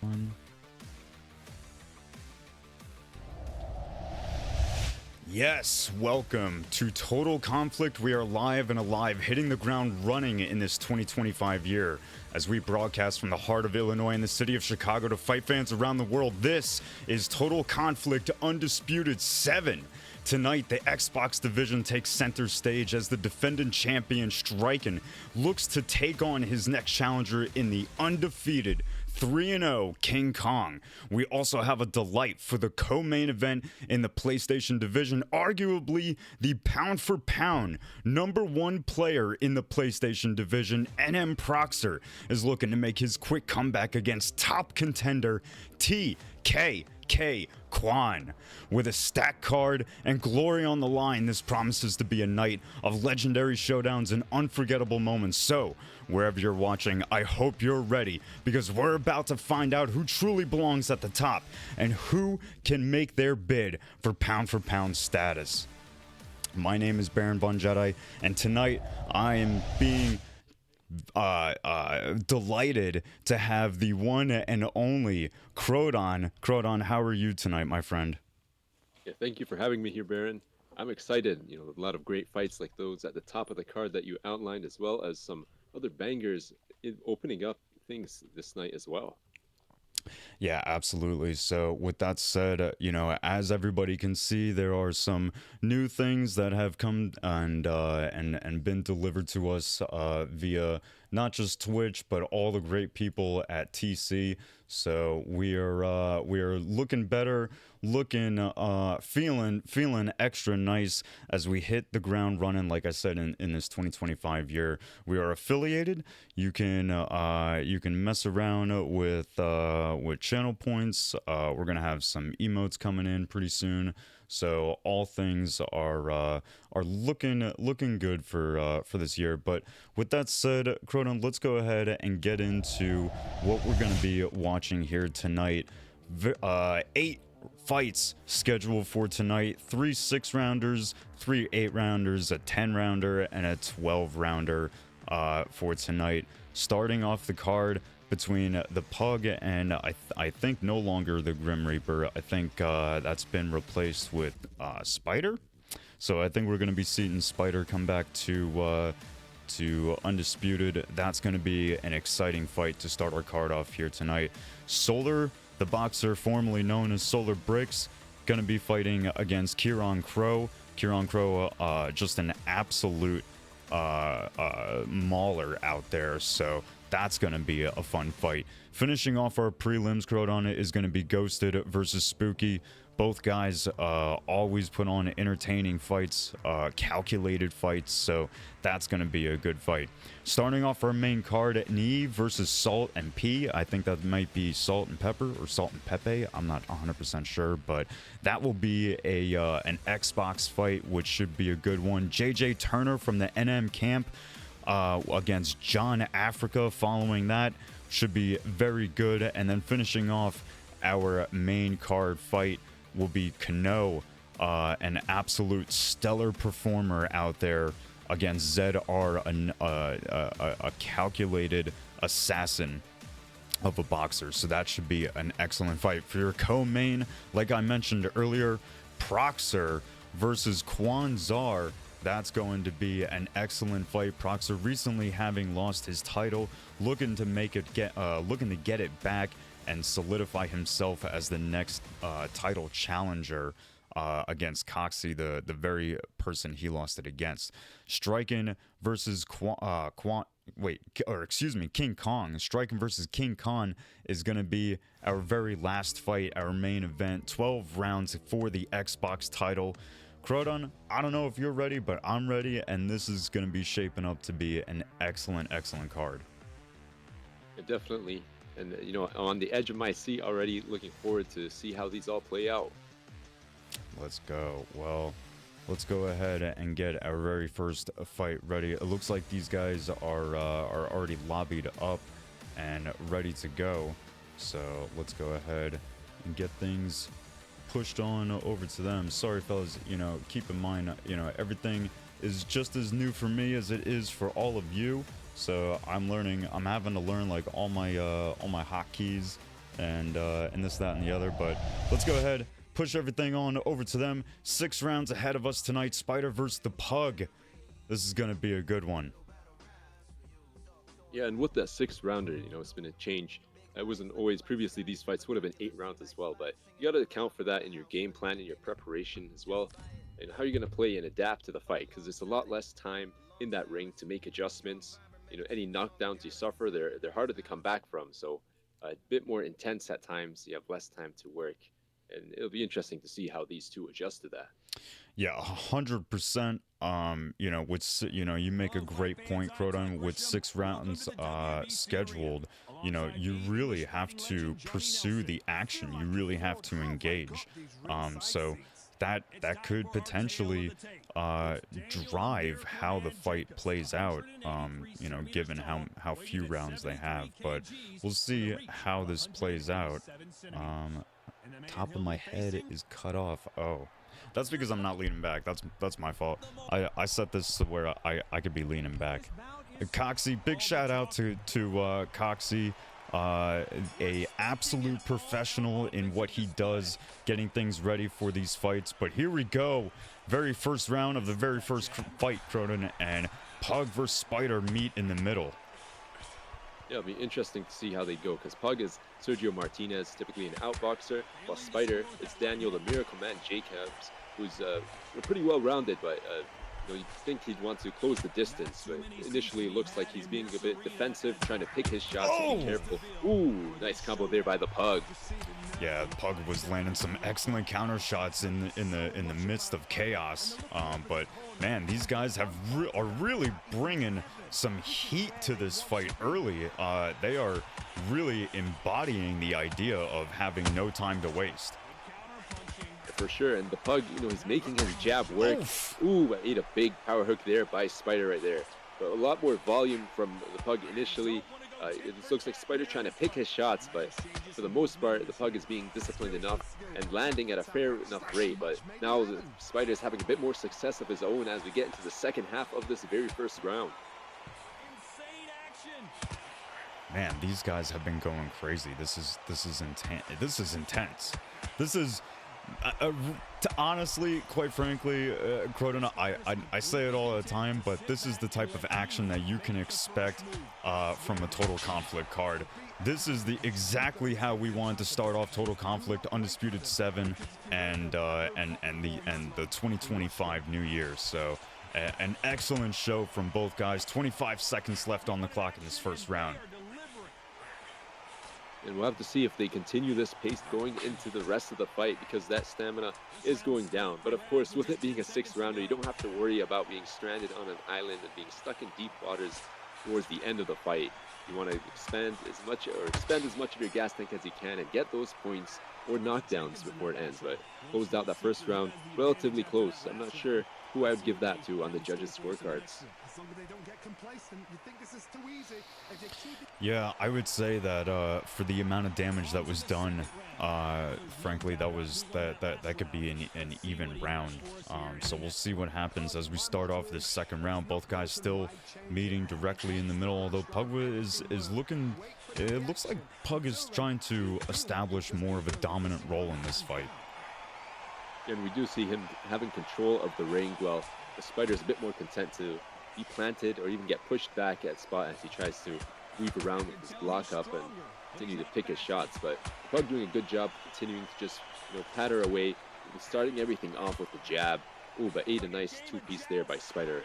One. Yes, welcome to Total Conflict. We are live and alive, hitting the ground running in this 2025 year as we broadcast from the heart of Illinois and the city of Chicago to fight fans around the world. This is Total Conflict Undisputed 7. Tonight, the Xbox division takes center stage as the defending champion Strqin looks to take on his next challenger in the undefeated 3-0 King Kong. We also have a delight for the co-main event in the PlayStation division, arguably the pound-for-pound #1 player in the PlayStation division. NM Proxer is looking to make his quick comeback against top contender TKK Quan. With a stacked card and glory on the line, this promises to be a night of legendary showdowns and unforgettable moments. So, wherever you're watching, I hope you're ready, because we're about to find out who truly belongs at the top and who can make their bid for pound status. My name is Baron Von Jedi, and tonight I am being delighted to have the one and only Crodon. Crodon, how are you tonight, my friend? Yeah, thank you for having me here, Baron. I'm excited. You know, a lot of great fights like those at the top of the card that you outlined, as well as some other bangers opening up things this night as well. Yeah, absolutely. So with that said, as everybody can see, there are some new things that have come and been delivered to us via not just Twitch, but all the great people at TC. So we are looking better, feeling extra nice as we hit the ground running. Like I said, in this 2025 year, we are affiliated. You can mess around with channel points. We're gonna have some emotes coming in pretty soon. So all things are looking good for this year. But with that said, Croton, let's go ahead and get into what we're going to be watching here tonight. 8 fights scheduled for tonight: 3 6-rounders, 3 8-rounders, a 10-rounder, and a 12-rounder for tonight. Starting off the card between the Pug and I think no longer the Grim Reaper. I think that's been replaced with Spider. So I think we're going to be seeing Spider come back to Undisputed. That's going to be an exciting fight to start our card off here tonight. Solar, the boxer formerly known as Solar Bricks, going to be fighting against Kieran Crow. Kieran Crow, just an absolute mauler out there. So that's going to be a fun fight. Finishing off our prelims, Crodon, is going to be Ghosted versus Spooky. Both guys always put on entertaining fights, calculated fights, so that's going to be a good fight. Starting off our main card, Nee versus Salt and P. I think that might be Salt and Pepper or Salt and Pepe. I'm not 100% sure, but that will be an Xbox fight, which should be a good one. JJ Turner from the NM camp against John Africa. Following that should be very good. And then finishing off our main card fight will be Kano, an absolute stellar performer out there, against ZR, a calculated assassin of a boxer. So that should be an excellent fight. For your co-main, like I mentioned earlier, Proxer versus Kwanzar. That's going to be an excellent fight. Proxer recently having lost his title, looking to get it back and solidify himself as the next title challenger against Coxie, the very person he lost it against. Strqin versus King Kong. Strqin versus King Kong is going to be our very last fight, our main event. 12 rounds for the Xbox title. Crodon, I don't know if you're ready, but I'm ready, and this is going to be shaping up to be an excellent card. Yeah, definitely. And, you know, I'm on the edge of my seat already, looking forward to see how these all play out. Let's go. Well, let's go ahead and get our very first fight ready. It looks like these guys are already lobbied up and ready to go. So let's go ahead and get things pushed on over to them. Sorry, fellas. Keep in mind, everything is just as new for me as it is for all of you. So I'm having to learn like all my hotkeys and this, that, and the other. But let's go ahead, push everything on over to them. 6 rounds ahead of us tonight. Spider versus the Pug. This is going to be a good one. Yeah, and with that 6th rounder, you know, it's been a change. It wasn't always previously, these fights would have been 8 rounds as well, but you got to account for that in your game plan, in your preparation as well, and how you're going to play and adapt to the fight, because there's a lot less time in that ring to make adjustments. You know, any knockdowns you suffer, they're harder to come back from, so a bit more intense at times. You have less time to work, and it'll be interesting to see how these two adjust to that. Yeah, 100%. You know, you make a great point, Croton. With 6 rounds scheduled, you know, you really have to pursue the action. You really have to engage. So that could potentially drive how the fight plays out. You know, given how few rounds they have, but we'll see how this plays out. Top of my head is cut off. Oh. That's because I'm not leaning back. That's my fault. I set this to where I could be leaning back. Coxie, big shout out to Coxie, a absolute professional in what he does, getting things ready for these fights. But here we go, very first round of the very first fight, Croton, and Pug versus Spider meet in the middle. Yeah, it'll be interesting to see how they go, because Pug is Sergio Martinez, typically an outboxer, while Spider, it's Daniel the Miracle Man Jacobs, who's pretty well-rounded, but you know, you'd think he'd want to close the distance, but initially it looks like he's being a bit defensive, trying to pick his shots and be careful. Ooh, nice combo there by the Pug. Yeah, Pug was landing some excellent counter shots in the midst of chaos. But man, these guys are really bringing some heat to this fight early. They are really embodying the idea of having no time to waste. For sure, and the Pug, you know, he's making his jab work. Ooh, I ate a big power hook there by Spider right there. But a lot more volume from the Pug initially. It looks like Spider trying to pick his shots, but for the most part, the Pug is being disciplined enough and landing at a fair enough rate. But now the Spider is having a bit more success of his own as we get into the second half of this very first round. Man, these guys have been going crazy. This is intense. This is intense. This is honestly, quite frankly, Croton, I say it all the time, but this is the type of action that you can expect from a Total Conflict card. This is exactly how we wanted to start off Total Conflict Undisputed 7 and the 2025 New Year. So an excellent show from both guys. 25 seconds left on the clock in this first round. And we'll have to see if they continue this pace going into the rest of the fight, because that stamina is going down. But of course, with it being a 6th rounder, you don't have to worry about being stranded on an island and being stuck in deep waters towards the end of the fight. You want to expend as much of your gas tank as you can and get those points or knockdowns before it ends. But closed out that first round relatively close. I'm not sure who I would give that to on the judges' scorecards. Yeah, I would say that for the amount of damage that was done, frankly, that could be an even round. So we'll see what happens as we start off this second round. Both guys still meeting directly in the middle, although Pug is looking. It looks like Pug is trying to establish more of a dominant role in this fight. And we do see him having control of the ring, while the Spider is a bit more content to be planted or even get pushed back at spot as he tries to weave around with his block up and continue to pick his shots. But Pug doing a good job continuing to just, you know, patter away, starting everything off with the jab. Ooh, but ate a nice 2-piece there by Spider.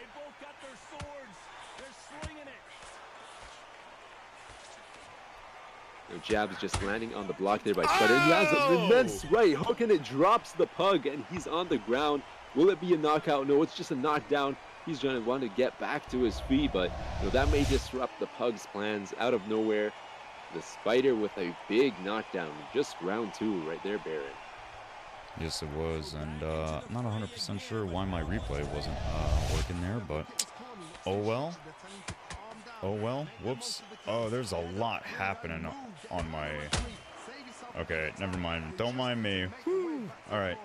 The jab is just landing on the block there by Spider. He has an immense right hook and it drops the Pug and he's on the ground. Will it be a knockout? No, it's just a knockdown. He's trying to want to get back to his feet, but you know, that may disrupt the Pug's plans out of nowhere. The Spider with a big knockdown. Just round 2 right there, Baron. Yes, it was, and I'm not 100% sure why my replay wasn't working there, but oh well. Oh well, whoops. Oh, there's a lot happening on my... Okay, never mind. Don't mind me. Alright.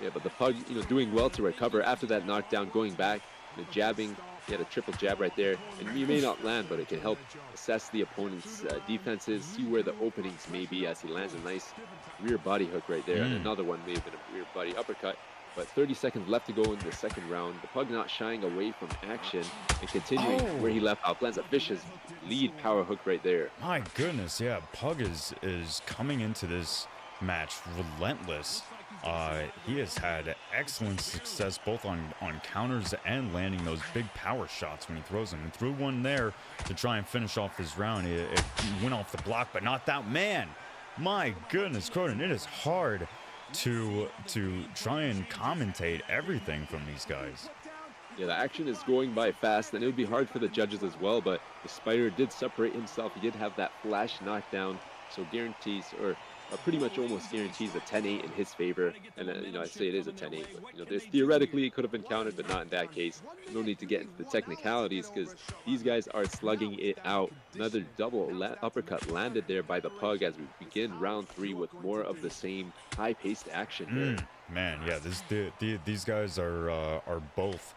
Yeah, but the Pug, you know, doing well to recover after that knockdown, going back, you know, jabbing He had a triple jab right there, and you may not land, but it can help assess the opponent's defenses, see where the openings may be as he lands a nice rear body hook right there, and another one may have been a rear body uppercut. But 30 seconds left to go in the second round. The Pug not shying away from action and continuing where he left off. Lands a vicious lead power hook right there. My goodness, yeah, Pug is coming into this match relentless. He has had excellent success both on counters and landing those big power shots when he throws them. And threw one there to try and finish off this round. It went off the block, but not that man. My goodness, Croden, it is hard to try and commentate everything from these guys. Yeah, the action is going by fast, and it would be hard for the judges as well, but the Spider did separate himself. He did have that flash knockdown, so guarantees, or pretty much almost guarantees a 10-8 in his favor. And, I say it is a 10-8, but, there's theoretically it could have been counted, but not in that case. No need to get into the technicalities because these guys are slugging it out. Another double uppercut landed there by the Pug as we begin round 3 with more of the same high-paced action here. Man, yeah, these guys are both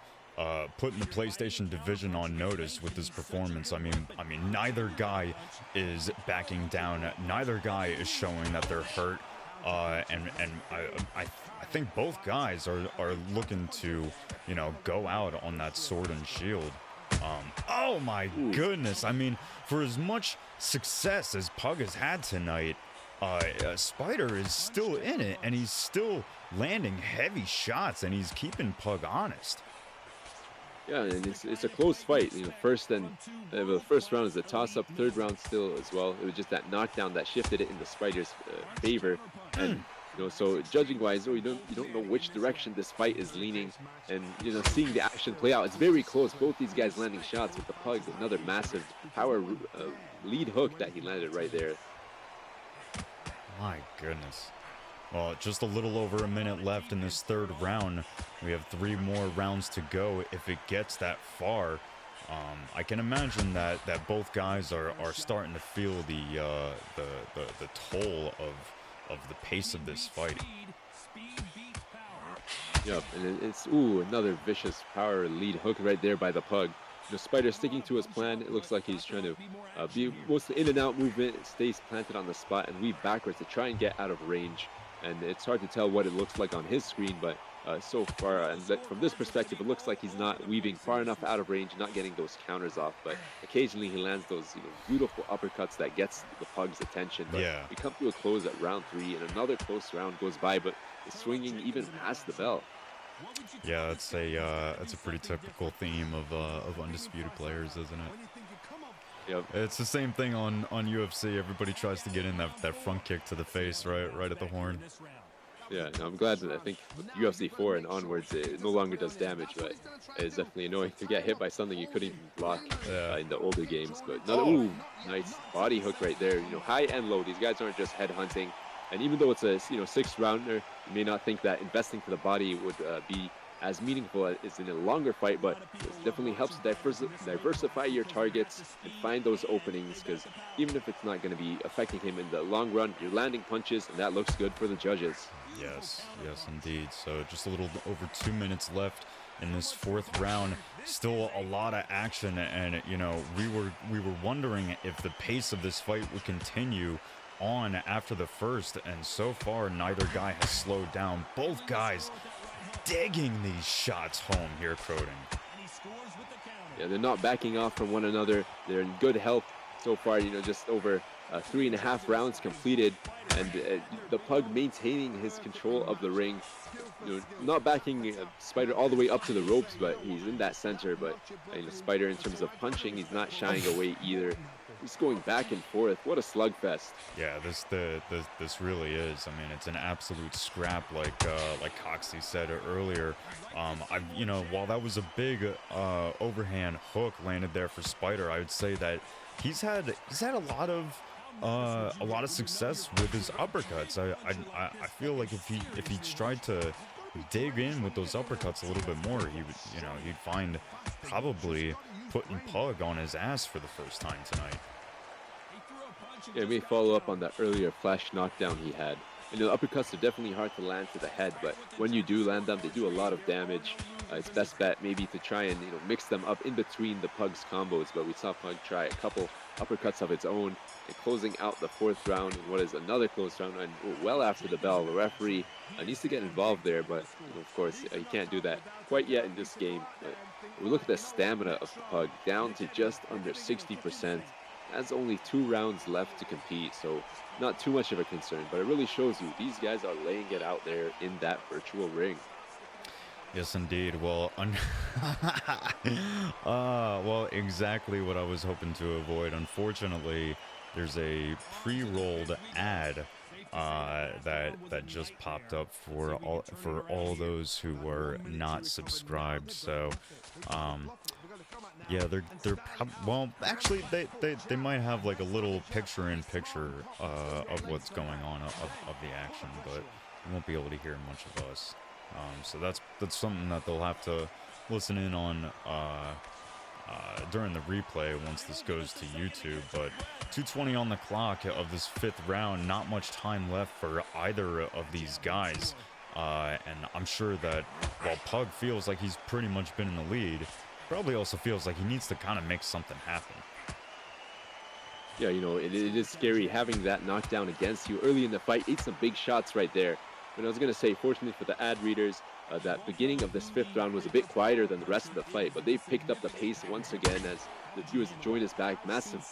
putting the PlayStation division on notice with this performance. I mean, neither guy is backing down. Neither guy is showing that they're hurt. And I think both guys are looking to, go out on that sword and shield. Oh my goodness! I mean, for as much success as Pug has had tonight, Spider is still in it, and he's still landing heavy shots, and he's keeping Pug honest. Yeah, and it's a close fight. First and the first round is a toss-up. Third round still as well. It was just that knockdown that shifted it in the Spider's favor. And so judging-wise, you don't know which direction this fight is leaning. And seeing the action play out, it's very close. Both these guys landing shots with the Pug. Another massive power lead hook that he landed right there. My goodness. Well, just a little over a minute left in this third round. We have 3 more rounds to go if it gets that far. I can imagine that both guys are starting to feel the toll of the pace of this fight. Yep, and it's another vicious power lead hook right there by the Pug. Spider sticking to his plan. It looks like he's trying to be mostly in and out movement. It stays planted on the spot and weave backwards to try and get out of range. And it's hard to tell what it looks like on his screen, but so far, and from this perspective, it looks like he's not weaving far enough out of range, not getting those counters off. But occasionally he lands those beautiful uppercuts that gets the Pug's attention. But we come to a close at round 3, and another close round goes by, but it's swinging even past the bell. Yeah, that's a pretty typical theme of Undisputed players, isn't it? Yep. It's the same thing on UFC. Everybody tries to get in that front kick to the face, right at the horn. Yeah, no, I'm glad that I think with UFC 4 and onwards, it no longer does damage, but it's definitely annoying to get hit by something you couldn't even block in the older games. But another, nice body hook right there. High and low. These guys aren't just head hunting. And even though it's a 6th rounder, you may not think that investing to the body would be as meaningful as in a longer fight, but it definitely helps diversify your targets and find those openings, because even if it's not going to be affecting him in the long run, you're landing punches, and that looks good for the judges. Yes, indeed. So just a little over 2 minutes left in this 4th round. Still a lot of action, and we were wondering if the pace of this fight would continue on after the first, and so far neither guy has slowed down. Both guys digging these shots home here, Croden. Yeah, they're not backing off from one another. They're in good health so far. Just over 3.5 rounds completed, and the Pug maintaining his control of the ring. Not backing Spider all the way up to the ropes, but he's in that center. But Spider, in terms of punching, he's not shying away either. He's going back and forth. What a slugfest! Yeah, this really is. I mean, it's an absolute scrap, like Coxie said earlier. While that was a big overhand hook landed there for Spider, I would say that he's had a lot of success with his uppercuts. I feel like if he tried to dig in with those uppercuts a little bit more, he'd find probably putting Pug on his ass for the first time tonight. Yeah, let me follow up on that earlier flash knockdown he had. You know, uppercuts are definitely hard to land to the head, but when you do land them, they do a lot of damage. It's best bet maybe to try and mix them up in between the Pug's combos. But we saw Pug try a couple uppercuts of its own and closing out the fourth round in what is another close round and well after the bell. The referee needs to get involved there, but of course, he can't do that quite yet in this game. But we look at the stamina of the Pug down to just under 60%. Has only 2 rounds left to compete, so not too much of a concern, but it really shows you these guys are laying it out there in that virtual ring. Yes, indeed. Well, well, exactly what I was hoping to avoid. Unfortunately, there's a pre-rolled ad that just popped up for all those who were not subscribed. So, um, yeah, well, actually, they might have like a little picture-in-picture of what's going on of the action, but you won't be able to hear much of us. So that's something that they'll have to listen in on during the replay once this goes to YouTube. But 2:20 on the clock of this fifth round, not much time left for either of these guys. And I'm sure that while Pug feels like he's pretty much been in the lead, probably also feels like he needs to kind of make something happen. Yeah, it is scary having that knockdown against you early in the fight. Ate some big shots right there. And I was going to say, fortunately for the ad readers, that beginning of this fifth round was a bit quieter than the rest of the fight, but they've picked up the pace once again as the viewers join us back. Massive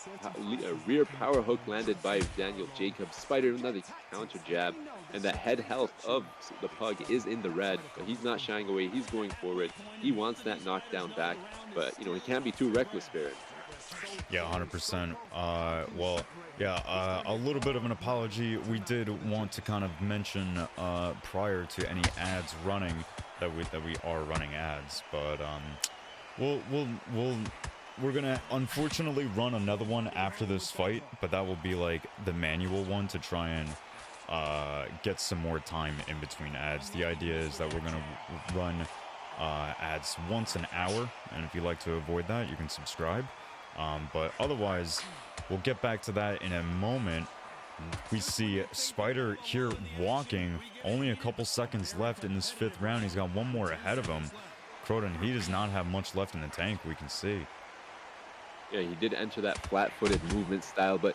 rear power hook landed by Daniel Jacobs. Spider, another counter jab, and the head health of the Pug is in the red, but he's not shying away. He's going forward. He wants that knockdown back, but, he can't be too reckless, Baron. Yeah, 100%. Well, yeah, a little bit of an apology. We did want to kind of mention prior to any ads running that we are running ads, but we're gonna unfortunately run another one after this fight, but that will be like the manual one to try and get some more time in between ads. The idea is that we're gonna run ads once an hour, and if you like to avoid that, you can subscribe. But otherwise, we'll get back to that in a moment. We see Spider here walking, only a couple seconds left in this fifth round. He's got one more ahead of him. Croton, he does not have much left in the tank, we can see. Yeah, he did enter that flat-footed movement style, but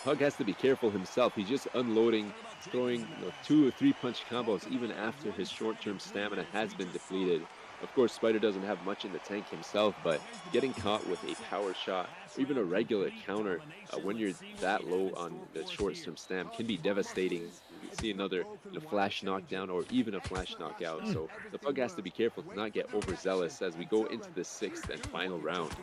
Pug has to be careful himself. He's just unloading, throwing 2 or 3 punch combos even after his short-term stamina has been depleted. Of course, Spider doesn't have much in the tank himself, but getting caught with a power shot or even a regular counter when you're that low on the short-term stam can be devastating. You can see another flash knockdown or even a flash knockout. So the Pug has to be careful to not get overzealous as we go into the 6th and final round.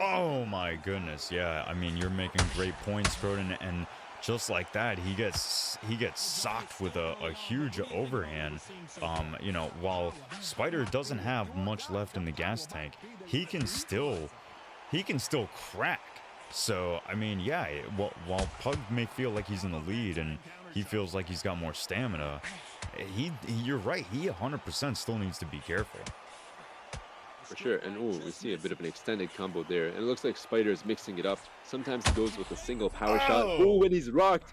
Oh my goodness, yeah. I mean, you're making great points, Croton, and just like that, he gets socked with a huge overhand. While Spider doesn't have much left in the gas tank, he can still crack. So I mean, yeah, while Pug may feel like he's in the lead and he feels like he's got more stamina, you're right, he 100% still needs to be careful. For sure, and we see a bit of an extended combo there, and it looks like Spider is mixing it up. Sometimes he goes with a single power shot. Oh, when he's rocked,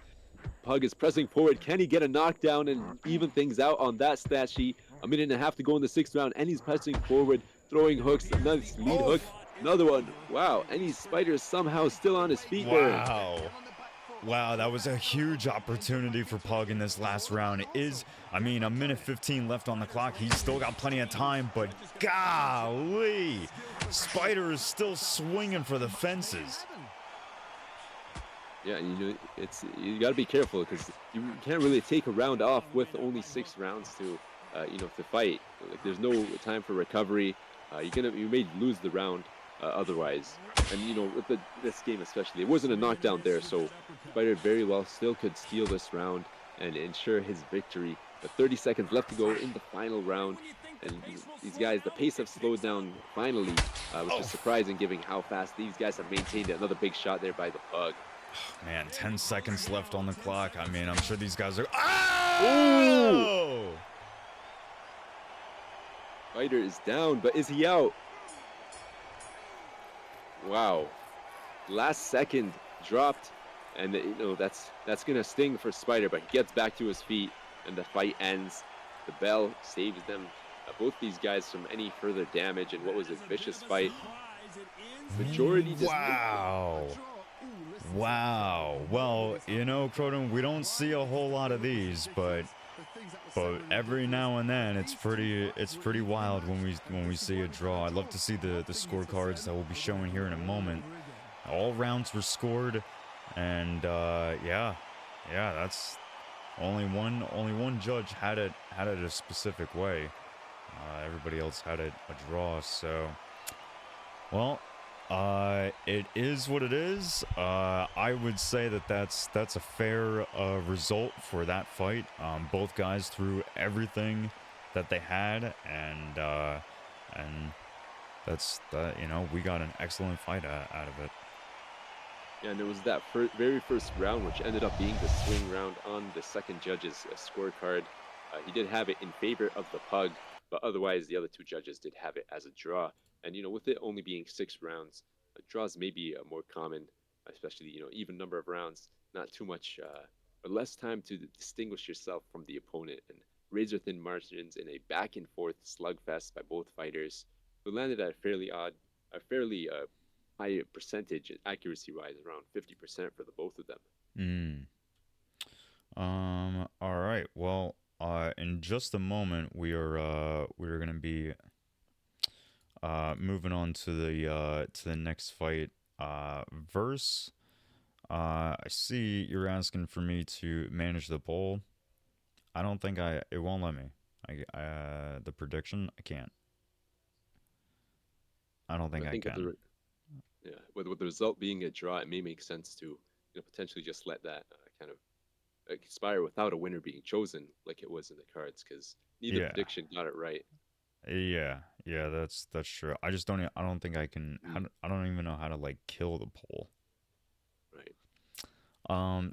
Pug is pressing forward. Can he get a knockdown and even things out on that stat sheet? A minute and a half to go in the 6th round, and he's pressing forward, throwing hooks, another lead hook, another one. Wow, and Spider is somehow still on his feet there. Wow, that was a huge opportunity for Pug in this last round. A minute 15 left on the clock. He's still got plenty of time, but golly, Spider is still swinging for the fences. Yeah, you got to be careful because you can't really take a round off with only 6 rounds to fight. Like there's no time for recovery. You may lose the round otherwise. And with this game especially, it wasn't a knockdown there, so Spider very well still could steal this round and ensure his victory. But 30 seconds left to go in the final round, and these guys, the pace have slowed down finally, which is surprising given how fast these guys have maintained it. Another big shot there by the Pug. Man, 10 seconds left on the clock. I mean, I'm sure these guys are... Oh! Spider is down, but is he out? Wow. Last second dropped and that's gonna sting for Spider, but he gets back to his feet, and the fight ends. The bell saves them, both these guys, from any further damage in what was a vicious fight. Majority decision. Wow. Wow. Well, you know, Croton, we don't see a whole lot of these, but every now and then it's pretty wild when we see a draw. I'd love to see the scorecards that we'll be showing here in a moment. All rounds were scored, and yeah, that's only one judge had it a specific way. Everybody else had it a draw. So, well, it is what it is. I would say that's a fair result for that fight. Both guys threw everything that they had, and that's that. You know, we got an excellent fight out of it. Yeah, and it was that very first round, which ended up being the swing round on the second judge's scorecard. He did have it in favor of the pug, but otherwise the other two judges did have it as a draw. And with it only being 6 rounds, draws may be more common, especially even number of rounds, not too much or less time to distinguish yourself from the opponent, and razor thin margins in a back and forth slugfest by both fighters, who landed at a fairly high percentage accuracy wise, around 50% for the both of them. All right. Well, in just a moment, we're gonna be moving on to the next fight. Verse. I see you're asking for me to manage the poll. I don't think it won't let me. The prediction, I can't. I don't think I I think can. with the result being a draw, it may make sense to potentially just let that kind of expire without a winner being chosen, like it was in the cards, because neither Yeah. prediction got it right. Yeah, that's true. I just don't. I don't think I can. Mm, I don't even know how to like kill the poll. right.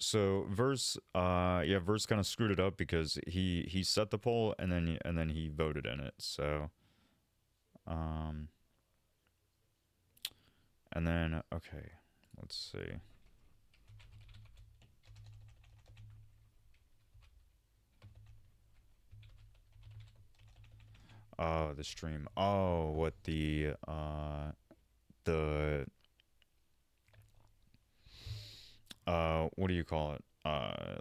So Verse, yeah, Verse kind of screwed it up because he set the poll and then he voted in it. So, um, and then okay, let's see. Oh, the stream. Oh, what the what do you call it?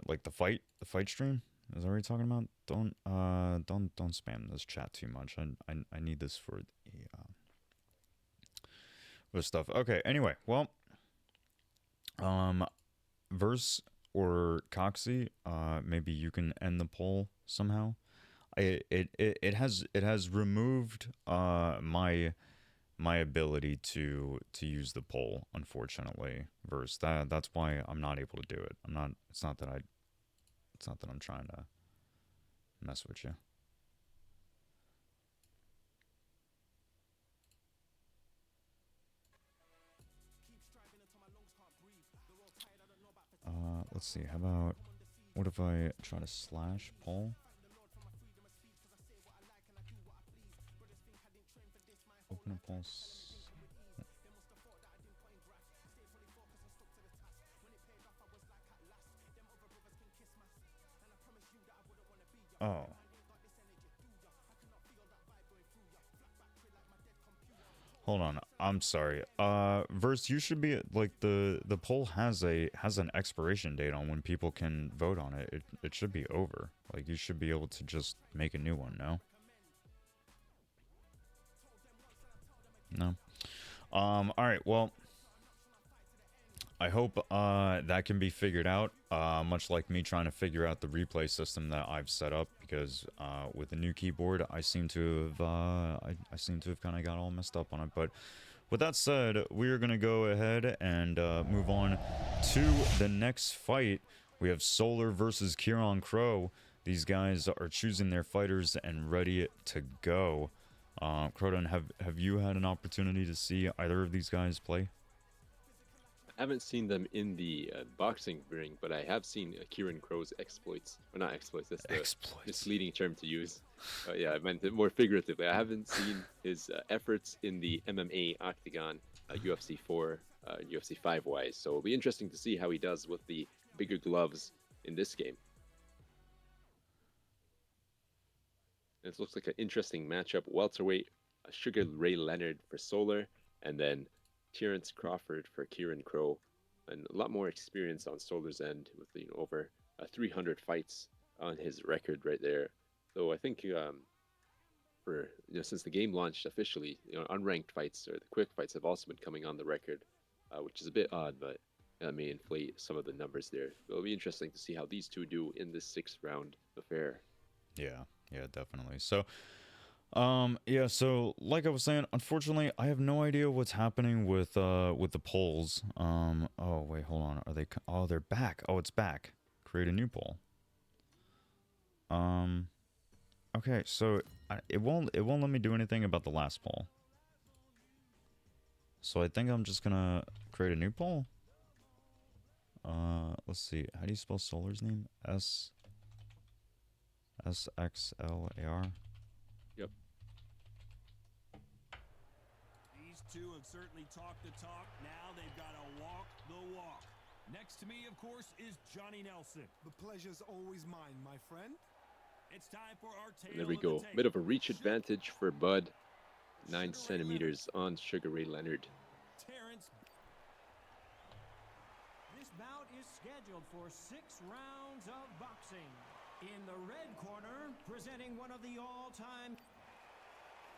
Like the fight stream. Is that what you're talking about? Don't spam this chat too much. I need this for the stuff. Okay. Anyway, well, um, Verse or Coxie, maybe you can end the poll somehow. It has removed my ability to use the poll, unfortunately. Verse, that's why I'm not able to do it. I'm not. It's not that I'm trying to mess with you. Let's see. How about what if I try to slash poll? Open a poll. Oh. Hold on. I'm sorry. Verse, you should be like the poll has an expiration date on when people can vote on it. It should be over. Like you should be able to just make a new one, no? No. All right. Well, I hope that can be figured out. Much like me trying to figure out the replay system that I've set up, because with the new keyboard, I seem to have I seem to have kind of got all messed up on it. But with that said, we are gonna go ahead and move on to the next fight. We have Solar versus Kieran Crow. These guys are choosing their fighters and ready to go. Croton, have you had an opportunity to see either of these guys play? I haven't seen them in the boxing ring, but I have seen Kieran Crow's exploits. Or not exploits, that's the Exploits. misleading term to use. Yeah, I meant it more figuratively. I haven't seen his efforts in the MMA octagon, UFC 4. UFC 5 wise. So it'll be interesting to see how he does with the bigger gloves in this game. It looks like an interesting matchup. Welterweight, Sugar Ray Leonard for Solar, and then Terrence Crawford for Kieran Crow. And a lot more experience on Solar's end with over 300 fights on his record right there. So I think for since the game launched officially, unranked fights or the quick fights have also been coming on the record, which is a bit odd, but that may inflate some of the numbers there. It'll be interesting to see how these two do in this 6th round affair. Yeah, definitely. So, yeah, so like I was saying, unfortunately, I have no idea what's happening with the polls. Oh wait, hold on. Are they? Oh, they're back. Oh, it's back. Create a new poll. Okay, so it won't let me do anything about the last poll. So I think I'm just gonna create a new poll. Let's see. How do you spell Solar's name? SXLAR. Yep. These two have certainly talked the talk. Now they've got to walk the walk. Next to me, of course, is Johnny Nelson. The pleasure's always mine, my friend. It's time for our tale. There we go. Bit of a reach advantage for Bud. 9 centimeters on Sugar Ray Leonard. Terrence. This bout is scheduled for 6 rounds of boxing. In the red corner, presenting one of the all-time...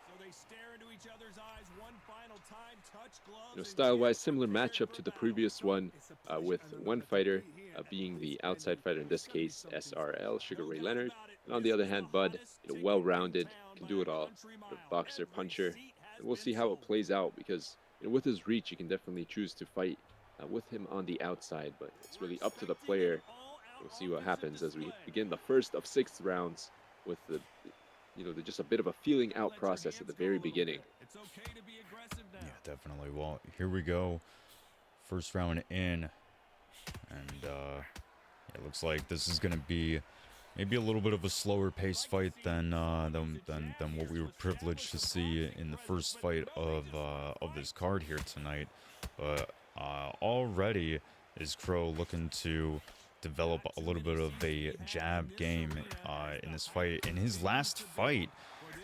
So they stare into each other's eyes one final time, touch gloves. Style-wise, similar matchup to the previous one, with one fighter being the outside fighter, in this case, SRL, Sugar Ray Leonard. And on the other hand, Bud, well-rounded, can do it all, boxer, puncher. And we'll see how it plays out because with his reach, you can definitely choose to fight with him on the outside, but it's really up to the player. We'll see what happens as we begin the first of 6 rounds with the just a bit of a feeling out process at the very beginning. Yeah, definitely. Well, here we go. First round in. And it looks like this is going to be maybe a little bit of a slower pace fight than what we were privileged to see in the first fight of this card here tonight. But already is Crow looking to develop a little bit of a jab game in this fight. In his last fight,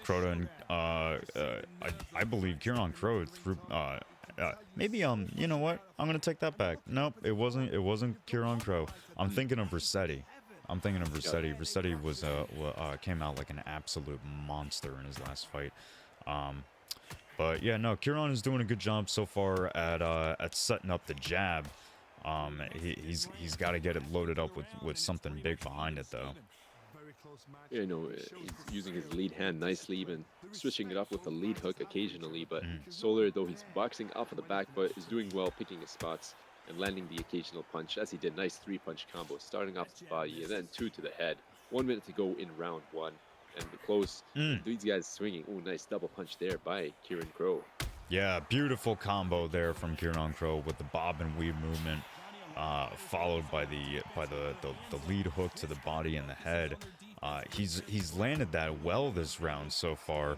Crota and I believe Kieran Crow threw maybe you know what? I'm gonna take that back. Nope, it wasn't Kieran Crow. I'm thinking of Rossetti. Rossetti was came out like an absolute monster in his last fight. But yeah, no, Kieran is doing a good job so far at setting up the jab. He's got to get it loaded up with something big behind it though. He's using his lead hand nicely, even switching it up with the lead hook occasionally. But Solar, though he's boxing off of the back foot, is doing well picking his spots and landing the occasional punch, as he did. Nice 3-punch combo, starting off the body and then 2 to the head. 1 minute to go in round 1, and the close. These guys swinging. Oh, nice double punch there by Kieran Crow. Yeah, beautiful combo there from Kieran Crow with the bob and weave movement, followed by the lead hook to the body and the head. He's landed that well this round so far.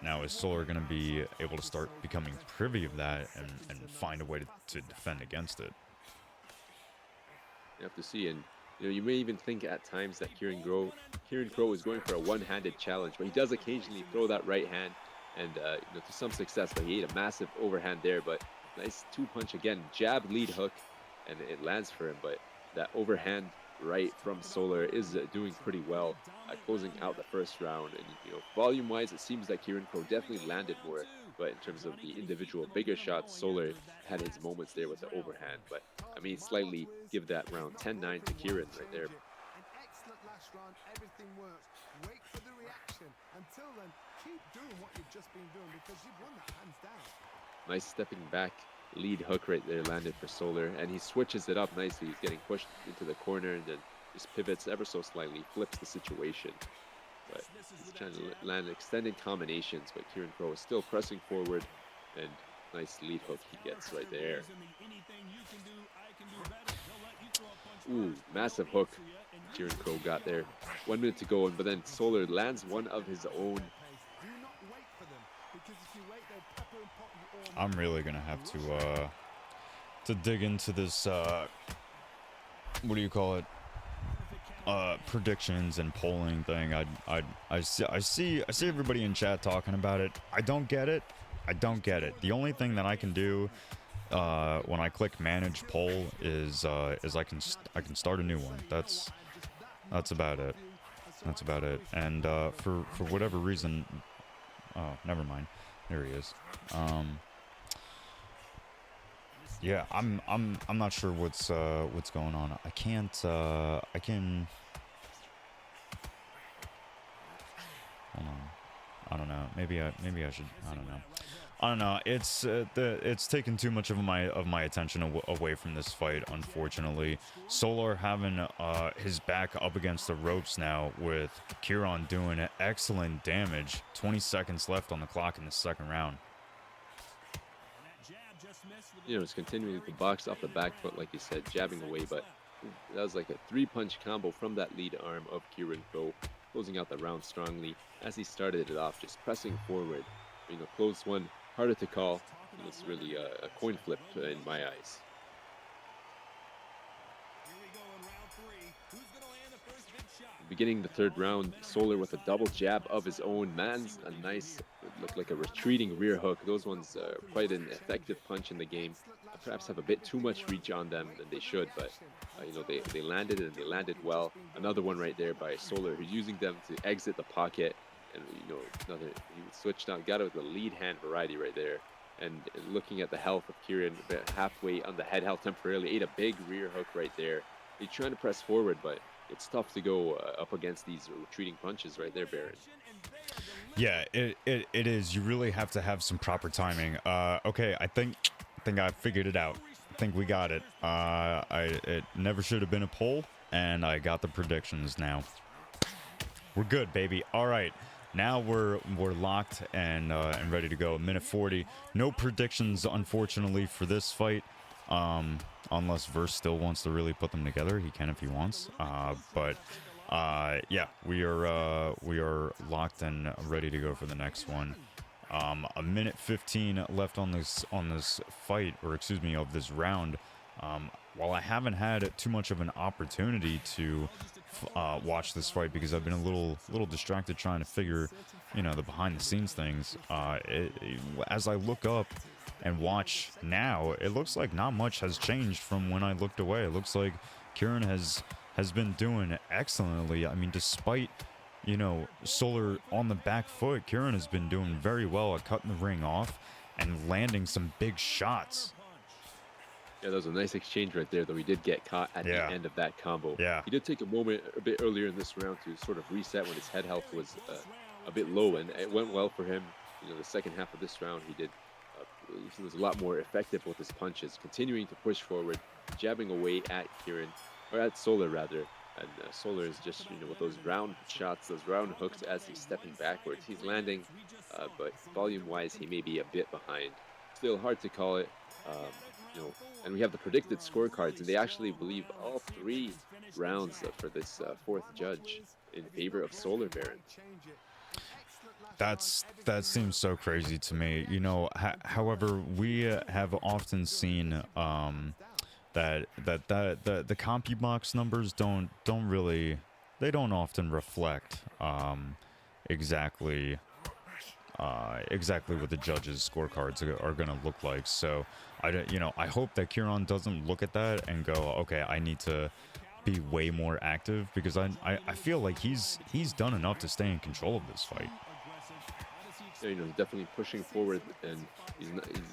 Now is Solar going to be able to start becoming privy of that and find a way to defend against it? You have to see, and you may even think at times that Kieran Crow is going for a one-handed challenge, but he does occasionally throw that right hand, and to some success. But he ate a massive overhand there, but nice 2-punch again, jab lead hook, and it lands for him. But that overhand right from Solar is doing pretty well, closing out the first round. And volume-wise, it seems that Kieran Crow definitely landed more, but in terms of the individual bigger shots, Solar had his moments there with the overhand. But I mean, slightly give that round 10-9 to Kieran right there. An excellent last round, everything works. Wait for the reaction. Until then, keep doing what you've just been doing because you've won that hands down. Nice stepping back lead hook right there landed for Solar, and he switches it up nicely. He's getting pushed into the corner and then just pivots ever so slightly, flips the situation. But he's trying to land extended combinations, but Kieran Crow is still pressing forward, and nice lead hook he gets right there. Ooh, massive hook Kieran Crow got there. 1 minute to go, but then Solar lands one of his own. I'm really gonna have to dig into this what do you call it, predictions and polling thing. I see everybody in chat talking about it. I don't get it. The only thing that I can do when I click manage poll is I can start a new one. That's about it. And for whatever reason, oh, never mind. There he is. Yeah, I'm not sure what's going on. I can hold on. I don't know. Maybe I should. I don't know. It's taken too much of my attention away from this fight, unfortunately. Solar having his back up against the ropes now, with Kieran doing excellent damage. 20 seconds left on the clock in the second round. You know, it's continuing to box off the back foot, like you said, jabbing away, but that was like a 3-punch combo from that lead arm of Kieran Crow, closing out the round strongly as he started it off, just pressing forward. You know, close one, harder to call. It's really a coin flip in my eyes. Beginning the third round, Solar with a double jab of his own, lands a nice, looked like a retreating rear hook. Those ones are quite an effective punch in the game. Perhaps have a bit too much reach on them than they should, but you know, they landed, and they landed well. Another one right there by Solar, who's using them to exit the pocket, and you know, he switched out, got out the lead hand variety right there. And looking at the health of Kieran, about halfway on the head health temporarily, ate a big rear hook right there. He's trying to press forward, but it's tough to go up against these retreating punches right there, Baron. Yeah, it is. You really have to have some proper timing. Okay, I think I figured it out. I think we got it. It never should have been a poll, and I got the predictions now. We're good, baby. All right. Now we're locked and ready to go. Minute 40. No predictions, unfortunately, for this fight. Unless Verse still wants to really put them together, he can if he wants. But yeah, we are locked and ready to go for the next one. A minute 15 left on this fight, or excuse me, of this round. While I haven't had too much of an opportunity to watch this fight because I've been a little distracted trying to figure, you know, the behind the scenes things. As I look up and watch now, it looks like not much has changed from when I looked away. It looks like Kieran has been doing excellently. I mean, despite, you know, Solar on the back foot, Kieran has been doing very well at cutting the ring off and landing some big shots. Yeah, that was a nice exchange right there, though he did get caught at the end of that combo. Yeah. He did take a moment a bit earlier in this round to sort of reset when his head health was a bit low, and it went well for him. You know, the second half of this round, he did was a lot more effective with his punches, continuing to push forward, jabbing away at Kieran, or at Solar rather. And Solar is just, you know, with those round shots, those round hooks as he's stepping backwards. He's landing, but volume-wise, he may be a bit behind. Still hard to call it. You know, and we have the predicted scorecards, and they actually believe all 3 rounds for this fourth judge in favor of Solar, Baron. That seems so crazy to me. You know, however, we have often seen that the CompuBox numbers don't often reflect exactly what the judges' scorecards are going to look like. So I hope that Kieran doesn't look at that and go, okay, I need to be way more active, because I feel like he's done enough to stay in control of this fight. Yeah, you know, definitely pushing forward, and he's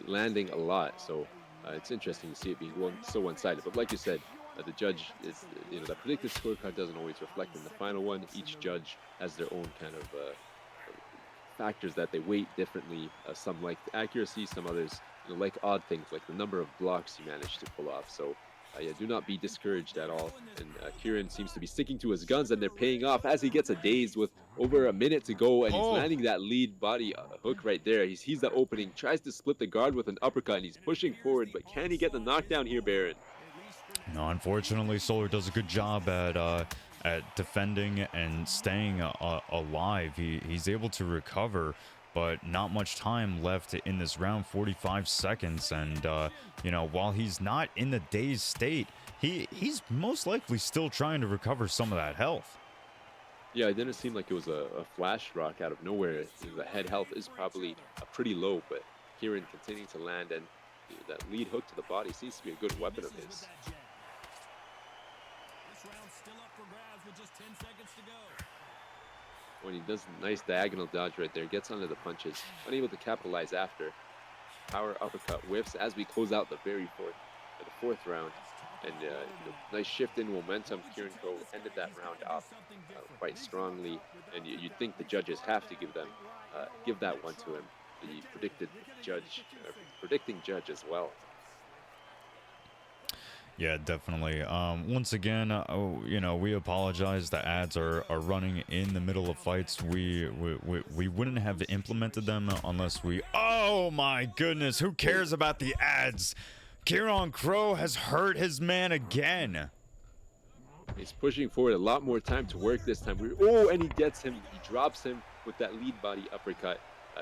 landing a lot. So it's interesting to see it being so one-sided. But like you said, the judge is, you know, the predicted scorecard doesn't always reflect in the final one. Each judge has their own kind of factors that they weight differently. Some like accuracy, some others, you know, like odd things like the number of blocks you managed to pull off. So yeah, do not be discouraged at all. And Kieran seems to be sticking to his guns, and they're paying off as he gets a daze with over a minute to go, and he's landing that lead body hook right there. He sees the opening, tries to split the guard with an uppercut, and he's pushing forward, but can he get the knockdown here, Baron? No, unfortunately, Solar does a good job at defending and staying alive. He's able to recover, but not much time left in this round, 45 seconds. And, you know, while he's not in the dazed state, he's most likely still trying to recover some of that health. Yeah, it didn't seem like it was a flash rock out of nowhere. You know, the head health is probably pretty low, but Kieran continuing to land, and you know, that lead hook to the body seems to be a good weapon of his. This round's still up for grabs with just 10 seconds to go. When he does a nice diagonal dodge right there, gets under the punches, unable to capitalize after. Power uppercut whiffs as we close out the fourth round. And you know, nice shift in momentum. Kieran Crow ended that round off quite strongly, and you'd think the judges have to give that one to him. The predicting judge as well. Yeah, definitely. Once again, you know, we apologize. The ads are running in the middle of fights. We wouldn't have implemented them unless we. Oh my goodness! Who cares about the ads? Kieran Crow has hurt his man again. He's pushing forward, a lot more time to work this time. Oh, and he gets him. He drops him with that lead body uppercut.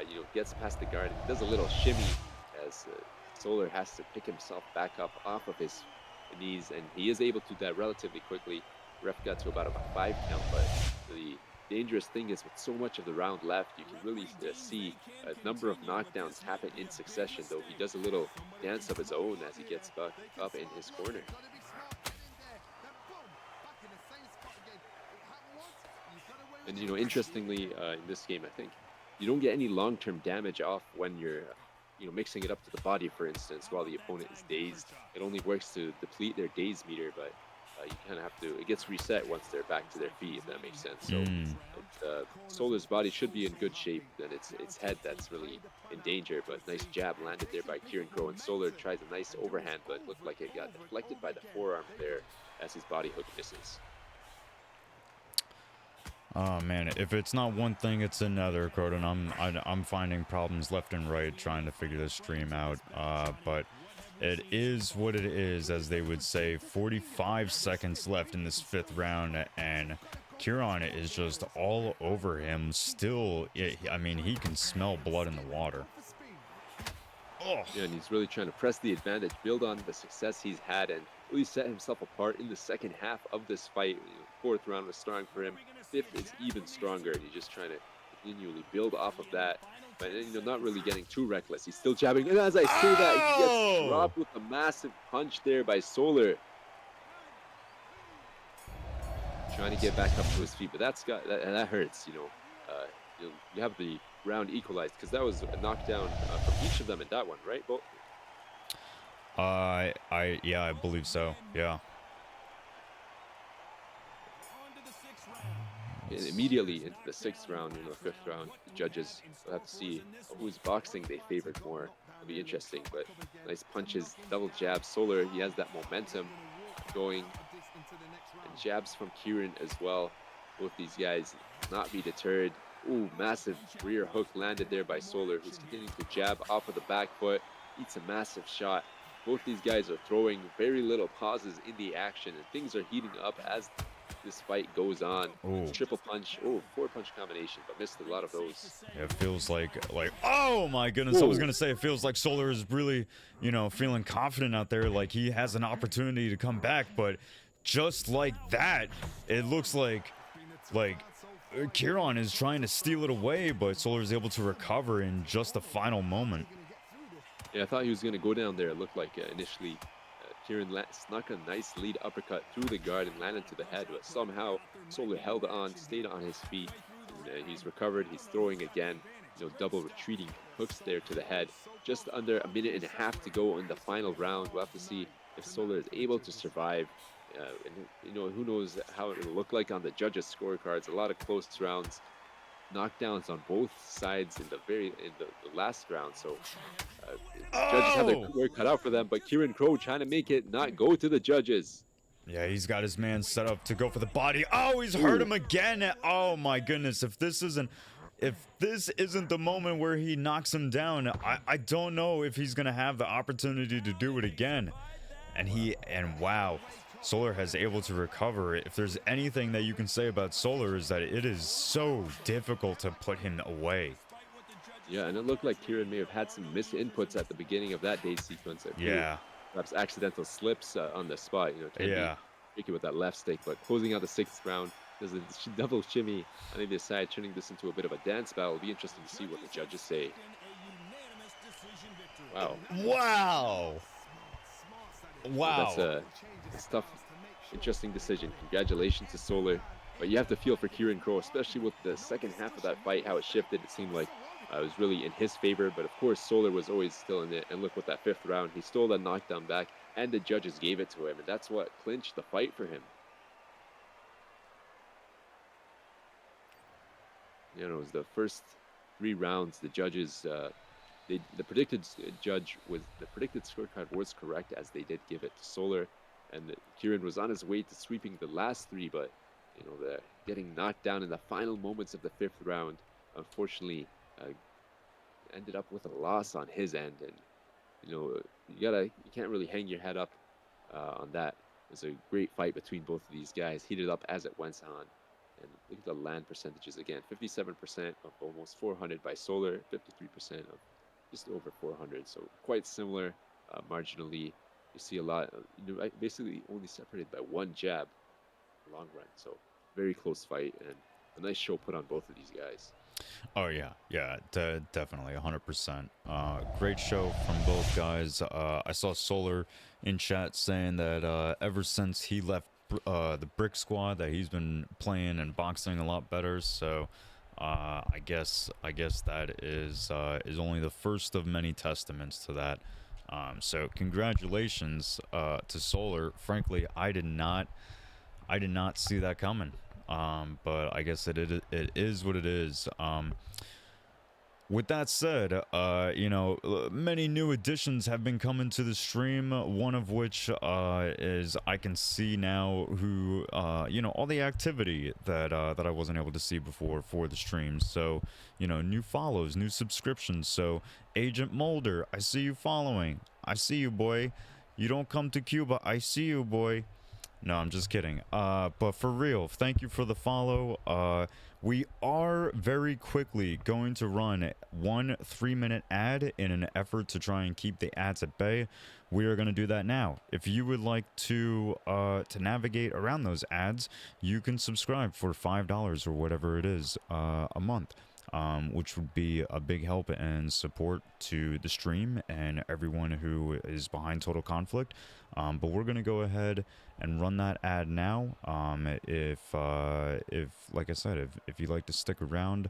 You know, gets past the guard and does a little shimmy as Solar has to pick himself back up off of his knees, and he is able to do that relatively quickly. Ref got to about a 5 count, but the dangerous thing is with so much of the round left, you can really see a number of knockdowns happen in succession, though he does a little dance of his own as he gets back up in his corner. And, you know, interestingly, in this game, I think you don't get any long-term damage off when you're, you know, mixing it up to the body, for instance, while the opponent is dazed. It only works to deplete their daze meter, but you kind of have to, it gets reset once they're back to their feet, if that makes sense. So Solar's body should be in good shape, and it's head that's really in danger, but nice jab landed there by Kieran Crow, and Solar tries a nice overhand, but it looked like it got deflected by the forearm there as his body hook misses. Oh man, if it's not one thing, it's another, Croton. I'm finding problems left and right trying to figure this stream out. But it is what it is, as they would say. 45 seconds left in this 5th round, and Kieran is just all over him. Still, I mean, he can smell blood in the water. Oh. Yeah, and he's really trying to press the advantage, build on the success he's had, and really set himself apart in the second half of this fight. You know, 4th round was strong for him. 5th is even stronger, and he's just trying to continually build off of that. But, you know, not really getting too reckless. He's still jabbing, and as I say that, he gets dropped with a massive punch there by Solar. Trying to get back up to his feet, but that hurts. You know, you have the round equalized because that was a knockdown from each of them in that one, right, Bo? Yeah, I believe so. Yeah. And immediately into the 6th round, you know, the 5th round, the judges will have to see whose boxing they favored more. It'll be interesting, but nice punches, double jabs. Solar, he has that momentum going, and jabs from Kieran as well. Both these guys not be deterred. Ooh, massive rear hook landed there by Solar, who's continuing to jab off of the back foot, eats a massive shot. Both these guys are throwing very little pauses in the action, and things are heating up as this fight goes on. Ooh. Triple punch, 4-punch combination, but missed a lot of those. Yeah, it feels like, oh my goodness, I was gonna say, it feels like Solar is really, you know, feeling confident out there, like he has an opportunity to come back, but just like that, it looks like Kieran is trying to steal it away, but Solar is able to recover in just the final moment. Yeah, I thought he was going to go down there. It looked like initially Kieran snuck a nice lead uppercut through the guard and landed to the head, but somehow Solar held on, stayed on his feet, and he's recovered. He's throwing again, you know, double retreating hooks there to the head. Just under a minute and a half to go in the final round. We'll have to see if Solar is able to survive. And you know, who knows how it will look like on the judges' scorecards. A lot of close rounds, knockdowns on both sides in the last round. So judges have their work cut out for them. But Kieran Crow trying to make it not go to the judges. Yeah, he's got his man set up to go for the body. Oh, he's hurt him again. Oh my goodness! If this isn't the moment where he knocks him down, I don't know if he's gonna have the opportunity to do it again. And wow. Solar has able to recover. If there's anything that you can say about Solar, is that it is so difficult to put him away. Yeah, and it looked like Kieran may have had some misinputs at the beginning of that day's sequence. A few Yeah. perhaps accidental slips on the spot. Trying to be Yeah. tricky with that left stick, but closing out the sixth round, does a double shimmy on either side, turning this into a bit of a dance battle. It'll be interesting to see what the Judges have judges say. Strqin a unanimous decision victory. Wow. Wow. Smart strategy. Yeah, that's Wow. a tough, interesting decision. Congratulations to Solar. But you have to feel for Kieran Crow, especially with the second half of that fight, how it shifted. It seemed like it was really in his favor. But of course, Solar was always still in it. And look, with that fifth round, he stole that knockdown back, and the judges gave it to him. And that's what clinched the fight for him. It was the first 3 rounds. The judges, the predicted the predicted scorecard was correct, as they did give it to Solar, and Kieran was on his way to sweeping the last three, but the getting knocked down in the final moments of the fifth round, unfortunately, ended up with a loss on his end, and you can't really hang your head up on that. It was a great fight between both of these guys, heated up as it went on. And look at the land percentages again: 57% of almost 400 by Solar, 53% of just over 400. So quite similar, marginally. You see a lot, basically only separated by one jab, long run. So very close fight, and a nice show put on both of these guys. Oh yeah, yeah, definitely, 100%. Great show from both guys. I saw Solar in chat saying that ever since he left the Brick Squad, that he's been playing and boxing a lot better. So I guess that is only the first of many testaments to that. So congratulations to Solar. Frankly, I did not see that coming. But I guess it is what it is. With that said, many new additions have been coming to the stream. One of which is I can see now who, all the activity that I wasn't able to see before for the stream. So, new follows, new subscriptions. So, Agent Mulder, I see you following. I see you, boy. You don't come to Cuba. I see you, boy. No, I'm just kidding. But for real, thank you for the follow. We are very quickly going to run 1 3-minute ad in an effort to try and keep the ads at bay. We are going to do that now. If you would like to navigate around those ads, you can subscribe for $5 or whatever it is a month. Which would be a big help and support to the stream and everyone who is behind Total Conflict. But we're gonna go ahead and run that ad now. If like I said, if you'd like to stick around,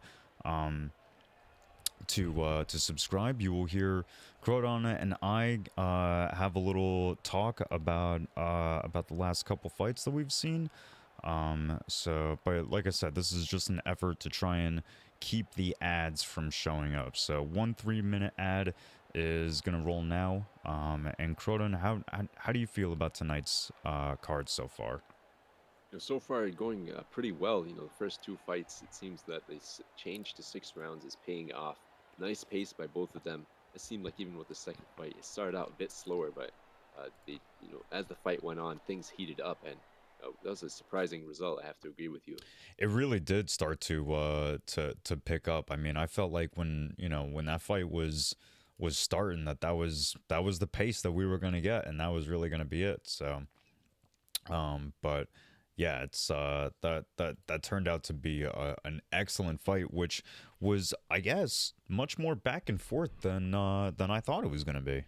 to subscribe, you will hear Crodon and I have a little talk about the last couple fights that we've seen. But like I said, this is just an effort to try and keep the ads from showing up. So 1 3-minute ad is gonna roll now. And Croton, how do you feel about tonight's card so far? So far, going pretty well. The first two fights, it seems that they changed to 6 rounds is paying off. Nice pace by both of them. It seemed like even with the second fight, it started out a bit slower, but as the fight went on, things heated up, and that was a surprising result. I have to agree with you. It really did start to pick up. I mean, I felt like when that fight was starting, that was the pace that we were gonna get, and that was really gonna be it. So, but yeah, it's that turned out to be an excellent fight, which was, I guess, much more back and forth than I thought it was gonna be.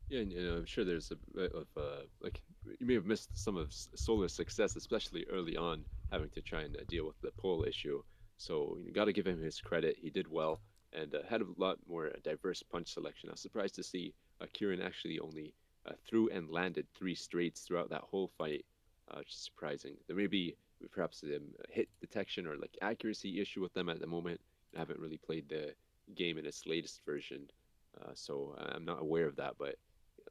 Yeah, and I'm sure there's a bit of like you may have missed some of Solar's success, especially early on, having to try and deal with the pole issue. So you got to give him his credit. He did well and had a lot more diverse punch selection. I was surprised to see Kieran actually only threw and landed 3 straights throughout that whole fight, which is surprising. There may be perhaps a hit detection or like accuracy issue with them at the moment. I haven't really played the game in its latest version, so I'm not aware of that, but.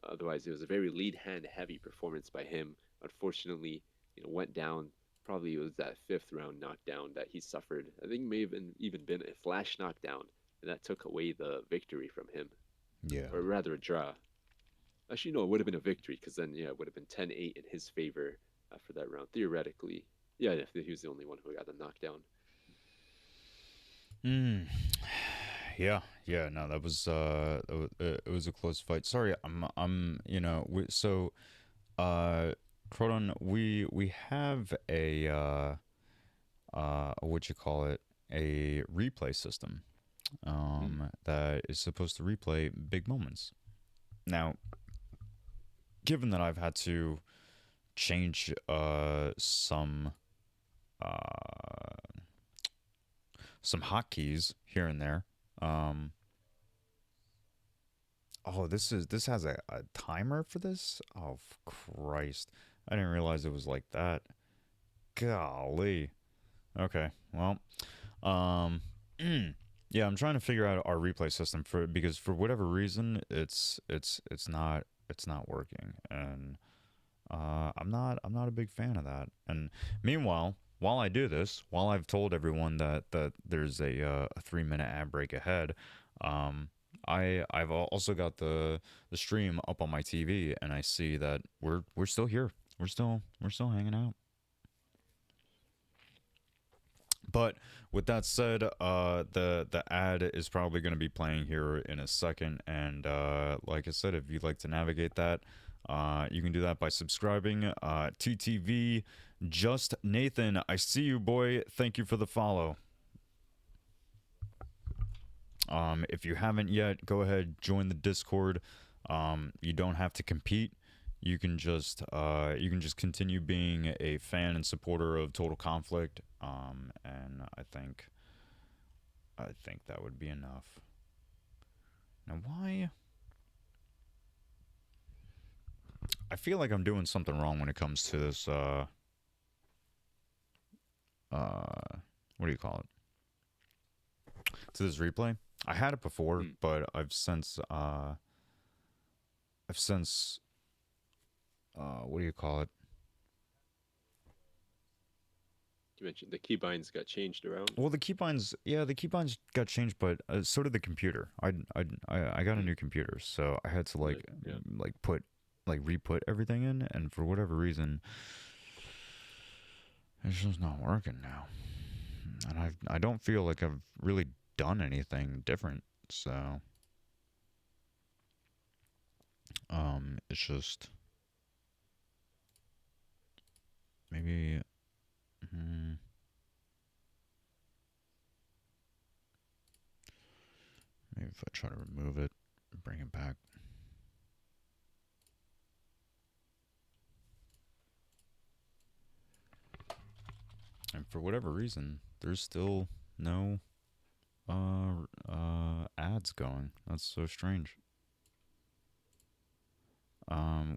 Otherwise, it was a very lead hand heavy performance by him. Unfortunately, went down. Probably it was that 5th round knockdown that he suffered. I think may have even been a flash knockdown, and that took away the victory from him. Yeah. Or rather, a draw. Actually, no, it would have been a victory because then, yeah, it would have been 10-8 in his favor for that round. Theoretically, yeah, if he was the only one who got the knockdown. yeah. No, that was it was a close fight. Sorry, so Croton, we have a what you call it, a replay system that is supposed to replay big moments. Now, given that I've had to change some hotkeys here and there. Oh, this has a timer for this? Oh, Christ. I didn't realize it was like that. Golly. Okay, well, yeah, I'm trying to figure out our replay system because for whatever reason it's not working, and I'm not a big fan of that. And meanwhile, while I do this, while I've told everyone that there's a 3-minute ad break ahead, I've also got the stream up on my TV, and I see that we're still here. We're still hanging out. But with that said, the ad is probably going to be playing here in a second, and like I said, if you'd like to navigate that, you can do that by subscribing. TTV, Just Nathan, I see you, boy. Thank you for the follow. If you haven't yet, go ahead, join the Discord. You don't have to compete. You can just continue being a fan and supporter of Total Conflict. And I think that would be enough. Now, why? I feel like I'm doing something wrong when it comes to this. What do you call it? To this replay. I had it before, but I've since what do you call it? You mentioned the keybinds got changed around. Well, the keybinds got changed, but so did the computer. I got a new computer, so I had to re-put everything in, and for whatever reason, it's just not working now. And I don't feel like I've really done anything different, so it's just maybe maybe if I try to remove it, bring it back. And for whatever reason, there's still no ads going. That's so strange.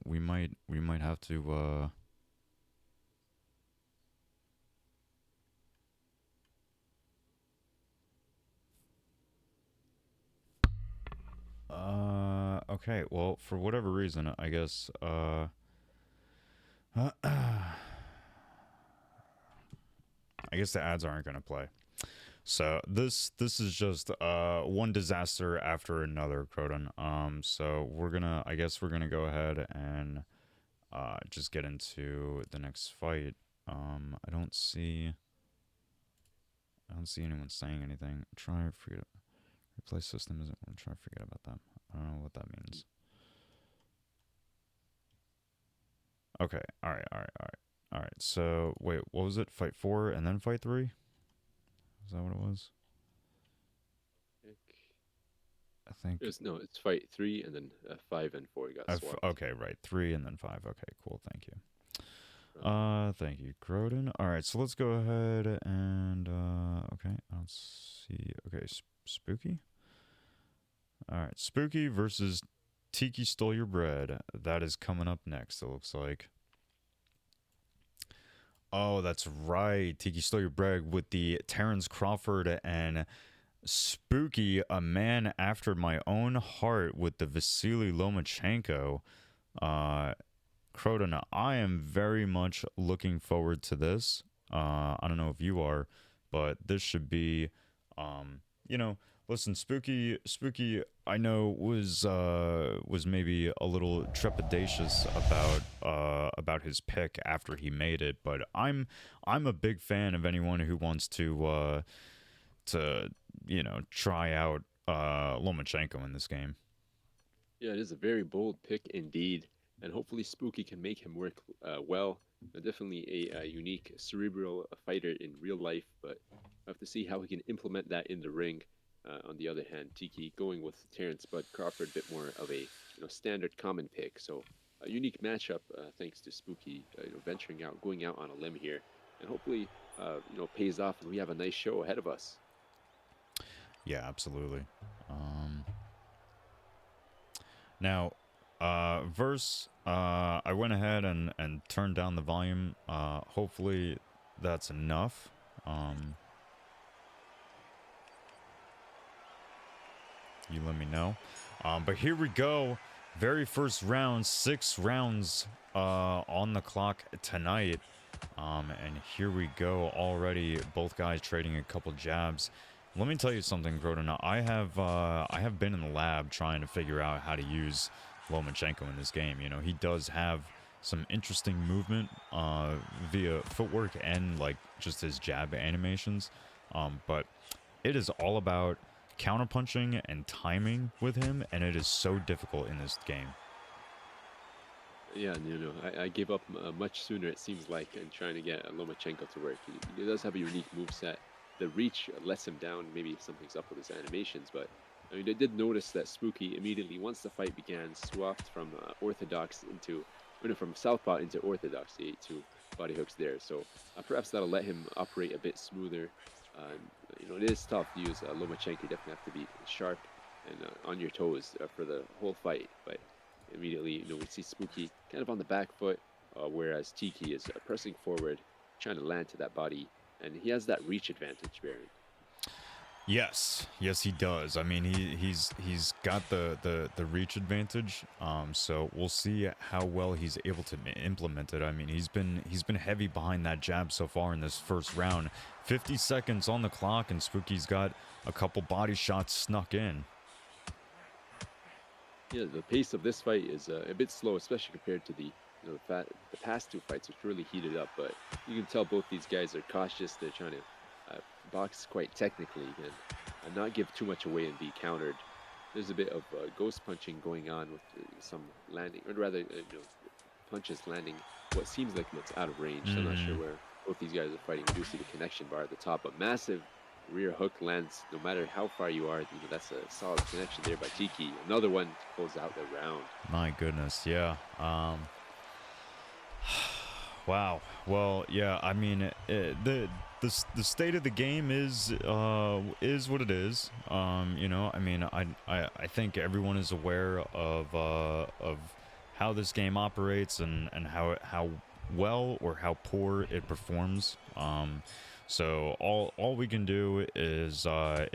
We might have to okay, well, for whatever reason, I guess I guess the ads aren't going to play. So this is just one disaster after another, Croton. So I guess we're gonna go ahead and just get into the next fight. I don't see anyone saying anything. Forget it. Replay system isn't. Try to forget about that. I don't know what that means. Okay. All right. So wait, what was it? Fight 4 and then fight 3? Is that what it was? I think it's fight 3 and then 5 and 4 got swapped. Okay, right. 3 and then 5. Okay, cool. Thank you. Thank you, Croton. All right, so let's go ahead and okay, let's see. Okay, Spooky. All right, Spooky versus Tiki Stole Your Bread. That is coming up next, it looks like. Oh, that's right. Tiki Stole Your Bread with the Terrence Crawford and Spooky, a man after my own heart with the Vasily Lomachenko. Croton, I am very much looking forward to this. I don't know if you are, but this should be, listen, Spooky, I know was maybe a little trepidatious about his pick after he made it, but I'm a big fan of anyone who wants to try out Lomachenko in this game. Yeah, it is a very bold pick indeed, and hopefully Spooky can make him work well. Definitely a unique cerebral fighter in real life, but I have to see how he can implement that in the ring. On the other hand, Tiki going with Terrence Bud Crawford, a bit more of a standard common pick. So a unique matchup thanks to Spooky venturing out, going out on a limb here, and hopefully pays off, and we have a nice show ahead of us. Yeah, absolutely. Now, verse, I went ahead and turned down the volume. Hopefully that's enough. You let me know. But here we go. Very first round, 6 rounds on the clock tonight. And here we go already. Both guys trading a couple jabs. Let me tell you something, Grodin. I have been in the lab trying to figure out how to use Lomachenko in this game. He does have some interesting movement via footwork and like just his jab animations. But it is all about counterpunching and timing with him, and it is so difficult in this game. Yeah, I gave up much sooner, it seems like, in trying to get Lomachenko to work. He does have a unique moveset. The reach lets him down. Maybe something's up with his animations, but I mean, I did notice that Spooky immediately, once the fight began, swapped from orthodox into, from southpaw into orthodox. He ate 2 body hooks there, so perhaps that'll let him operate a bit smoother. It is tough to use Lomachenko. You definitely have to be sharp and on your toes for the whole fight. But immediately, we see Spooky kind of on the back foot, whereas Tiki is pressing forward, trying to land to that body, and he has that reach advantage, Baron. Yes, he does. I mean, he's got the reach advantage. So we'll see how well he's able to implement it. I mean, he's been heavy behind that jab so far in this first round. 50 seconds on the clock, and Spooky's got a couple body shots snuck in. Yeah, the pace of this fight is a bit slow, especially compared to the past 2 fights, which really heated up. But you can tell both these guys are cautious. They're trying to box quite technically and not give too much away and be countered. There's a bit of ghost punching going on with some landing, or rather, punches landing what seems like it's out of range. So I'm not sure where both these guys are fighting. You do see the connection bar at the top, a massive rear hook lands. No matter how far you are, that's a solid connection there by Tiki. Another one to close out the round. My goodness, yeah. Wow. Well, yeah. I mean, the state of the game is what it is. I mean, I think everyone is aware of how this game operates and how well or how poor it performs. So all we can do is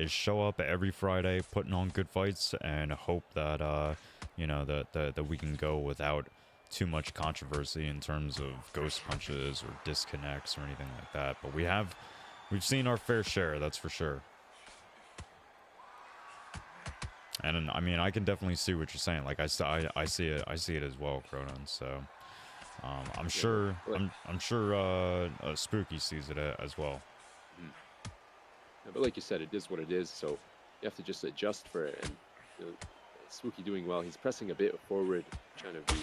show up every Friday, putting on good fights, and hope that that we can go without too much controversy in terms of ghost punches or disconnects or anything like that. But we've seen our fair share, that's for sure. And I mean, I can definitely see what you're saying. Like I see it as well, Cronin. So I'm sure Spooky sees it as well. Yeah, but like you said, it is what it is. So you have to just adjust for it. And Spooky doing well. He's pressing a bit forward, trying to be.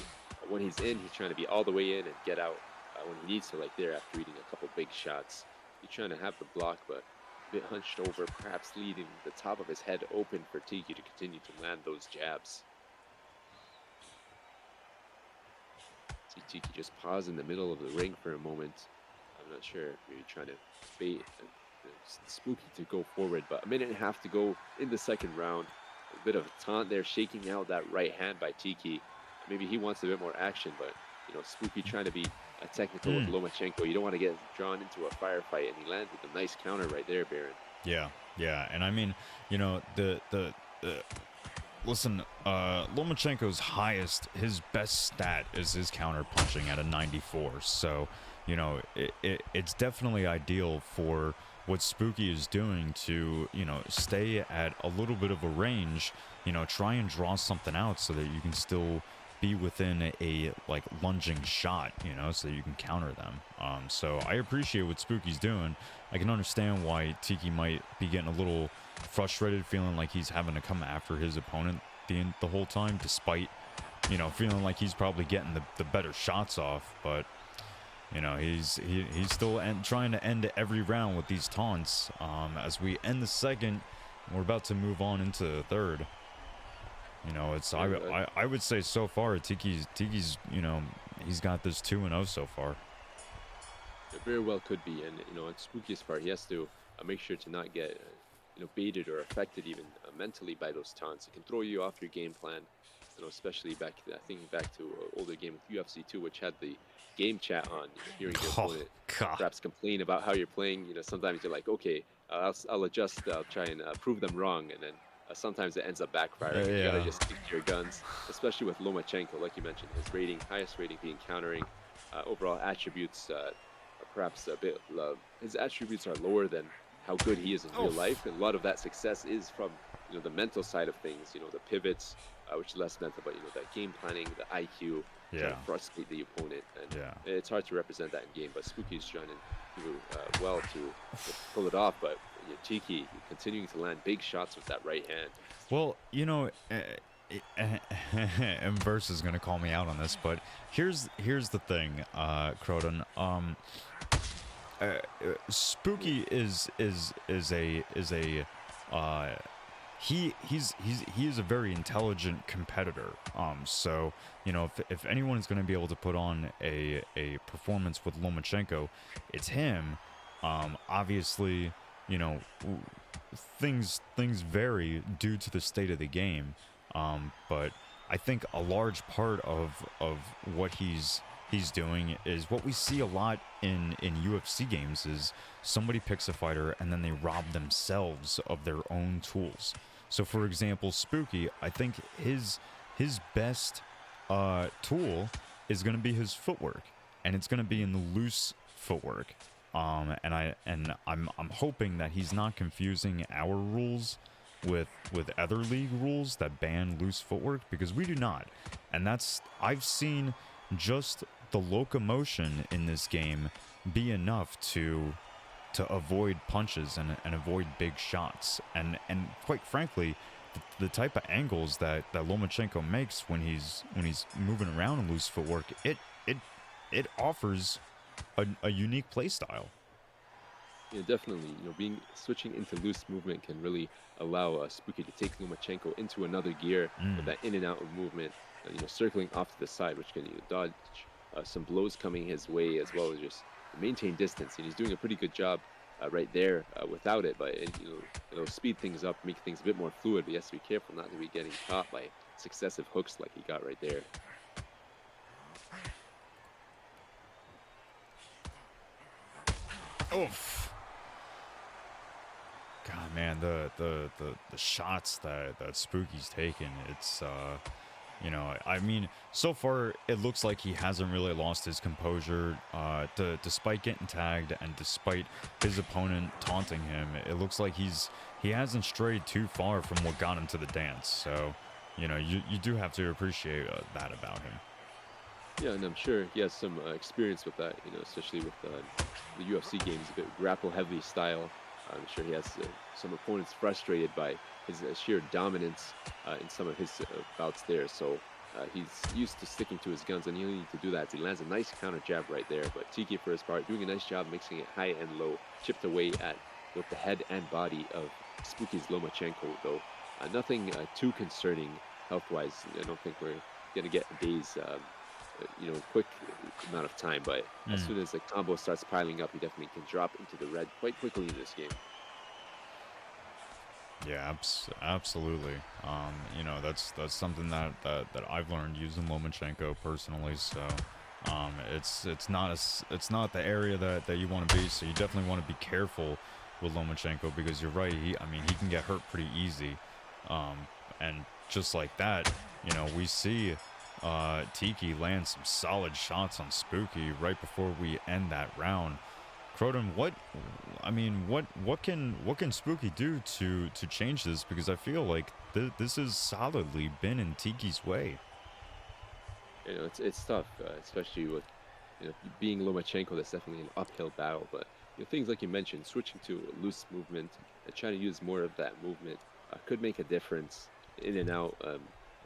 When he's in, he's trying to be all the way in and get out when he needs to, like there after eating a couple big shots. He's trying to have the block, but a bit hunched over, perhaps leaving the top of his head open for Tiki to continue to land those jabs. See Tiki just pause in the middle of the ring for a moment. I'm not sure if you're trying to bait Spooky to go forward, but a minute and a half to go in the second round. A bit of taunt there, shaking out that right hand by Tiki. Maybe he wants a bit more action, but Spooky trying to be technical with Lomachenko. You don't want to get drawn into a firefight, and he landed a nice counter right there, Baron. Yeah, and I mean, listen, Lomachenko's his best stat is his counter punching at a 94. So, it's definitely ideal for what Spooky is doing to, stay at a little bit of a range, try and draw something out so that you can still be within a like lunging shot, so that you can counter them. So I appreciate what Spooky's doing. I can understand why Tiki might be getting a little frustrated, feeling like he's having to come after his opponent the whole time, despite, you know, feeling like he's probably getting the better shots off. But, you know, he's still trying to end every round with these taunts. As we end the second, we're about to move on into the third. You know, it's I would say so far Tiki's you know, he's got this 2-0 so far. It very well could be, and you know, on Spooky's part, he has to make sure to not get you know, baited or affected even mentally by those taunts. It can throw you off your game plan. You know, especially back, I think back to an older game with UFC 2, which had the game chat on. You know, hearing your opponent perhaps complain about how you're playing. You know, sometimes you're like, okay, I'll adjust, I'll try and prove them wrong, and then sometimes it ends up backfiring. You gotta just stick to your guns, especially with Lomachenko, like you mentioned, his rating, highest rating being countering. Overall attributes, are perhaps a bit, his attributes are lower than how good he is in real life, and a lot of that success is from, you know, the mental side of things. You know, the pivots, which is less mental, but you know, that game planning, the IQ, trying to frustrate the opponent, and it's hard to represent that in game. But Spooky's trying to do well to pull it off. But you know, Tiki continuing to land big shots with that right hand. Well, you know, and Verse is gonna call me out on this, but here's the thing, Croton. Spooky is a he is a very intelligent competitor. So, you know, if anyone is going to be able to put on a performance with Lomachenko, it's him. Obviously, you know, things vary due to the state of the game. But I think a large part of what he's doing is what we see a lot in UFC games is somebody picks a fighter and then they rob themselves of their own tools. So for example, Spooky, I think his best tool is going to be his footwork, and it's going to be in the loose footwork. And I'm hoping that he's not confusing our rules with other league rules that ban loose footwork, because we do not. And I've seen just the locomotion in this game be enough to avoid punches and avoid big shots, and quite frankly, the type of angles that Lomachenko makes when he's moving around in loose footwork, it offers a unique play style. Yeah, definitely. You know, switching into loose movement can really allow Spooky to take Lomachenko into another gear with that in and out of movement. You know, circling off to the side, which can, you know, dodge some blows coming his way, as well as just maintain distance. And he's doing a pretty good job right there without it. But you know, it'll speed things up, make things a bit more fluid. But he has to be careful not to be getting caught by successive hooks like he got right there. Oof. God, man, the shots that Spooky's taken, it's you know, I mean, so far it looks like he hasn't really lost his composure, despite getting tagged and despite his opponent taunting him. It looks like he hasn't strayed too far from what got him to the dance. So, you know, you do have to appreciate that about him. Yeah, and I'm sure he has some experience with that, you know, especially with the UFC games, a bit grapple-heavy style. I'm sure he has some opponents frustrated by his sheer dominance in some of his bouts there. So he's used to sticking to his guns, and he'll need to do that. He lands a nice counter jab right there. But Tiki, for his part, doing a nice job mixing it high and low, chipped away at both the head and body of Spooky's Lomachenko, though. Nothing too concerning health-wise. I don't think we're going to get a day's you know, quick amount of time, but as soon as the combo starts piling up, he definitely can drop into the red quite quickly in this game. Yeah, absolutely. You know, that's something that I've learned using Lomachenko personally. So, it's not the area that you want to be. So you definitely want to be careful with Lomachenko, because you're right. He can get hurt pretty easy. And just like that, you know, we see Tiki land some solid shots on Spooky right before we end that round. Croton, what can Spooky do to change this? Because I feel like this has solidly been in Tiki's way. You know, it's tough, especially with, you know, being Lomachenko. That's definitely an uphill battle. But things like you mentioned, switching to a loose movement and trying to use more of that movement could make a difference in and out,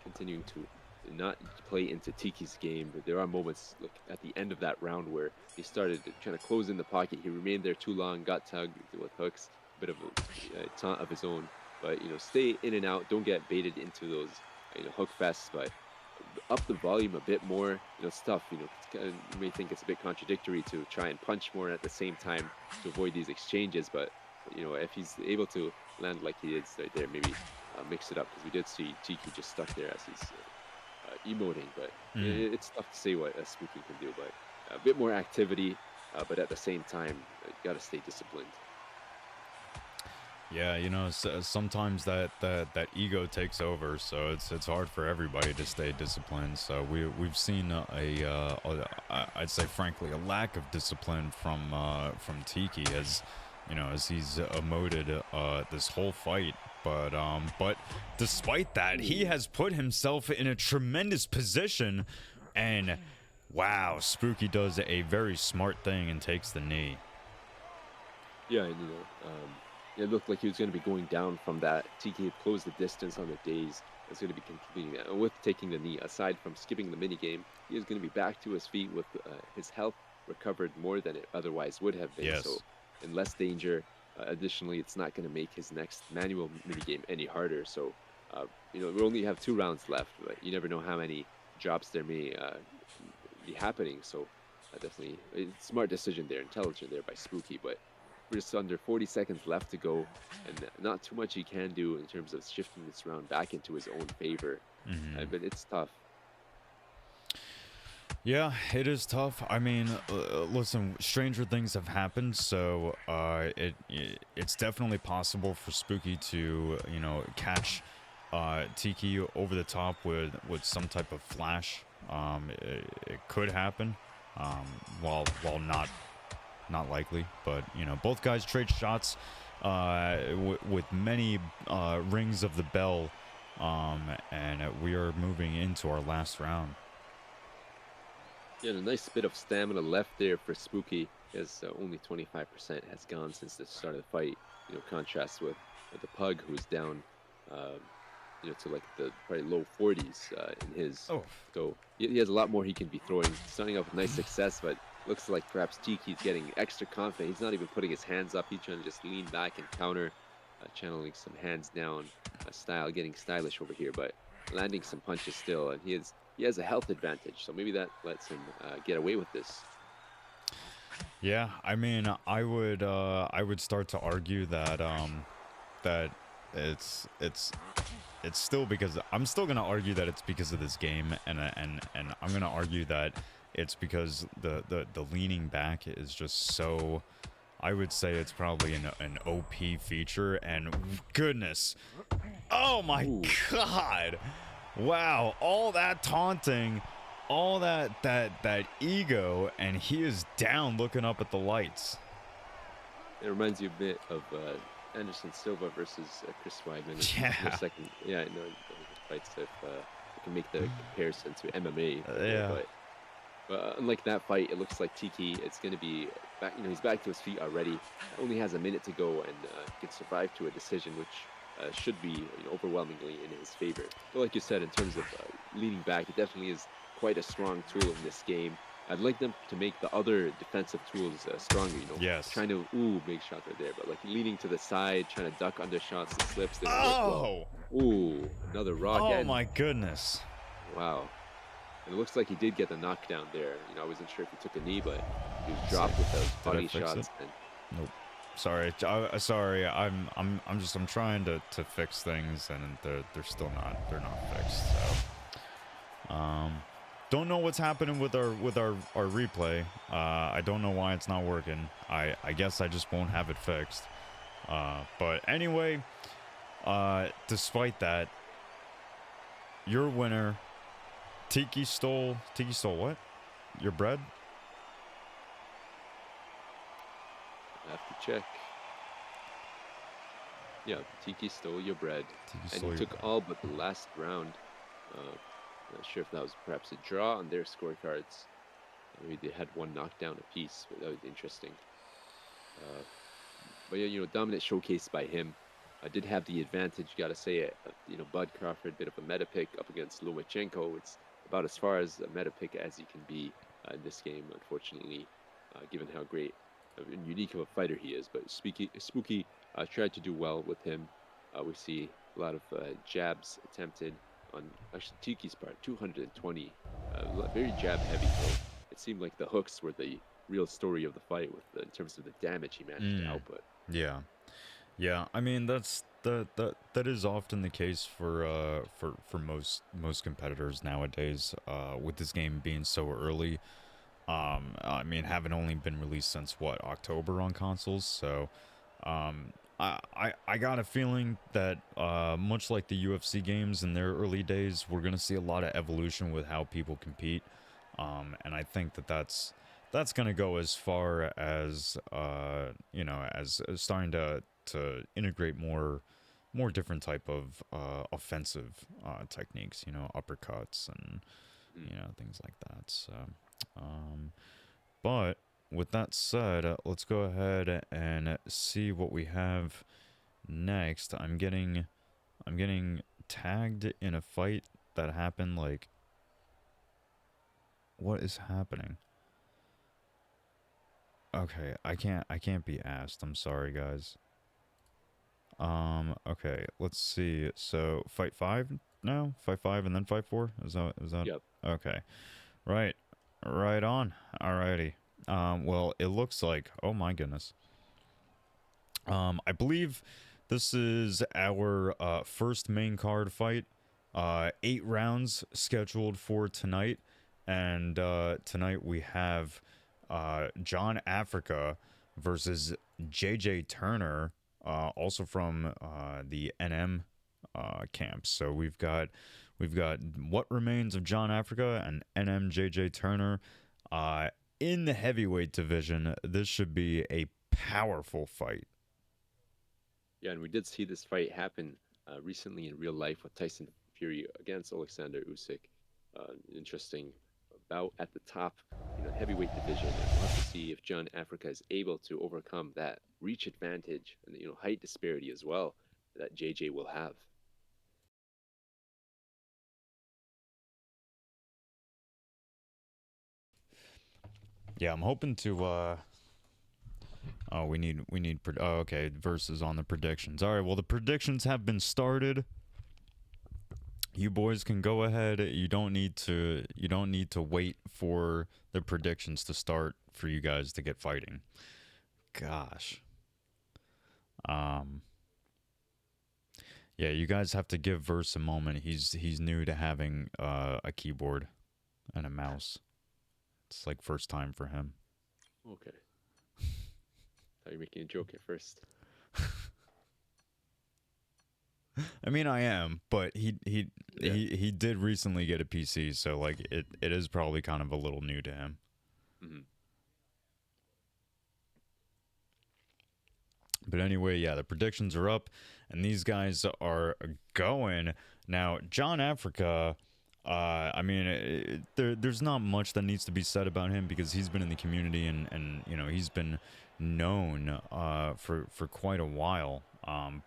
continuing to not play into Tiki's game. But there are moments like at the end of that round where he started trying to close in the pocket. He remained there too long, got tugged with hooks, a bit of a taunt of his own. But stay in and out. Don't get baited into those hook fests. But up the volume a bit more. It's tough. You may think it's a bit contradictory to try and punch more at the same time to avoid these exchanges. But if he's able to land like he is right there, maybe mix it up, because we did see Tiki just stuck there as he's emoting. But it's tough to say what a Spooky can do. But a bit more activity, but at the same time, you got to stay disciplined. Yeah, sometimes that ego takes over, so it's hard for everybody to stay disciplined. So we've seen I'd say frankly a lack of discipline from Tiki, as as he's emoted this whole fight. But despite that, he has put himself in a tremendous position, and wow, Spooky does a very smart thing and takes the knee. Yeah, and it looked like he was going to be going down from that. Tiki had closed the distance on the days. It's going to be completing that. And with taking the knee, aside from skipping the minigame, he is going to be back to his feet with his health recovered more than it otherwise would have been. Yes. So in less danger. Additionally, it's not going to make his next manual minigame any harder. So, we only have 2 rounds left. But you never know how many drops there may be happening. So definitely a smart decision there, intelligent there by Spooky. But we're just under 40 seconds left to go, and not too much he can do in terms of shifting this round back into his own favor. But it's tough. Yeah, it is tough. I mean, listen, stranger things have happened, so it's definitely possible for Spooky to catch Tiki over the top with some type of flash. It could happen, while not likely, but both guys trade shots with many rings of the bell, and we are moving into our last round. Yeah, and a nice bit of stamina left there for Spooky, as only 25% has gone since the start of the fight. Contrast with the Pug, who's down to like the probably low 40s in his. Oh. So he has a lot more he can be throwing. Starting off with nice success, but looks like perhaps Tiki's getting extra confident. He's not even putting his hands up. He's trying to just lean back and counter, channeling some hands down style, getting stylish over here, but landing some punches still. And he has a health advantage, so maybe that lets him get away with this. Yeah, I mean, I would start to argue that that it's still because I'm still gonna argue that it's because of this game, and I'm gonna argue that it's because the leaning back is just so. I would say it's probably an OP feature, and goodness, oh my God, wow, all that taunting, all that ego, and he is down looking up at the lights. It reminds you a bit of Anderson Silva versus Chris Weidman. Yeah. Yeah, I know fights if you can make the comparison to MMA. Yeah. But unlike that fight, it looks like Tiki is going to be back. He's back to his feet already. Only has a minute to go, and can survive to a decision, which should be overwhelmingly in his favor. But like you said, in terms of leading back, it definitely is quite a strong tool in this game. I'd like them to make the other defensive tools stronger. Yes. Trying to make shots right there, but like leaning to the side, trying to duck under shots and slips. Oh. Another rock. Oh my goodness. Wow. And it looks like he did get the knockdown there. I wasn't sure if he took a knee, but he was dropped with those body shots. Nope. Sorry. Sorry. I'm trying to fix things, and they're still not. They're not fixed. So, don't know what's happening with our replay. I don't know why it's not working. I guess I just won't have it fixed. But anyway, despite that, your winner. Tiki stole what? Your bread? I have to check. Yeah, Tiki stole your bread. And he took all but the last round. Not sure if that was perhaps a draw on their scorecards. Maybe they had one knockdown apiece, but that would be interesting. But yeah, dominant showcase by him. I did have the advantage, gotta say it. Bud Crawford, bit of a meta pick up against Lomachenko. It's about as far as a meta pick as you can be in this game, unfortunately, given how great and unique of a fighter he is. But Spooky tried to do well with him. We see a lot of jabs attempted on actually Tiki's part, 220, very jab heavy. So it seemed like the hooks were the real story of the fight in terms of the damage he managed to output. Yeah. Yeah, I mean that is often the case for most competitors nowadays. With this game being so early, I mean, having only been released since what, October on consoles. So, I got a feeling that much like the UFC games in their early days, we're gonna see a lot of evolution with how people compete. And I think that's gonna go as far as as starting to integrate more different type of offensive techniques, uppercuts and things like that. So, but with that said, let's go ahead and see what we have next. I'm getting tagged in a fight that happened like, what is happening? Okay, I can't be asked. I'm sorry, guys. Okay, let's see. So fight 5 now? Fight 5 and then fight 4? Is that Yep. okay. Right. Right on. Alrighty. Well, it looks like, oh my goodness. I believe this is our first main card fight. 8 rounds scheduled for tonight, and tonight we have John Africa versus JJ Turner, also from the NM camp. So we've got what remains of John Africa and NM JJ Turner in the heavyweight division. This should be a powerful fight. Yeah, and we did see this fight happen recently in real life with Tyson Fury against Alexander Usyk. Interesting bout at the top, heavyweight division. And we'll have to see if John Africa is able to overcome that reach advantage and height disparity as well that JJ will have. Yeah, I'm hoping to. Oh, we need. Oh, okay, versus on the predictions. All right. Well, the predictions have been started. You boys can go ahead. You don't need to wait for the predictions to start for you guys to get fighting. Gosh. Yeah, you guys have to give Verse a moment. He's new to having a keyboard and a mouse. It's like first time for him. Okay. Thought you were making a joke at first. I mean, I am, but he did recently get a PC, so like it is probably kind of a little new to him. Mm-hmm. But anyway, yeah, the predictions are up, and these guys are going now. John Africa, I mean, there's not much that needs to be said about him because he's been in the community and he's been known for quite a while.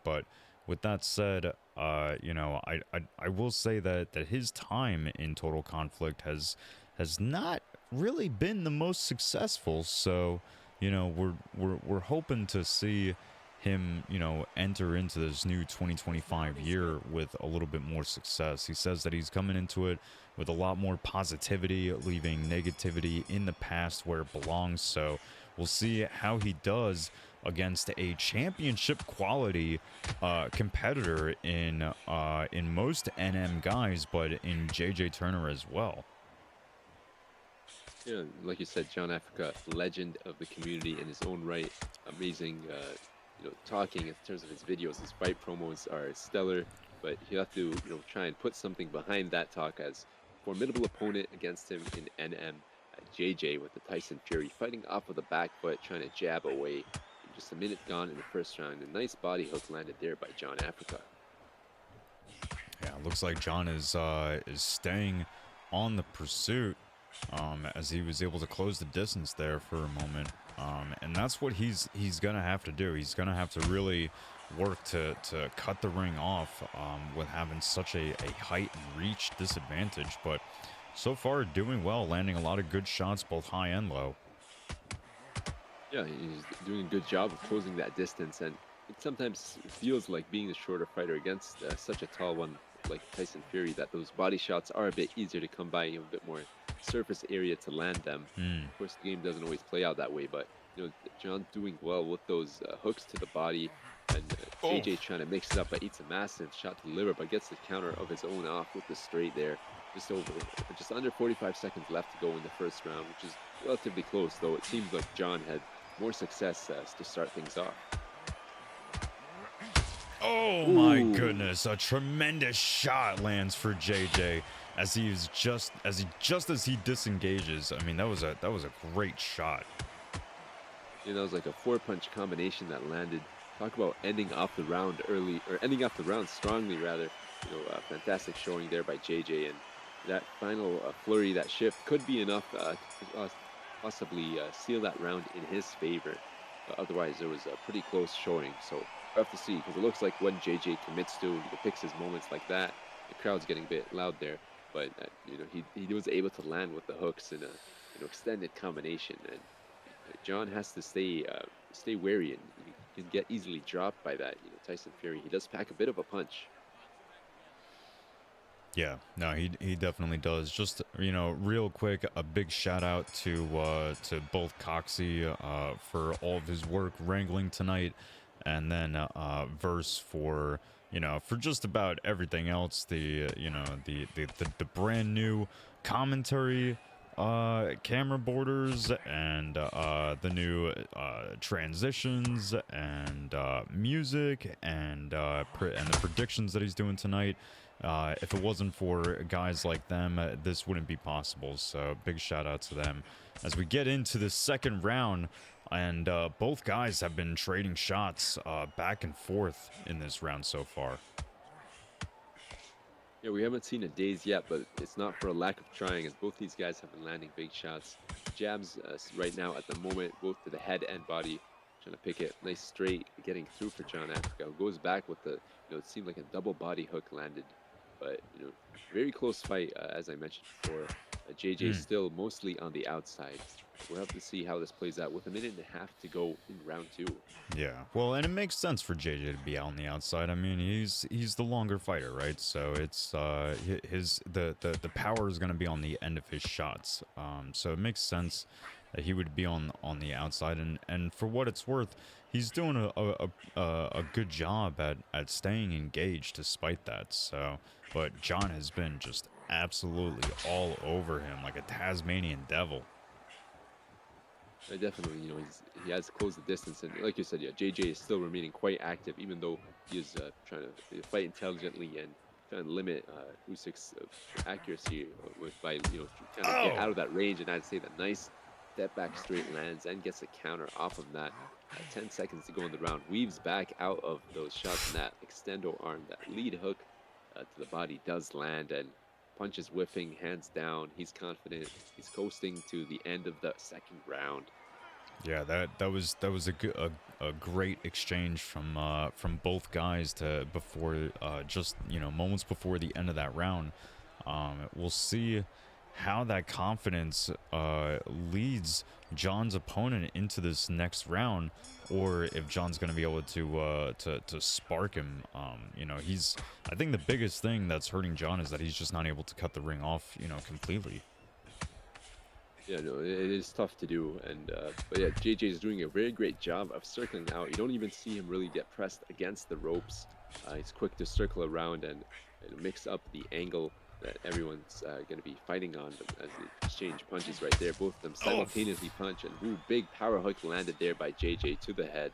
But with that said, I will say that his time in Total Conflict has not really been the most successful. So we're hoping to see him enter into this new 2025 year with a little bit more success. He says that he's coming into it with a lot more positivity, leaving negativity in the past where it belongs. So we'll see how he does against a championship quality competitor in most NM guys, but in JJ Turner as well. Yeah, like you said, John Africa, legend of the community in his own right. Amazing, talking in terms of his videos. His fight promos are stellar, but you have to, try and put something behind that talk as formidable opponent against him in NM. JJ with the Tyson Fury fighting off of the back foot, trying to jab away. Just a minute gone in the first round. A nice body hook landed there by John Africa. Yeah, looks like John is staying on the pursuit. as he was able to close the distance there for a moment. And that's what he's gonna have to do. He's gonna have to really work to cut the ring off with having such a height and reach disadvantage. But so far, doing well, landing a lot of good shots, both high and low. Yeah, he's doing a good job of closing that distance, and it sometimes feels like being a shorter fighter against such a tall one like Tyson Fury that those body shots are a bit easier to come by, a bit more surface area to land them. Of course, the game doesn't always play out that way, but John's doing well with those hooks to the body, and JJ trying to mix it up, but eats a massive shot to the liver, but gets the counter of his own off with the straight there. Just under 45 seconds left to go in the first round, which is relatively close, though it seems like John had more success to start things off. Oh my goodness, a tremendous shot lands for JJ as he disengages. I mean, that was a great shot. That was like a 4-punch combination that landed. Talk about ending off the round early, or ending off the round strongly rather. Fantastic showing there by JJ, and that final flurry, that shift could be enough to possibly seal that round in his favor. Otherwise, there was a pretty close showing. So we'll have to see, because it looks like when JJ commits to, picks his moments like that, the crowd's getting a bit loud there. But he was able to land with the hooks in a extended combination, and John has to stay wary, and he can get easily dropped by that. Tyson Fury, he does pack a bit of a punch. Yeah, no, he definitely does. Just real quick, a big shout out to both Coxie for all of his work wrangling tonight, and then Verse for for just about everything else. The brand new commentary camera borders, and the new transitions, and music, and the predictions that he's doing tonight. If it wasn't for guys like them, this wouldn't be possible. So big shout out to them as we get into the second round. And both guys have been trading shots back and forth in this round so far. Yeah, we haven't seen a daze yet, but it's not for a lack of trying, as both these guys have been landing big shots. Jabs right now at the moment, both to the head and body, trying to pick it nice straight, getting through for John Africa. Goes back with the, it seemed like a double body hook landed. But, very close fight, as I mentioned before. JJ still mostly on the outside. We'll have to see how this plays out with a minute and a half to go in round 2. Yeah, well, and it makes sense for JJ to be out on the outside. I mean, he's the longer fighter, right? So it's the power is going to be on the end of his shots. So it makes sense that he would be on the outside, and for what it's worth, he's doing a good job at staying engaged despite that. So, but John has been just absolutely all over him like a Tasmanian devil. Definitely, he has closed the distance, and like you said, yeah, JJ is still remaining quite active, even though he is trying to fight intelligently and trying to limit Usyk's accuracy by trying to get out of that range. And I'd say that nice step back straight lands and gets a counter off of that. 10 seconds to go in the round, weaves back out of those shots, and that extendo arm, that lead hook to the body does land, and punches whiffing, hands down. He's confident. He's coasting to the end of the second round. Yeah, that was a great exchange from both guys before just moments before the end of that round. We'll see how that confidence leads John's opponent into this next round, or if John's going to be able to spark him. I think the biggest thing that's hurting John is that he's just not able to cut the ring off, completely. Yeah, no, it is tough to do, and but yeah, JJ is doing a very great job of circling out. You don't even see him really get pressed against the ropes. He's quick to circle around and mix up the angle that everyone's going to be fighting on as they exchange punches right there. Both of them simultaneously punch, and big power hook landed there by JJ to the head.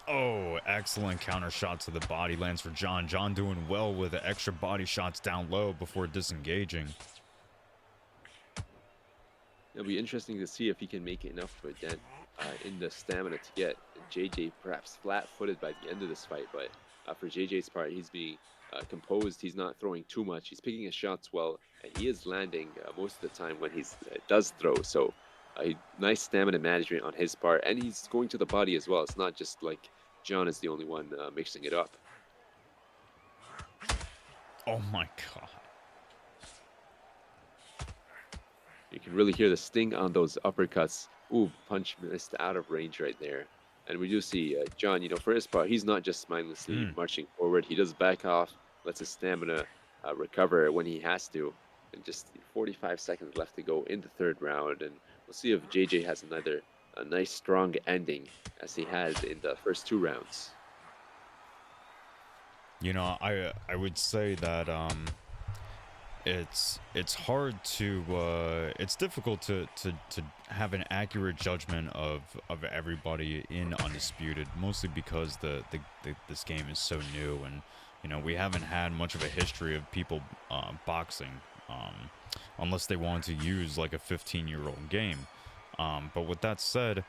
Oh, excellent counter shot to the body lands for John. John doing well with the extra body shots down low before disengaging. It'll be interesting to see if he can make it enough to a dent in the stamina to get JJ perhaps flat-footed by the end of this fight. But for JJ's part, he's being composed. He's not throwing too much. He's picking his shots well, and he is landing most of the time when he does throw. So nice stamina management on his part, and he's going to the body as well. It's not just like John is the only one mixing it up. Oh my god. You can really hear the sting on those uppercuts. Ooh, punch missed out of range right there. And we do see John, for his part, he's not just mindlessly marching forward. He does back off, lets his stamina recover when he has to. And just 45 seconds left to go in the third round. And we'll see if JJ has a nice, strong ending as he has in the first 2 rounds. I would say that it's hard to it's difficult to have an accurate judgment of everybody in Undisputed, mostly because this game is so new, and we haven't had much of a history of people boxing, unless they want to use like a 15-year-old game. But with that said,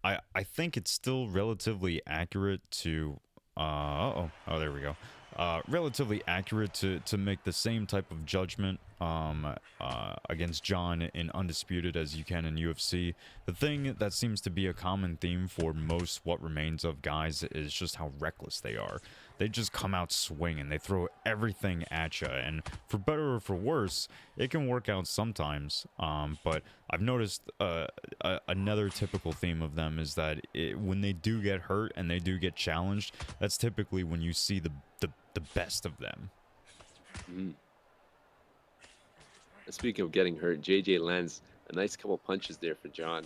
I think it's still relatively accurate to oh, there we go. Relatively accurate to make the same type of judgment against John in Undisputed as you can in UFC. The thing that seems to be a common theme for most What Remains of guys is just how reckless they are. They just come out swinging. They throw everything at you, and for better or for worse, it can work out sometimes. But I've noticed another typical theme of them is that when they do get hurt and they do get challenged, that's typically when you see the best of them. Speaking of getting hurt, JJ lands a nice couple punches there for John.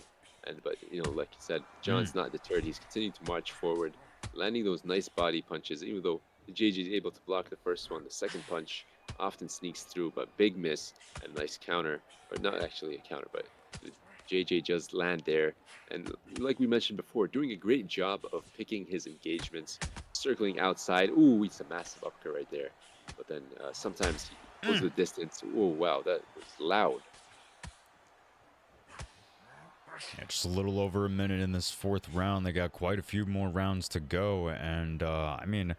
But like you said, John's not deterred. He's continuing to march forward, landing those nice body punches. Even though JJ is able to block the first one, the second punch often sneaks through, but big miss and nice counter. Or not actually a counter, but JJ just land there. And like we mentioned before, doing a great job of picking his engagements, circling outside. Ooh, it's a massive uppercut right there. But then sometimes he goes the distance. Oh, wow, that was loud. Yeah, just a little over a minute in this fourth round. They got quite a few more rounds to go, and I mean,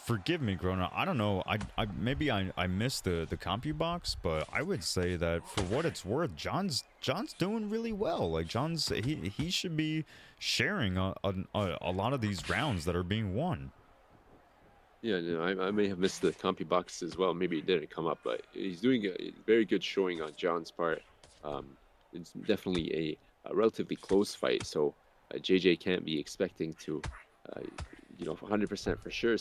forgive me, Grona. I don't know. Maybe I missed the CompuBox, but I would say that for what it's worth, John's doing really well. Like he should be sharing a lot of these rounds that are being won. Yeah, I may have missed the CompuBox as well. Maybe it didn't come up, but he's doing a very good showing on John's part. It's definitely a relatively close fight, so JJ can't be expecting to, 100% for sure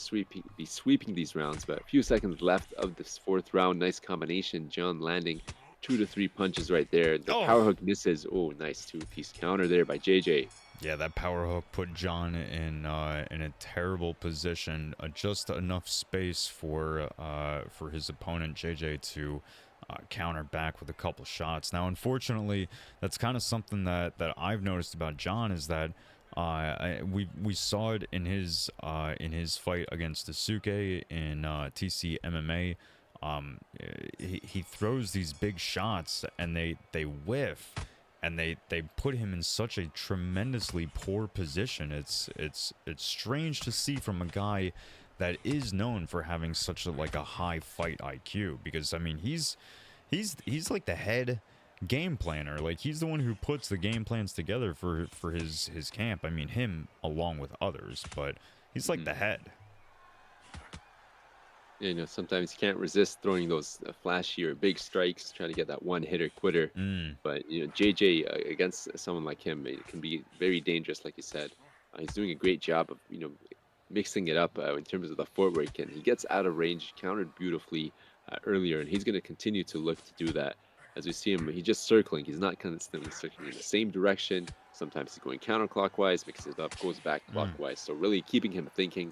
be sweeping these rounds. But a few seconds left of this fourth round. Nice combination. John landing 2 to 3 punches right there. The power hook misses. Oh, nice two-piece counter there by JJ. Yeah, that power hook put John in a terrible position. Just enough space for his opponent JJ to counter back with a couple shots. Now, unfortunately, that's kind of something that I've noticed about John is that we saw it in his fight against Daisuke in TC MMA. He throws these big shots and they whiff. And they put him in such a tremendously poor position. It's strange to see from a guy that is known for having such a high fight IQ, because I mean he's like the head game planner. Like he's the one who puts the game plans together for his camp. I mean him along with others, but he's like the head. Sometimes you can't resist throwing those flashy or big strikes, trying to get that one-hitter quitter. But, JJ, against someone like him, it can be very dangerous, like you said. He's doing a great job of, mixing it up in terms of the footwork, and he gets out of range, countered beautifully earlier, and he's going to continue to look to do that. As we see him, he's just circling. He's not constantly circling in the same direction. Sometimes he's going counterclockwise, mixes it up, goes back clockwise. So really keeping him thinking.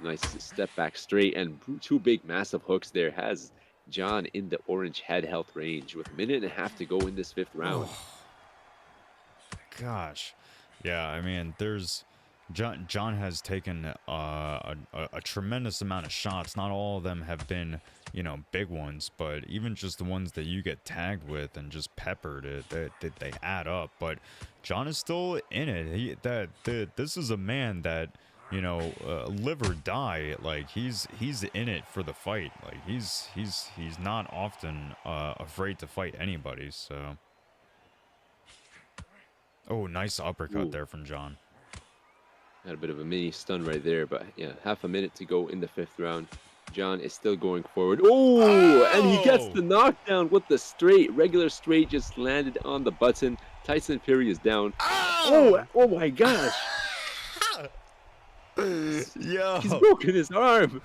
Nice step back straight, and 2 big massive hooks there has John in the orange head health range with a minute and a half to go in this 5th round. Gosh. Yeah, I mean, there's John has taken a tremendous amount of shots. Not all of them have been, you know, big ones, but even just the ones that you get tagged with and just peppered, they add up. But John is still in it. This is a man that, you know, live or die. Like he's in it for the fight. Like he's not often afraid to fight anybody. So, oh, nice uppercut Ooh. there from John. Had a bit of a mini stun right there, but yeah, half a minute to go in the 5th round. John is still going forward. Oh, and he gets the knockdown with the straight. Regular straight just landed on the button. Tyson Fury is down. Oh my gosh. Yo. He's broken his arm.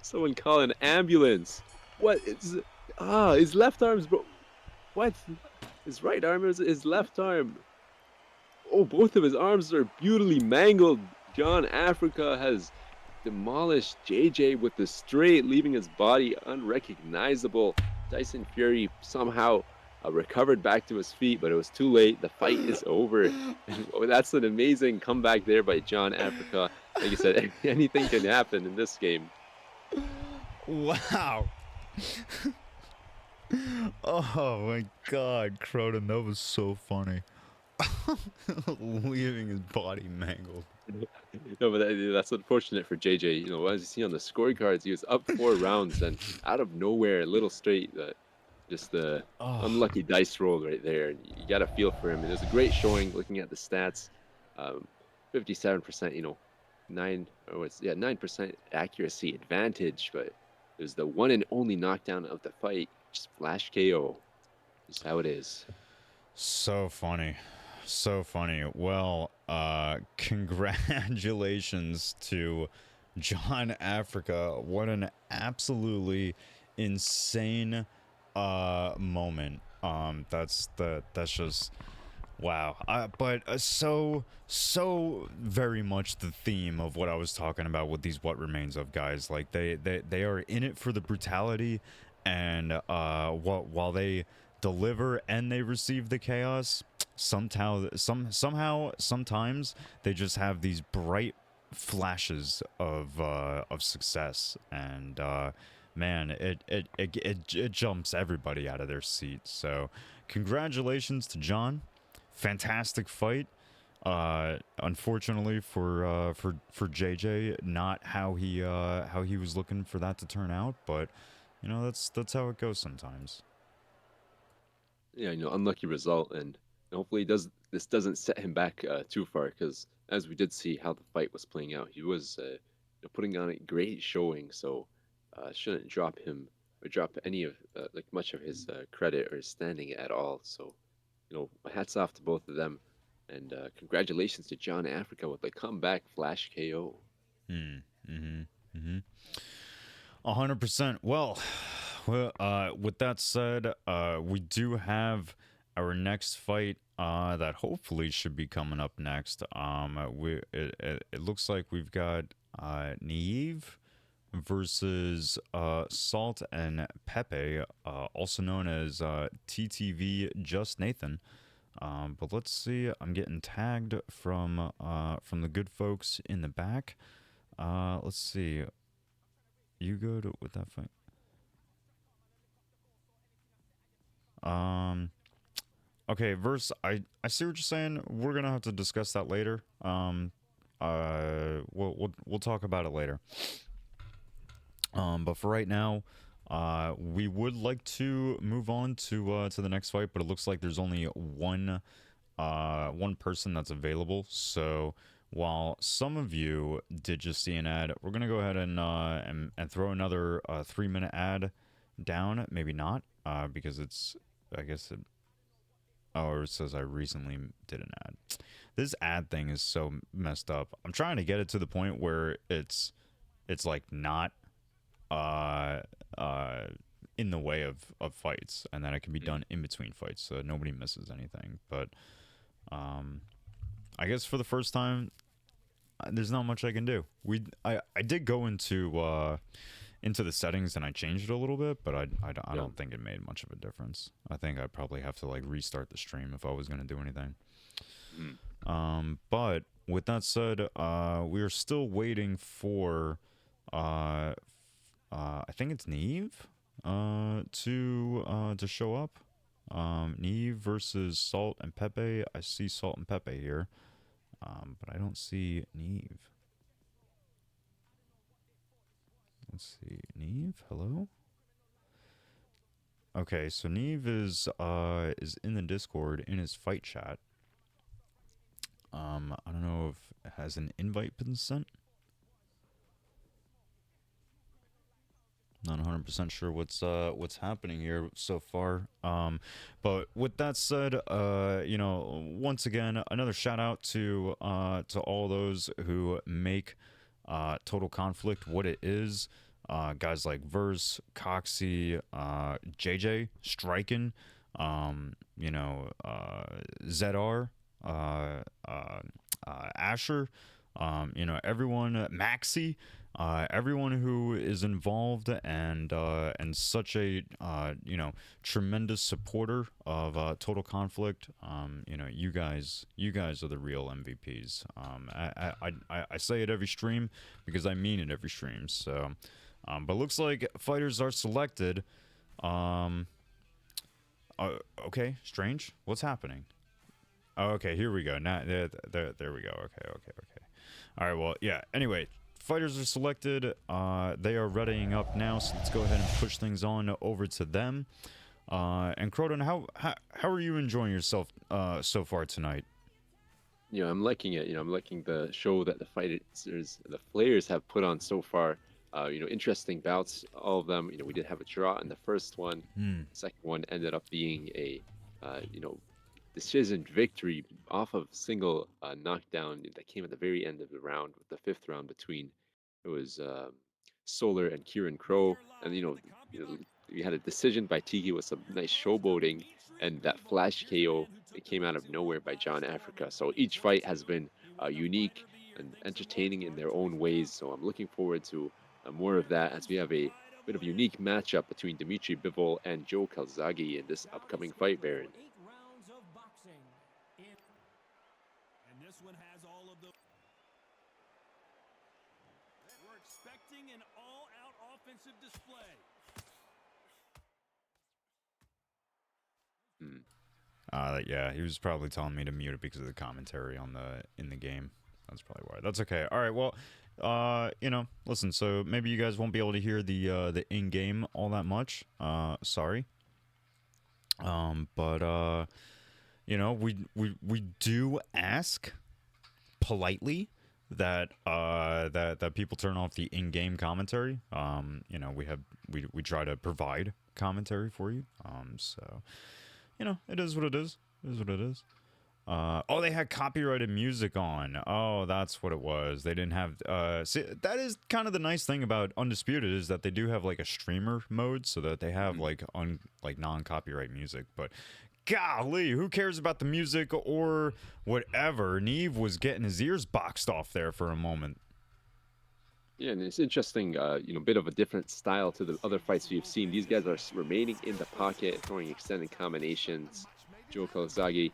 Someone call an ambulance. What is his left arm's broke. What? His right arm is his left arm. Oh, both of his arms are beautifully mangled. John Africa has demolished JJ with the straight, leaving his body unrecognizable. Tyson Fury somehow recovered back to his feet, but it was too late. The fight is over. That's an amazing comeback there by John Africa. Like you said, anything can happen in this game. Wow. Oh my God, Croton, that was so funny. Leaving his body mangled. No, but that's unfortunate for JJ. You know, as you see on the scorecards, he was up 4 rounds, and out of nowhere, a little straight, just the unlucky dice roll right there. You got to feel for him. It was a great showing. Looking at the stats, 57%. You know, 9% accuracy advantage, but it was the one and only knockdown of the fight. Just flash KO. Just how it is. So funny. So funny. Well, congratulations to John Africa. What an absolutely insane moment. That's just wow. But so very much the theme of what I was talking about with these What Remains of guys. Like they are in it for the brutality, and while they deliver and they receive the chaos, sometimes they just have these bright flashes of success, and man, it jumps everybody out of their seats. So congratulations to John. Fantastic fight. Unfortunately for JJ, not how he was looking for that to turn out, but you know, that's how it goes sometimes. Yeah, you know, unlucky result, and hopefully this doesn't set him back too far, because as we did see how the fight was playing out, he was you know, putting on a great showing, so shouldn't drop him or drop any of like much of his credit or his standing at all. So, you know, hats off to both of them, and congratulations to John Africa with the comeback flash KO. 100%. Well, with that said, we do have our next fight that hopefully should be coming up next. It looks like we've got Naive versus Salt and Pepe, also known as TTV Just Nathan. But let's see. I'm getting tagged from the good folks in the back. Let's see. You go to with that fight. Okay, Verse, I see what you're saying. We're gonna have to discuss that later. We'll talk about it later. But for right now, we would like to move on to the next fight, but it looks like there's only one person that's available. So while some of you did just see an ad, we're gonna go ahead and throw another 3-minute ad down. Maybe not, because it's, I guess it. Oh, it says I recently did an ad. This ad thing is so messed up. I'm trying to get it to the point where it's like not in the way of fights, and then it can be done in between fights so nobody misses anything. But I guess for the first time, there's not much I can do. I did go into the settings and I changed it a little bit, but I don't think it made much of a difference. I think I'd probably have to like restart the stream if I was going to do anything. But with that said, we are still waiting for, I think it's Neve, to show up. Neve versus Salt and Pepe. I see Salt and Pepe here, but I don't see Neve. Let's see, Neve. Hello. Okay, so Neve is in the Discord in his fight chat. I don't know if has an invite been sent. Not 100% sure what's happening here so far. But with that said, once again, another shout out to all those who make Total Conflict what it is. Guys like Verse, Coxie, JJ, Strqin, ZR, Asher, everyone, Maxi, everyone who is involved and such a tremendous supporter of Total Conflict. You guys are the real MVPs. I say it every stream because I mean it every stream. So, but looks like fighters are selected. Okay, strange. What's happening? Oh, okay, here we go. Now, there we go. Okay. All right, well, yeah. Anyway, fighters are selected. They are readying up now, so let's go ahead and push things on over to them. And Croton, how are you enjoying yourself so far tonight? I'm liking it. I'm liking the show that the players have put on so far. Interesting bouts, all of them. We did have a draw in the first one. The second one ended up being a, decision victory off of single knockdown that came at the very end of the round, with the fifth round between it was Solar and Kieran Crow, and we had a decision by Tiki with some nice showboating, and that flash KO that came out of nowhere by John Africa. So each fight has been unique and entertaining in their own ways. So I'm looking forward to more of that, as we have a bit of a unique matchup between Dimitri Bivol and Joe Calzaghe in this upcoming fight, Baron. And this one has all of the... We're expecting an all-out offensive display. Yeah, he was probably telling me to mute it because of the commentary in the game. That's probably why. That's okay. All right, well, listen, so maybe you guys won't be able to hear the in-game all that much. Sorry. But we do ask politely that that people turn off the in-game commentary. We try to provide commentary for you. So it is what it is. It is what it is. Oh, they had copyrighted music on. Oh, that's what it was. They didn't have. See, that is kind of the nice thing about Undisputed, is that they do have like a streamer mode, so that they have like non-copyright music. But golly, who cares about the music or whatever? Neve was getting his ears boxed off there for a moment. Yeah, and it's interesting, bit of a different style to the other fights we've seen. These guys are remaining in the pocket, throwing extended combinations. Joe Calzaghe,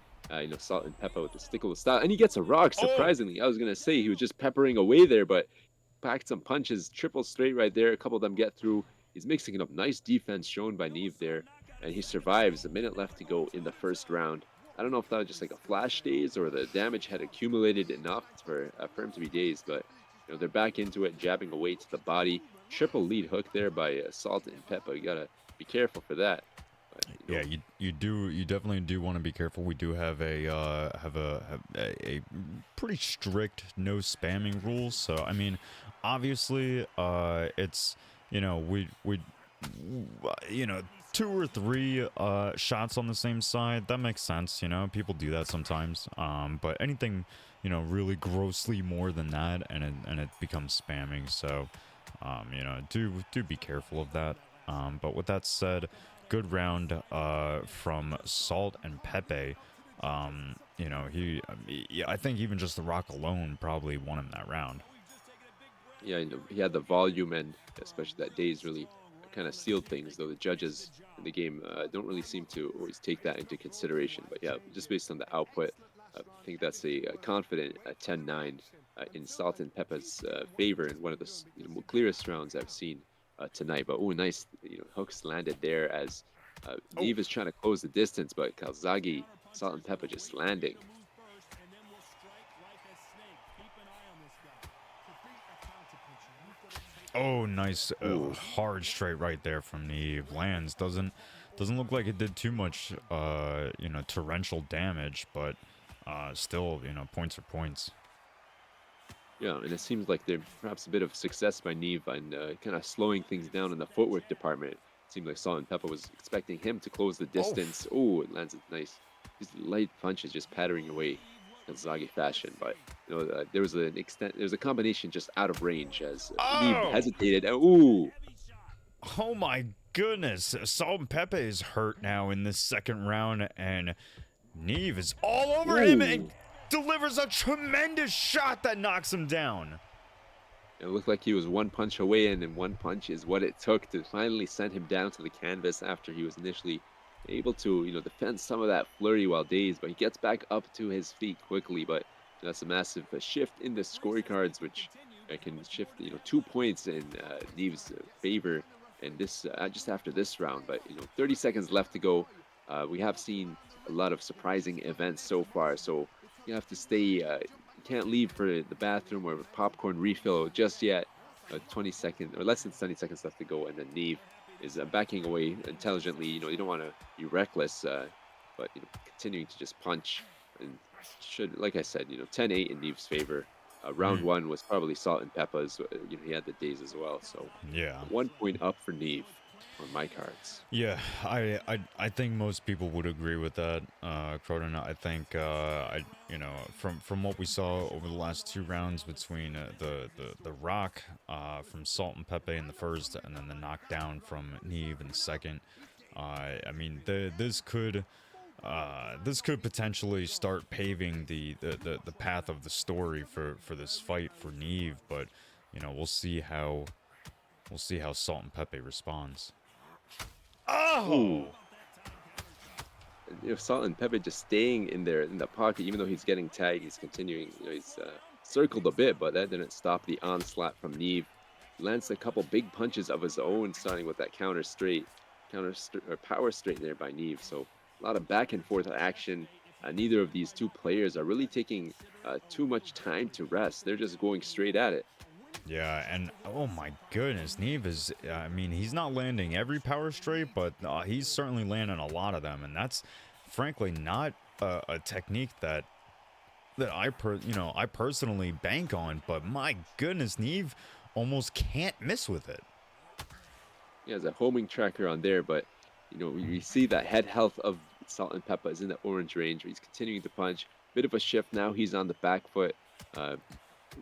Salt and Pepper with the stickle style, and he gets a rock, surprisingly. I was going to say he was just peppering away there, but packed some punches, triple straight right there. A couple of them get through. He's mixing it up. Nice defense shown by Neve there, and he survives. A minute left to go in the first round. I don't know if that was just like a flash daze or the damage had accumulated enough for him to be dazed, but they're back into it, jabbing away to the body. Triple lead hook there by Salt and Pepper. You gotta be careful for that. But, Yeah, you definitely do want to be careful. We do have a pretty strict no spamming rules. So I mean, obviously, it's we 2 or 3 shots on the same side, that makes sense. People do that sometimes. But anything really grossly more than that, and it becomes spamming. So do be careful of that. But with that said, good round from Salt and Pepe. I think even just the rock alone probably won him that round. Yeah, he had the volume, and especially that daze really kind of sealed things, though the judges in the game don't really seem to always take that into consideration. But yeah, just based on the output, I think that's a confident 10-9 in Salt and Peppa's favor in one of the clearest rounds I've seen tonight. But oh, nice, hooks landed there as Oh, Neve is trying to close the distance, but Calzaghe, Salt and Peppa just landing. oh, nice, Ooh, hard straight right there from Neve. Lands doesn't look like it did too much, torrential damage, but still, points are points. yeah, and it seems like there's perhaps a bit of success by Neve and kind of slowing things down in the footwork department. It seemed like Salt and Peppa was expecting him to close the Oh, distance. Oh, it lands a nice, just light punches just pattering away Kazagi fashion. But there was a combination just out of range as Neve oh, hesitated. Ooh, oh my goodness! Salt and Pepe is hurt now in this second round, and Neve is all over him ooh. and delivers a tremendous shot that knocks him down. It looked like he was one punch away, and then one punch is what it took to finally send him down to the canvas after he was initially able to, defend some of that flurry while dazed. But he gets back up to his feet quickly. But that's a massive shift in the scorecards, which can shift, 2 points in Neve's favor. And this just after this round, but 30 seconds left to go. We have seen a lot of surprising events so far, so you have to stay. You can't leave for the bathroom or popcorn refill just yet. 20 seconds or less than 20 seconds left to go, and then Neve is backing away intelligently. You don't want to be reckless, but continuing to just punch and should, like I said, 10-8 in Neve's favor. Round one was probably Salt and Peppa's. He had the days as well, so Yeah. 1 point up for Neve on my cards. Yeah, I think most people would agree with that, Croton. I think from what we saw over the last two rounds between the rock from Salt and Pepe in the first, and then the knockdown from Neve in the second. I mean, this could potentially start paving the path of the story for this fight for Neve, but we'll see how Salt and Pepe responds. Ooh. Oh! Salt and Pepper just staying in there in the pocket, even though he's getting tagged, he's continuing. He's circled a bit, but that didn't stop the onslaught from Neve. Lands a couple big punches of his own, starting with that or power straight there by Neve. So a lot of back and forth action. Neither of these two players are really taking too much time to rest. They're just going straight at it. Yeah, and oh my goodness, Neve is, I mean, he's not landing every power straight, but he's certainly landing a lot of them, and that's frankly not a technique that I personally bank on, but my goodness, Neve almost can't miss with it. He has a homing tracker on there, but we see that head health of Salt and Peppa is in the orange range. He's continuing to punch. Bit of a shift now. He's on the back foot. Uh,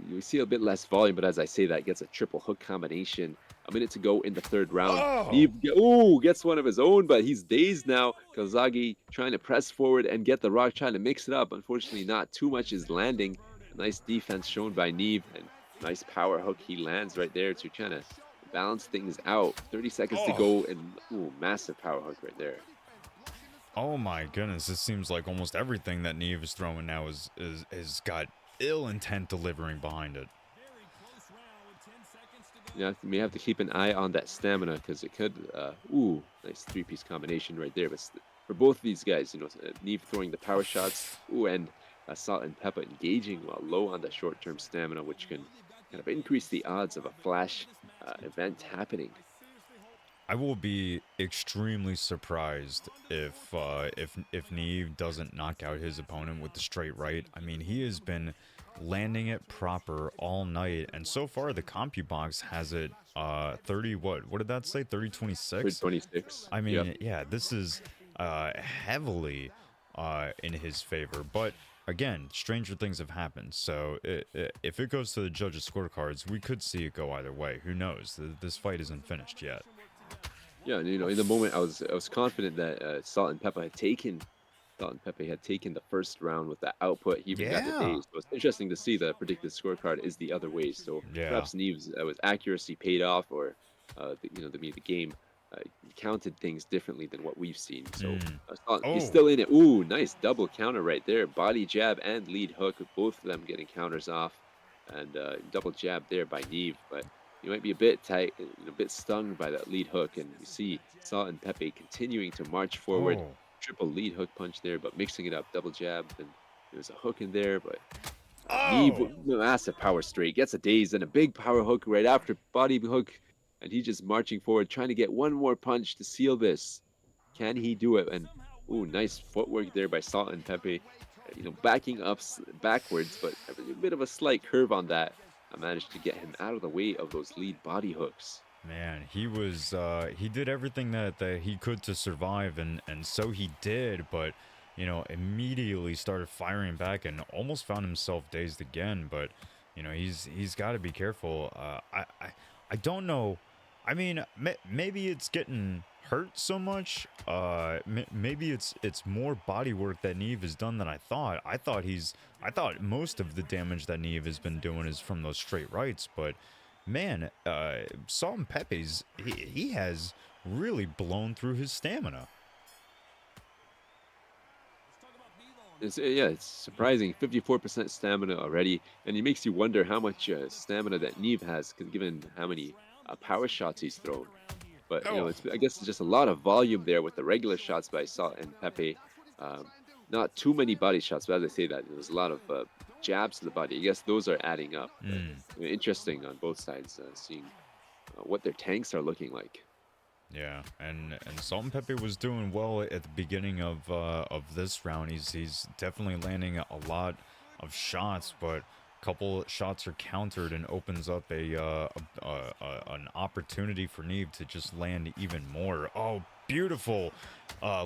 you see a bit less volume, but as I say that, gets a triple hook combination. A minute to go in the third round. Oh! Gets one of his own, but he's dazed now. Kazagi trying to press forward and get the rock, trying to mix it up. Unfortunately, not too much is landing. A nice defense shown by Neve, and nice power hook he lands right there to kind of balance things out. 30 seconds to Oh! go, and massive power hook right there. Oh my goodness, this seems like almost everything that Neve is throwing now is got ill intent delivering behind it. Yeah, you may have to keep an eye on that stamina because it could. Nice three-piece combination right there. But for both of these guys, Neve throwing the power shots, and Salt and Peppa engaging while low on the short-term stamina, which can kind of increase the odds of a flash event happening. I will be extremely surprised if Neve doesn't knock out his opponent with the straight right. I mean, he has been landing it proper all night, and so far the CompuBox has it 30, what did that say, 30-26? 26. I mean, Yep. yeah, this is heavily in his favor, but again, stranger things have happened, so if it goes to the judges' scorecards, we could see it go either way. Who knows? This fight isn't finished yet. Yeah, and in the moment, I was confident that Salt and Peppa had taken the first round with that output. He even got the Yeah. days. So it's interesting to see the predicted scorecard is the other way. So Yeah. perhaps Neve's accuracy paid off, or the game counted things differently than what we've seen. So Mm. he's Oh. still in it. Ooh, nice double counter right there. Body jab and lead hook, both of them getting counters off, and double jab there by Neve. But he might be a bit tight, a bit stung by that lead hook. And you see Salt and Pepe continuing to march forward. Oh. Triple lead hook punch there, but mixing it up, double jab. And there's a hook in there, but Neve, Oh. massive power straight, gets a daze and a big power hook right after body hook, and he's just marching forward, trying to get one more punch to seal this. Can he do it? And ooh, nice footwork there by Salt and Pepe. Backing up backwards, but a bit of a slight curve on that. I managed to get him out of the way of those lead body hooks. Man, he did everything that he could to survive, and so he did, but immediately started firing back and almost found himself dazed again. But he's got to be careful. I don't know. I mean, maybe it's getting hurt so much. Maybe it's more body work that Neve has done than I thought. I thought most of the damage that Neve has been doing is from those straight rights, but man, Salt and Pepe's he has really blown through his stamina. It's surprising. 54% stamina already, and it makes you wonder how much stamina that Neve has, given how many power shots he's thrown. But Oh, I guess it's just a lot of volume there with the regular shots by Salt and Pepe. Um, Not too many body shots, but as I say that, there's a lot of jabs to the body. I guess those are adding up. But mm, interesting on both sides, seeing what their tanks are looking like. yeah, and Salt and Pepe was doing well at the beginning of this round. He's definitely landing a lot of shots, but a couple shots are countered and opens up an opportunity for Neve to just land even more. Oh, beautiful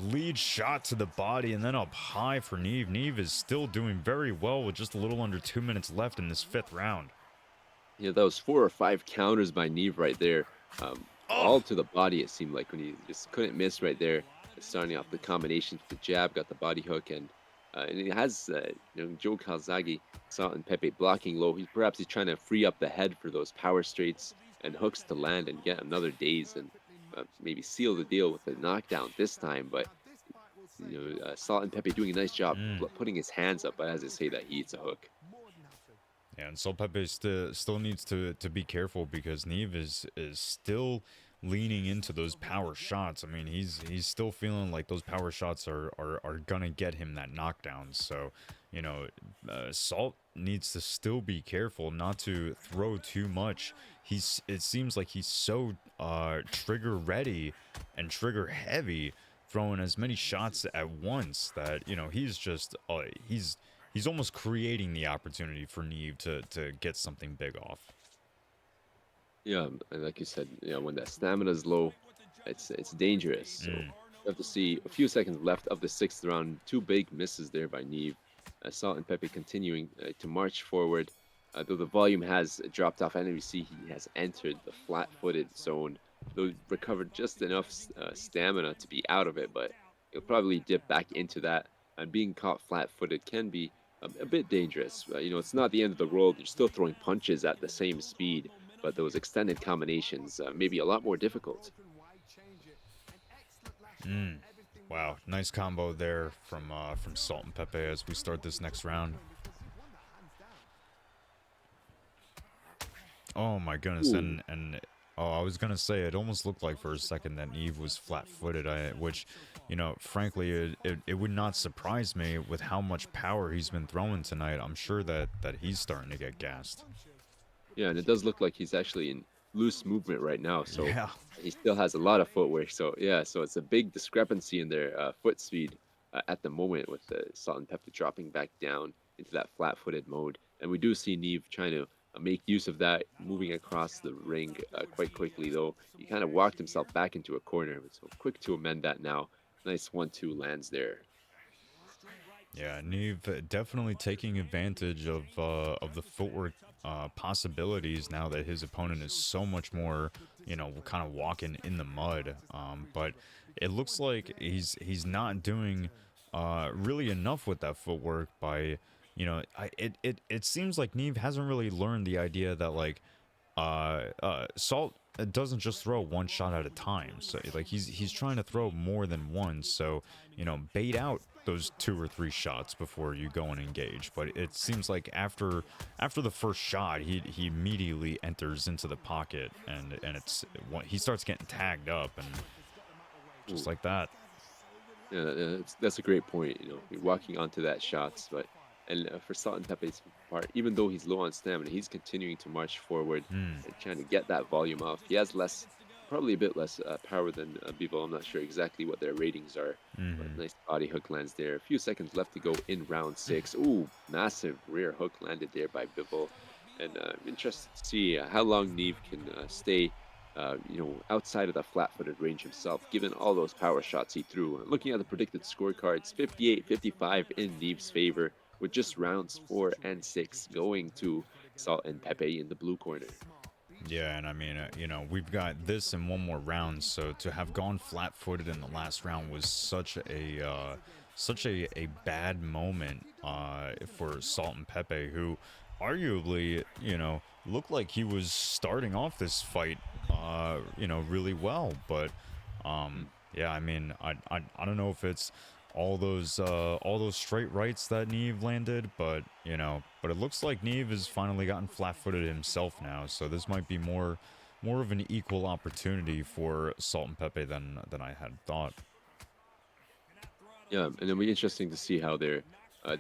lead shot to the body and then up high for Neve. Neve is still doing very well with just a little under 2 minutes left in this fifth round. Those 4 or 5 counters by Neve right there, Oh, all to the body. It seemed like when he just couldn't miss right there, starting off the combinations with the jab, got the body hook, and he has Joe Calzaghe, Salt and Pepe blocking low. He's trying to free up the head for those power straights and hooks to land and get another daze and maybe seal the deal with a knockdown this time. But Salt and Pepe doing a nice job mm. putting his hands up, but as I say that, he eats a hook. Yeah, and Sol Pepe still needs to be careful because Neve is still leaning into those power shots. I mean, he's still feeling like those power shots are gonna get him that knockdown. So, Salt needs to still be careful not to throw too much. It seems like he's so trigger ready and trigger heavy, throwing as many shots at once that he's just he's almost creating the opportunity for Neve to get something big off. Yeah, and like you said, when that stamina is low, it's dangerous. So Mm. you have to see a few seconds left of the sixth round. Two big misses there by Neve. Salt and Pepe continuing to march forward, though the volume has dropped off, and we see he has entered the flat-footed zone. Though recovered just enough stamina to be out of it, but he'll probably dip back into that. And being caught flat-footed can be a bit dangerous. It's not the end of the world. You're still throwing punches at the same speed, but those extended combinations may be a lot more difficult. Mm. Wow, nice combo there from Salt and Pepe as we start this next round. Oh my goodness, Ooh. and oh, I was gonna say it almost looked like for a second that Neve was flat-footed. Which, frankly, it would not surprise me with how much power he's been throwing tonight. I'm sure that he's starting to get gassed. Yeah, and it does look like he's actually in loose movement right now, so Yeah. he still has a lot of footwork. So yeah, so it's a big discrepancy in their foot speed at the moment with the Salt and Pepper dropping back down into that flat-footed mode, and we do see Neve trying to make use of that, moving across the ring quite quickly. Though he kind of walked himself back into a corner, so quick to amend that now. Nice 1-2 lands there. Yeah, Neve definitely taking advantage of the footwork possibilities now that his opponent is so much more, kind of walking in the mud. But it looks like he's not doing really enough with that footwork by, it seems like Neve hasn't really learned the idea that like Salt doesn't just throw one shot at a time. So like he's trying to throw more than one. So bait out those 2 or 3 shots before you go and engage. But it seems like after the first shot, he immediately enters into the pocket and he starts getting tagged up and just like that. Yeah, that's a great point. You're walking onto that shots, but for Salt and Pepe's part, even though he's low on stamina, he's continuing to march forward and trying to get that volume off. He has probably a bit less power than Bivol. I'm not sure exactly what their ratings are, but nice body hook lands there. A few seconds left to go in round 6. Ooh, massive rear hook landed there by Bivol, and I'm interested to see how long Neve can stay outside of the flat-footed range himself, given all those power shots he threw. Looking at the predicted scorecards, 58-55 in Neve's favor, with just rounds 4 and 6 going to Salt and Pepe in the blue corner. Yeah, and I mean, we've got this and one more round, so to have gone flat-footed in the last round was such a bad moment for Salt and Pepe, who arguably, looked like he was starting off this fight, really well. But, yeah, I mean, I don't know if it's all those straight rights that Neve landed, but it looks like Neve has finally gotten flat-footed himself now, so this might be more of an equal opportunity for Salt and Pepe than I had thought. Yeah, and it'll be interesting to see how their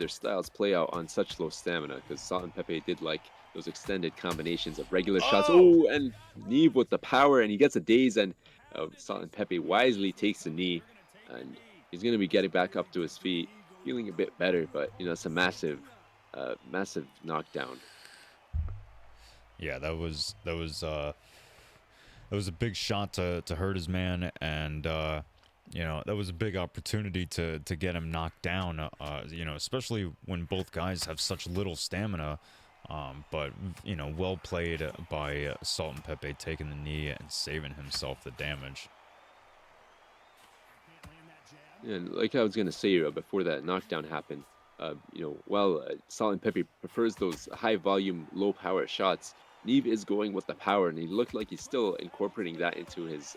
styles play out on such low stamina, because Salt and Pepe did like those extended combinations of regular shots. Oh, and Neve with the power, and he gets a daze, and Salt and Pepe wisely takes a knee, and he's going to be getting back up to his feet, feeling a bit better, but it's a massive knockdown. Yeah, that was a big shot to hurt his man, and that was a big opportunity to get him knocked down. Especially when both guys have such little stamina. But well played by Salt and Pepe, taking the knee and saving himself the damage. Yeah, and like I was gonna say before that knockdown happened, while Salt and Pepe prefers those high volume, low power shots, Neve is going with the power, and he looked like he's still incorporating that into his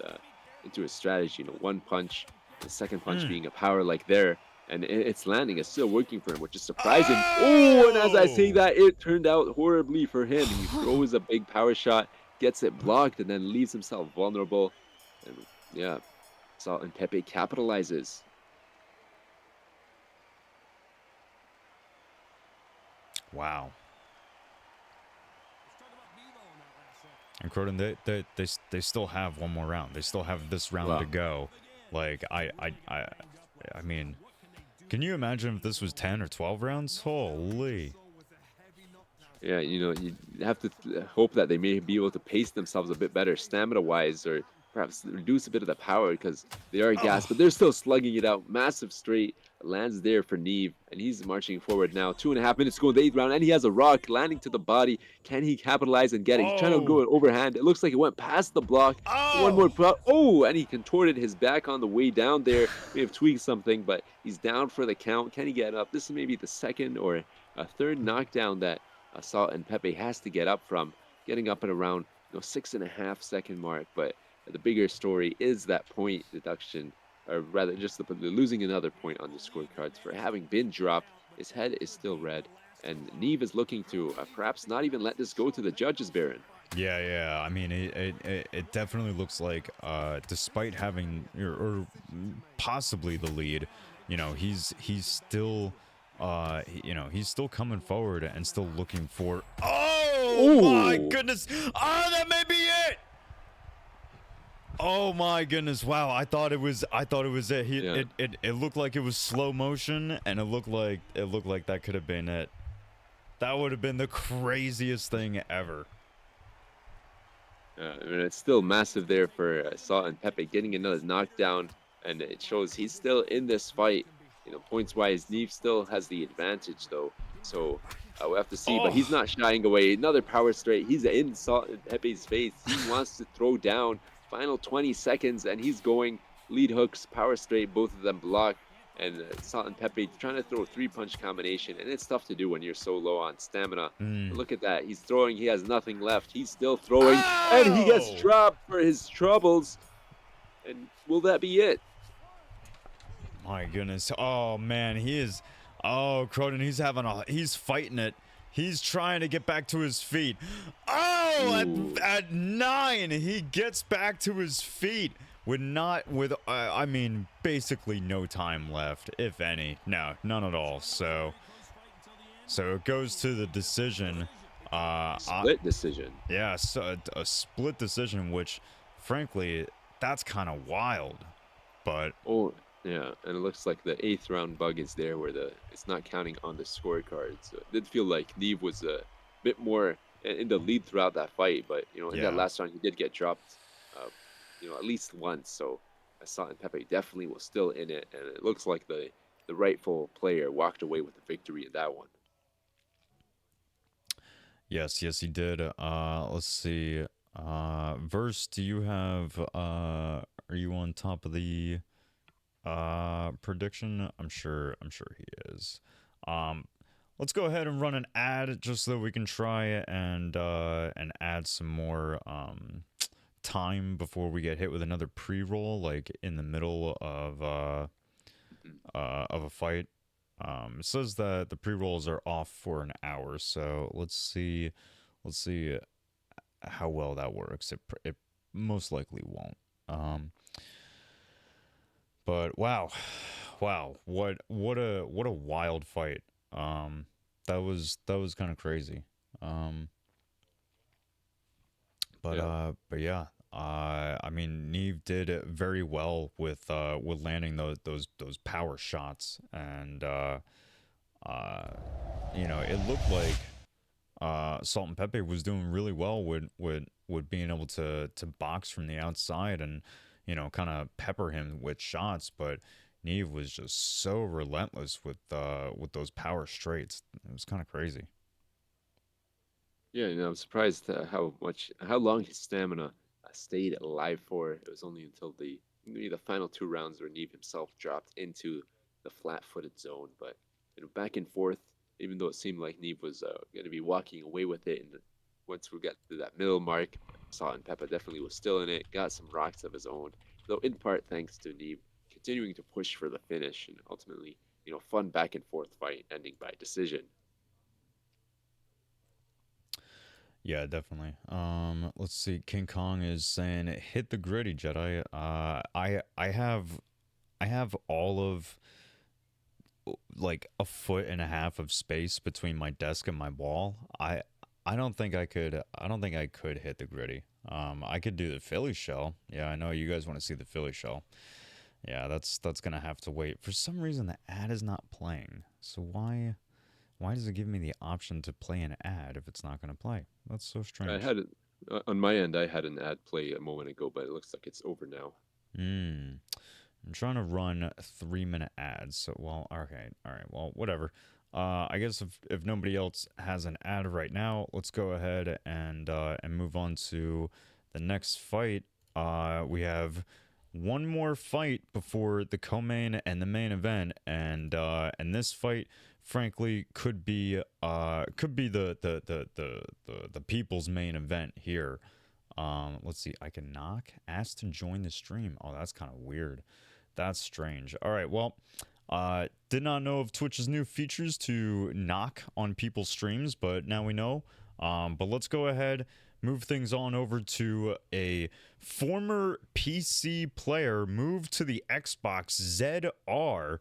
strategy. One punch, the second punch being a power like there, and it's landing. It's still working for him, which is surprising. Oh, and as I say that, it turned out horribly for him. He throws a big power shot, gets it blocked, and then leaves himself vulnerable. And yeah, Salt and Pepe capitalizes. Wow. And Croton, they still have one more round. They still have this round to go. Like I mean, can you imagine if this was 10 or 12 rounds? Holy. Yeah, you have to hope that they may be able to pace themselves a bit better stamina-wise, or perhaps reduce a bit of the power, because they are gassed, but they're still slugging it out. Massive straight lands there for Neve, and he's marching forward now. 2.5 minutes to go in the 8th round, and he has a rock landing to the body. Can he capitalize and get it? He's trying to go an overhand. It looks like it went past the block. One more and he contorted his back on the way down there. May have tweaked something, but he's down for the count. Can he get up? This is maybe the second or a third knockdown that Salt and Pepe has to get up from, getting up at around 6.5 second mark. But the bigger story is that point deduction, or rather just the losing another point on the scorecards for having been dropped. His head is still red, and Neve is looking to perhaps not even let this go to the judges, Baron. Yeah. I mean, it definitely looks like, despite having or possibly the lead, he's still. He's still coming forward and still looking for. Oh my goodness! Oh, that may be it. Oh my goodness! Wow, I thought it was it. It looked like it was slow motion, and it looked like that could have been it. That would have been the craziest thing ever. And it's still massive there for Salt and Pepe, getting another knockdown, and it shows he's still in this fight. Points wise, Neve still has the advantage though, so we'll have to see. But he's not shying away. Another power straight. He's in Salt and Pepe's face. He wants to throw down. Final 20 seconds, and he's going lead hooks, power straight, both of them blocked. And Salt and Pepe trying to throw a 3-punch combination, and it's tough to do when you're so low on stamina. But look at that. He's throwing. He has nothing left. He's still throwing, and he gets Oh! dropped for his troubles. And will that be it? My goodness. Oh, man. He is... Oh, Croden, he's fighting it. He's trying to get back to his feet. Oh, Ooh. at 9, he gets back to his feet I mean, basically no time left, if any. No, none at all. So it goes to the decision. Split decision. Yeah, so a split decision, which, frankly, that's kind of wild. But Oh, yeah, and it looks like the 8th round bug is there where it's not counting on the scorecard. So it did feel like Neve was a bit more in the lead throughout that fight, but in that Yeah. last round he did get dropped, at least once. So Salt and Pepe definitely was still in it, and it looks like the rightful player walked away with the victory in that one. yes, he did. Let's see. Verse, do you have are you on top of the prediction? I'm sure he is. Let's go ahead and run an ad just so that we can try and add some more time before we get hit with another pre-roll, like in the middle of a fight. It says that the pre-rolls are off for an hour, so let's see how well that works. It most likely won't. But wow, what a wild fight. That was kind of crazy. But yeah. I mean, Neve did very well with landing those power shots, and it looked like Salt and Pepe was doing really well with being able to box from the outside and kind of pepper him with shots, but Neve was just so relentless with those power straights. It was kind of crazy. Yeah, I'm surprised how long his stamina stayed alive for. It was only until maybe the final 2 rounds where Neve himself dropped into the flat-footed zone. But back and forth, even though it seemed like Neve was going to be walking away with it, and once we got to that middle mark, Salt and Peppa definitely was still in it. Got some rocks of his own, though in part thanks to Neve continuing to push for the finish, and ultimately, fun back and forth fight ending by decision. Yeah, definitely. Let's see. King Kong is saying, "Hit the gritty, Jedi." I have all of like a foot and a half of space between my desk and my wall. I don't think I could. I don't think I could hit the gritty. I could do the Philly shell. Yeah, I know you guys want to see the Philly shell. Yeah, that's gonna have to wait. For some reason, the ad is not playing. So why does it give me the option to play an ad if it's not gonna play? That's so I strange. had it on my end. I had an ad play a moment ago, but it looks like it's over now. I'm trying to run 3-minute ads. So, well, okay, all right, well, whatever. I guess if nobody else has an ad right now, let's go ahead and move on to the next fight. We have one more fight before the co-main and the main event, and this fight, frankly, could be the people's main event here. Let's see. I can knock. Ask to join the stream. Oh, that's kind of weird. That's strange. All right. Well, did not know of Twitch's new features to knock on people's streams, but now we know. But let's go ahead, move things on over to a former PC player, move to the Xbox, ZR,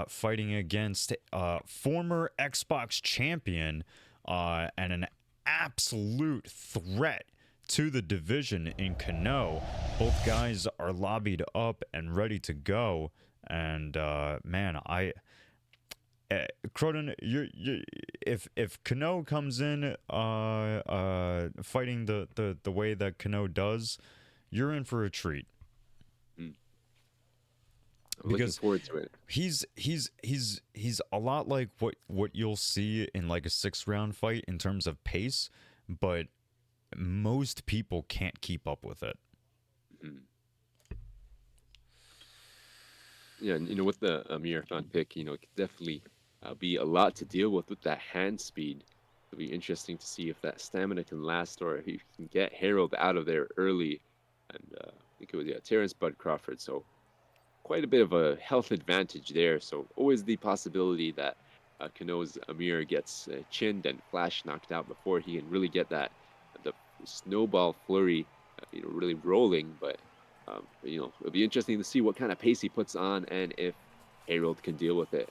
fighting against former Xbox champion and an absolute threat to the division in Kano. Both guys are lobbied up and ready to go. And man, Croden, if Kano comes in fighting the way that Kano does, you're in for a treat. I'm looking forward to it. He's a lot like what you'll see in like a 6-round fight in terms of pace, but most people can't keep up with it. Yeah, and with the Amir Khan pick, it could definitely be a lot to deal with that hand speed. It'll be interesting to see if that stamina can last or if he can get Harold out of there early. And I think it was, yeah, Terrence Bud Crawford. So quite a bit of a health advantage there. So always the possibility that Kano's Amir gets chinned and Flash knocked out before he can really get the snowball flurry, really rolling. But it'll be interesting to see what kind of pace he puts on and if Harold can deal with it.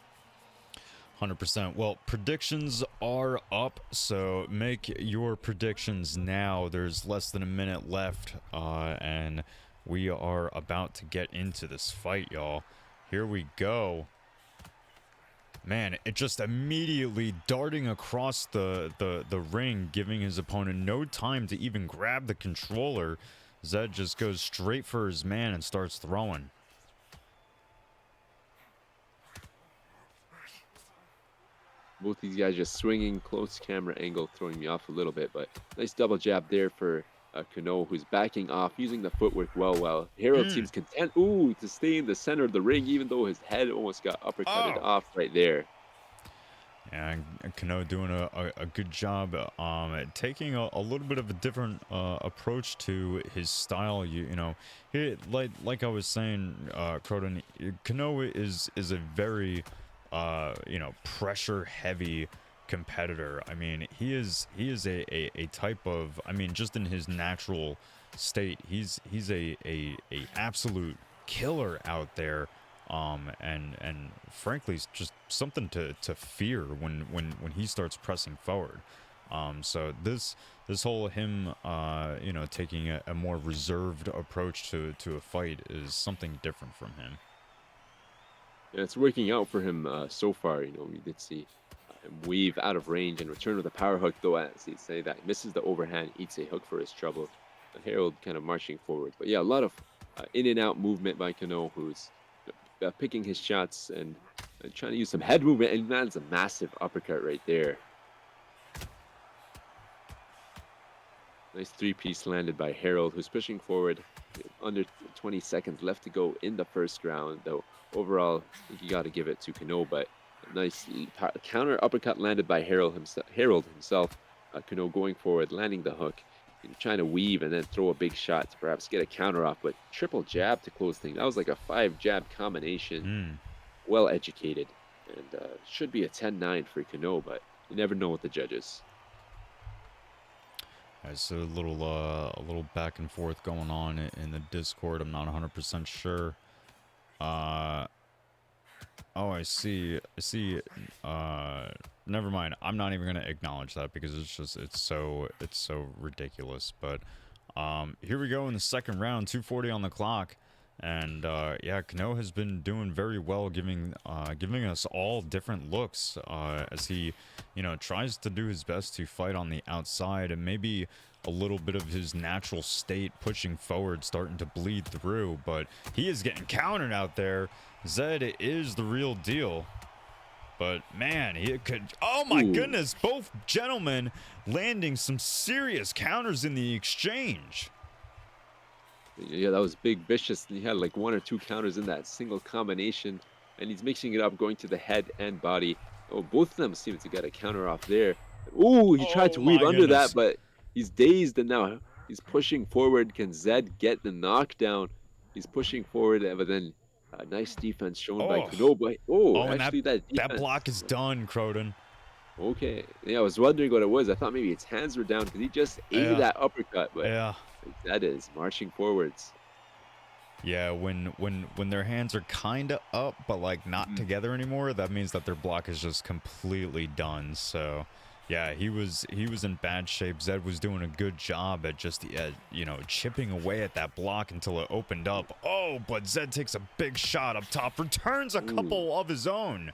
100%. Well, predictions are up, so make your predictions now. There's less than a minute left, and we are about to get into this fight, y'all. Here we go. Man, it just immediately darting across the ring, giving his opponent no time to even grab the controller. Zed just goes straight for his man and starts throwing. Both these guys just swinging, close camera angle, throwing me off a little bit. But nice double jab there for Kano, who's backing off, using the footwork well. While Harold seems content, to stay in the center of the ring, even though his head almost got uppercutted off right there. And Kano doing a good job taking a little bit of a different approach to his style. Like I was saying, Croton, Kano is a very pressure heavy competitor. I mean, he is a type of, I mean, just in his natural state, he's a absolute killer out there. And frankly, it's just something to fear when he starts pressing forward. So this whole him taking a more reserved approach to a fight is something different from him. Yeah, it's working out for him so far. We did see him weave out of range and return with a power hook, though, as he'd say that misses the overhand, eats a hook for his trouble. Harold kind of marching forward. But yeah, a lot of in and out movement by Kano, who's picking his shots and trying to use some head movement, and lands a massive uppercut right there. Nice three-piece landed by Harold, who's pushing forward. Under 20 seconds left to go in the first round, though overall, I think you got to give it to Kano, but a nice counter uppercut landed by Harold himself. Kano going forward, landing the hook, trying to weave and then throw a big shot to perhaps get a counter off, but triple jab to close things. That was like a 5-jab combination. Well educated, and should be a 10-9 for Kano, but you never know with the judges. There's a little back and forth going on in the Discord. I'm not 100% sure. Oh, I see. Never mind. I'm not even gonna acknowledge that because it's so ridiculous. But here we go in the second round, 2:40 on the clock, and yeah, Kano has been doing very well, giving us all different looks as he tries to do his best to fight on the outside, and maybe a little bit of his natural state pushing forward starting to bleed through, but he is getting countered out there. Zed is the real deal. But man, he could, oh my goodness, both gentlemen landing some serious counters in the exchange. Yeah, that was big, vicious. He had like 1 or 2 counters in that single combination, and he's mixing it up, going to the head and body. Oh, both of them seem to get a counter off there. He tried to weave under that, but he's dazed, and now he's pushing forward. Can Zed get the knockdown? He's pushing forward, but then nice defense shown by Kano. But actually, that block is done, Croton. Okay, yeah, I was wondering what it was. I thought maybe its hands were down because he just ate that uppercut, but that is marching forwards. Yeah, when their hands are kind of up but like not together anymore, that means that their block is just completely done. So yeah, he was in bad shape. Zed was doing a good job at just chipping away at that block until it opened up. But Zed takes a big shot up top, returns a couple of his own.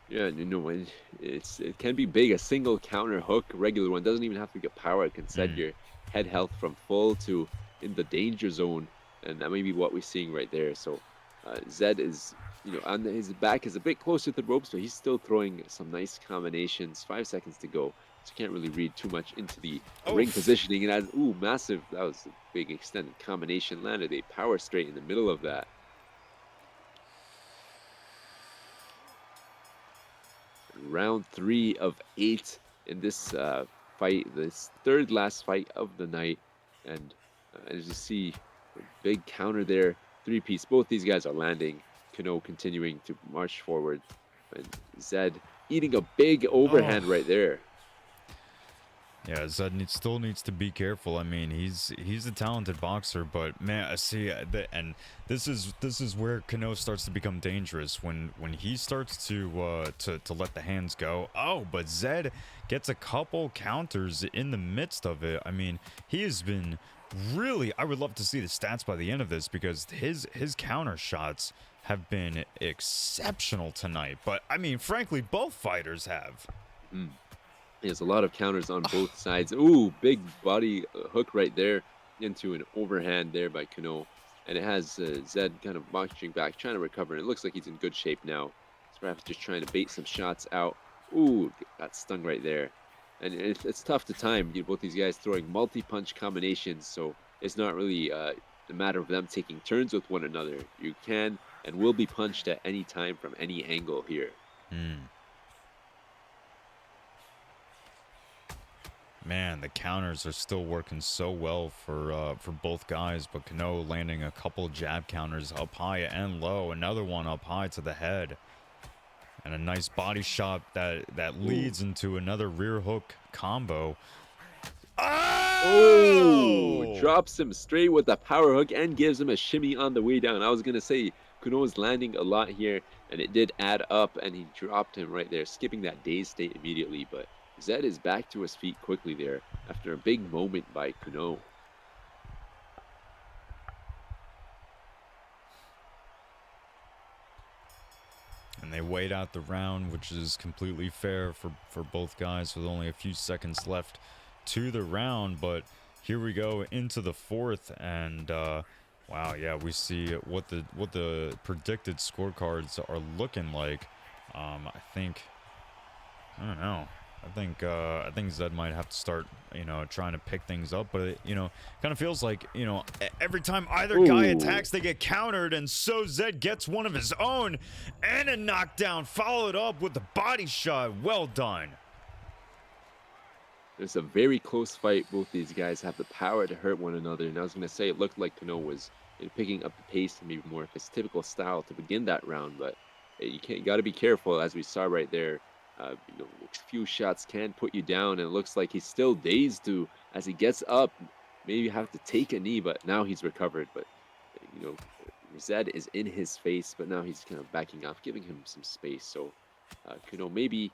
Yeah, it can be big. A single counter hook, regular one, doesn't even have to get power. It can set your head health from full to in the danger zone, and that may be what we're seeing right there. So Zed is, on his back is a bit closer to the ropes, but he's still throwing some nice combinations. 5 seconds to go, so you can't really read too much into the ring positioning. And as massive, that was a big extended combination, landed a power straight in the middle of that. round 3 of 8 in this fight, this third last fight of the night. And as you see, a big counter there, three-piece. Both these guys are landing. Kano continuing to march forward, and Zed eating a big overhand Oh. right there. Yeah, Zed still needs to be careful. I mean, he's a talented boxer, but man, I see, and this is where Kano starts to become dangerous when he starts to let the hands go. Oh, but Zed gets a couple counters in the midst of it. I mean, he has been really. I would love to see the stats by the end of this because his counter shots have been exceptional tonight. But I mean, frankly, both fighters have. Mm. There's a lot of counters on both sides. Ooh, big body hook right there into an overhand there by Kano. And it has Zed kind of marching back, trying to recover. And it looks like he's in good shape now. He's perhaps just trying to bait some shots out. Ooh, got stung right there. And it's tough to time. You know, both these guys throwing multi-punch combinations. So it's not really a matter of them taking turns with one another. You can and will be punched at any time from any angle here. Man, the counters are still working so well for both guys, but Kano landing a couple jab counters up high and low, another one up high to the head, and a nice body shot that leads into another rear hook combo. Oh! Drops him straight with a power hook and gives him a shimmy on the way down. I was gonna say Kuno is landing a lot here, and it did add up, and he dropped him right there, skipping that dazed state immediately, but Zed is back to his feet quickly there after a big moment by Kuno. And they wait out the round, which is completely fair for both guys with only a few seconds left to the round. But here we go into the fourth, and wow, yeah, we see what the predicted scorecards are looking like. I don't know. I think Zed might have to start, trying to pick things up, but it, kind of feels like, every time either guy attacks, they get countered, and so Zed gets one of his own and a knockdown, followed up with a body shot. Well done. It's a very close fight. Both these guys have the power to hurt one another, and I was going to say it looked like Kano was picking up the pace and maybe more of his typical style to begin that round, but you got to be careful, as we saw right there. A few shots can put you down, and it looks like he's still dazed too as he gets up. Maybe have to take a knee, but now he's recovered. But Zed is in his face, but now he's kind of backing off, giving him some space. So Kuno maybe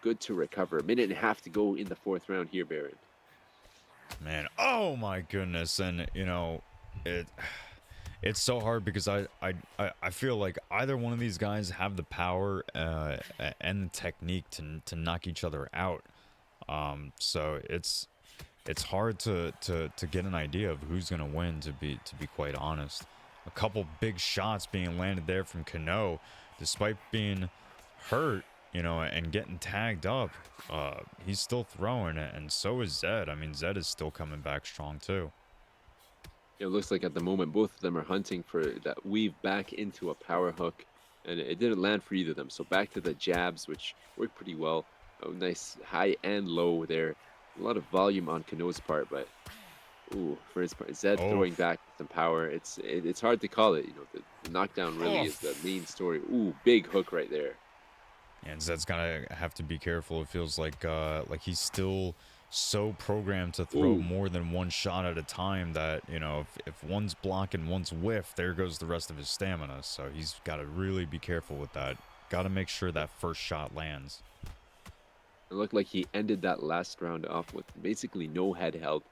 good to recover. A minute and a half to go in the fourth round here, Baron. Man, oh my goodness, and it's so hard because I feel like either one of these guys have the power and the technique to knock each other out. So it's hard to get an idea of who's gonna win, to be quite honest. A couple big shots being landed there from Kano, despite being hurt, and getting tagged up. He's still throwing it, and so is Zed. I mean, Zed is still coming back strong too. It looks like at the moment both of them are hunting for that weave back into a power hook, and it didn't land for either of them. So back to the jabs, which worked pretty well. Oh, nice high and low there. A lot of volume on Kano's part, but for his part, Zed throwing back some power. It's hard to call it. The knockdown really is the main story. Ooh, big hook right there. And Zed's gonna have to be careful. It feels like he's still so programmed to throw more than one shot at a time that if one's block and one's whiff, there goes the rest of his stamina. So he's got to really be careful with that. Got to make sure that first shot lands. It looked like he ended that last round off with basically no head held,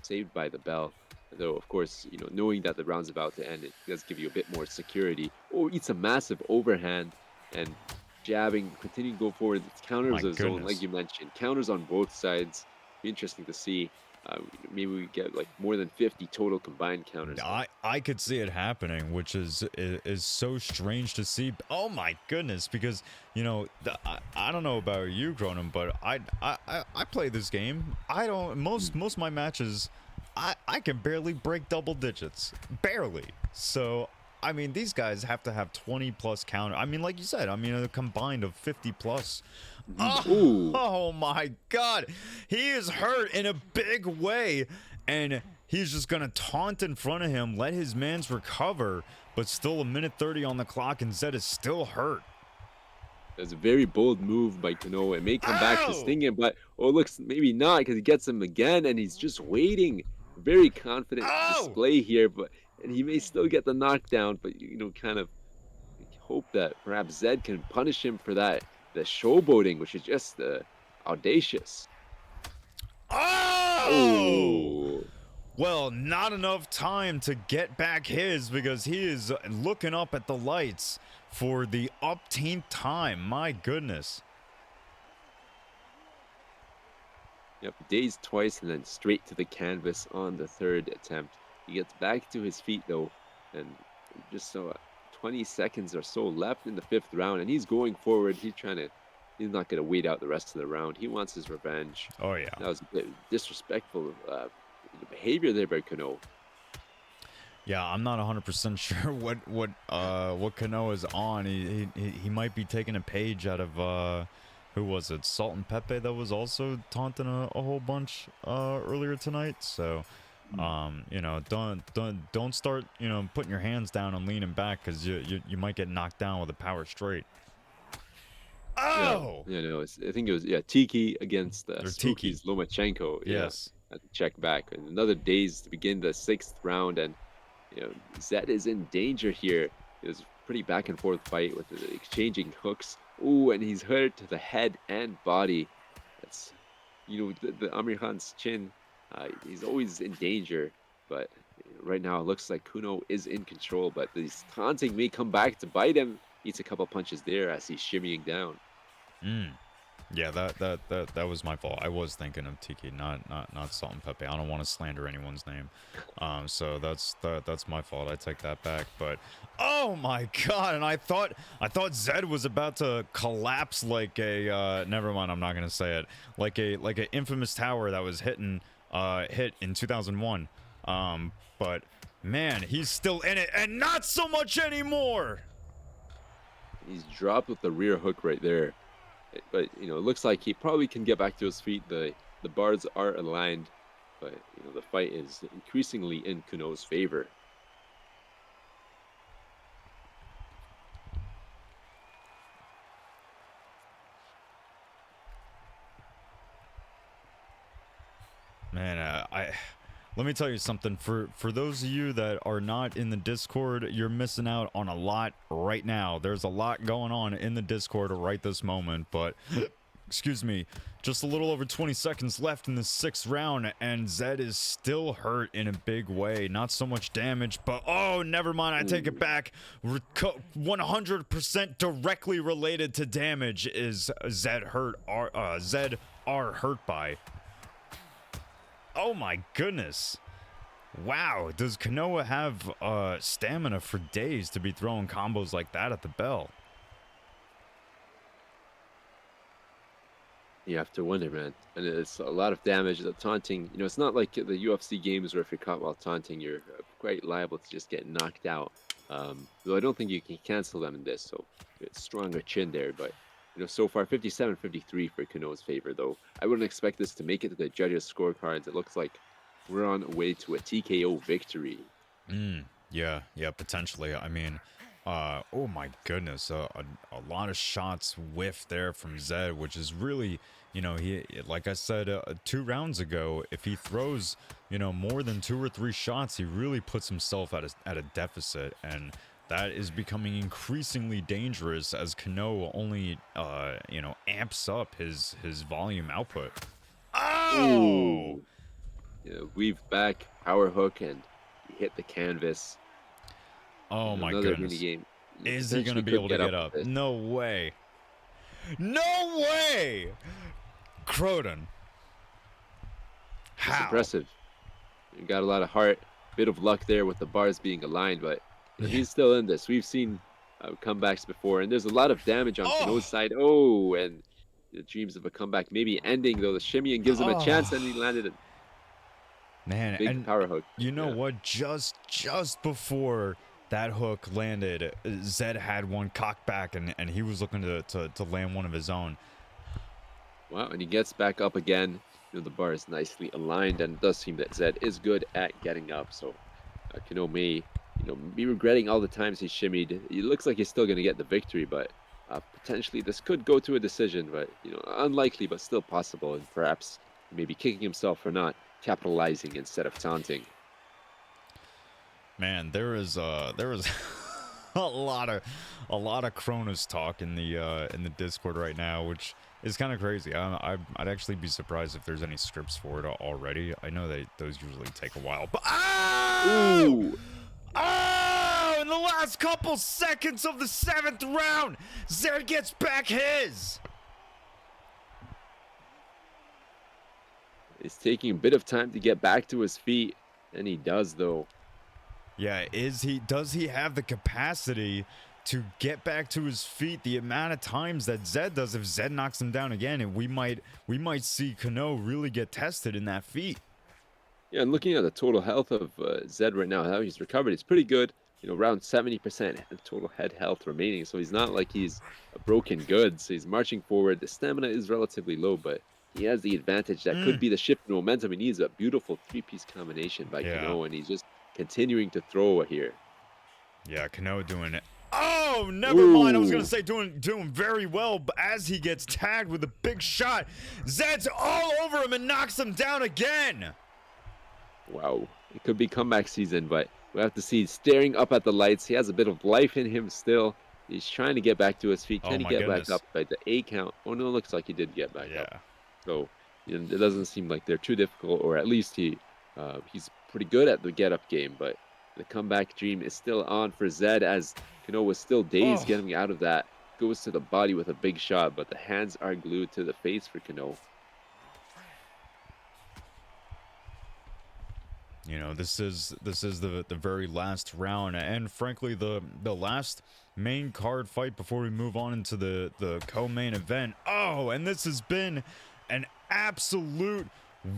saved by the bell. Though of course, knowing that the round's about to end, it does give you a bit more security. Eats a massive overhand and jabbing, continuing to go forward. It's counters of zone, like you mentioned, counters on both sides. Be interesting to see. Maybe we get like more than 50 total combined counters. I could see it happening, which is so strange to see. Oh my goodness, because I don't know about you, Cronin, but I play this game. I don't most of my matches I can barely break double digits, barely. So I mean, these guys have to have 20 plus counter. I mean, like you said, I mean, a combined of 50 plus Ooh. Oh my God. He is hurt in a big way. And he's just going to taunt in front of him, let his mans recover. But still a minute 30 on the clock, and Zed is still hurt. That's a very bold move by Kano. It may come back to Ow! sting him, but oh, looks maybe not because he gets him again and he's just waiting. Very confident Ow! display here, but and he may still get the knockdown, but kind of hope that perhaps Zed can punish him for that. The showboating, which is just audacious. Oh! Oh, Well, not enough time to get back his, because he is looking up at the lights for the upteenth time. My goodness. yep, dazed twice and then straight to the canvas on the third attempt. He gets back to his feet though, and just so 20 seconds or so left in the fifth round, and he's going forward. He's not gonna wait out the rest of the round. He wants his revenge. Oh, yeah. That was a bit disrespectful behavior there by Kano. Yeah, I'm not 100% sure what Kano is on. He might be taking a page out of who was it? Salt and Pepe, that was also taunting a whole bunch earlier tonight. So don't start putting your hands down and leaning back, because you might get knocked down with a power straight. Oh, I think it was Tiki against Or Spooky's Tiki. Lomachenko. yes. Had to check back. And another daze to begin the sixth round, and Zed is in danger here. It was a pretty back and forth fight with the exchanging hooks. Ooh, and he's hurt to the head and body. That's the Amir Khan's chin. He's always in danger, but right now it looks like Kuno is in control. But this taunting may come back to bite him. Eats a couple punches there as he's shimmying down. Yeah, that was my fault. I was thinking of Tiki, not Salt and Pepe. I don't want to slander anyone's name. So that's my fault. I take that back. But oh my God, and I thought Zed was about to collapse like a never mind, I'm not gonna say it. Like a infamous tower that was hit in 2001. But man, he's still in it, and not so much anymore. He's dropped with the rear hook right there. But it looks like he probably can get back to his feet. The bars are aligned, but the fight is increasingly in Kuno's favor. Man, let me tell you something. For those of you that are not in the Discord, you're missing out on a lot right now. There's a lot going on in the Discord right this moment, but excuse me, just a little over 20 seconds left in the sixth round, and Zed is still hurt in a big way. Not so much damage, but oh, never mind. I take it back. 100% directly related to damage is Zed are hurt by. Oh my goodness. Wow, does Kanoa have stamina for days to be throwing combos like that at the bell? You have to wonder, man. And it's a lot of damage. The taunting, it's not like the UFC games where if you're caught while taunting, you're quite liable to just get knocked out. Though I don't think you can cancel them in this, so it's stronger chin there. But so far 57-53 for Kano's favor, though. I wouldn't expect this to make it to the judges' scorecards. It looks like we're on our way to a TKO victory. Yeah, potentially. I mean, oh my goodness, a lot of shots whiffed there from Zed, which is really, he, like I said 2 rounds ago, if he throws, more than 2 or 3 shots, he really puts himself at a deficit, and that is becoming increasingly dangerous as Kano only, amps up his volume output. Oh! Weave back, power hook, and he hit the canvas. Oh my Another goodness. minigame. Is he going to be able to get up? with this. No way. No way! Croton. It's How? impressive. You got a lot of heart, bit of luck there with the bars being aligned, but he's still in this. We've seen comebacks before, and there's a lot of damage on Kano's side. Oh, and the dreams of a comeback maybe ending, though the shimmying gives him a chance, and he landed a Man, big and power hook. you know what? Just before that hook landed, Zed had one cocked back, and he was looking to land one of his own. Wow, and he gets back up again. The bar is nicely aligned, and it does seem that Zed is good at getting up. So Kano may, be regretting all the times he shimmied. It looks like he's still going to get the victory, but potentially this could go to a decision. But unlikely, but still possible, and perhaps maybe kicking himself for not capitalizing instead of taunting. Man, there is a lot of Cronus talk in the Discord right now, which is kind of crazy. I'd actually be surprised if there's any scripts for it already. I know that those usually take a while, but Ooh, in the last couple seconds of the 7th round, Zed gets back his. it's taking a bit of time to get back to his feet, and he does though. Yeah, does he have the capacity to get back to his feet the amount of times that Zed does? If Zed knocks him down again, and we might see Kano really get tested in that feat. Yeah, and looking at the total health of Zed right now, how he's recovered, it's pretty good. Around 70% total head health remaining. So he's not like he's a broken goods. He's marching forward. The stamina is relatively low, but he has the advantage that could be the shift in momentum. He needs a beautiful three-piece combination by Yeah. Kano, and he's just continuing to throw here. Yeah, Kano doing it. Oh, never mind. I was Ooh. gonna say doing very well, but as he gets tagged with a big shot, Zed's all over him and knocks him down again. Wow. It could be comeback season, but we have to see. He's staring up at the lights. He has a bit of life in him still. He's trying to get back to his feet. Oh Can he my get goodness. back up by the A count? Oh, no, it looks like he did get back up. Yeah. So it doesn't seem like they're too difficult, or at least he's pretty good at the get up game. But the comeback dream is still on for Zed, as Kano was still dazed Oh. getting out of that. Goes to the body with a big shot, but the hands are glued to the face for Kano. This is the very last round, and frankly the last main card fight before we move on into the co-main event. Oh, and this has been an absolute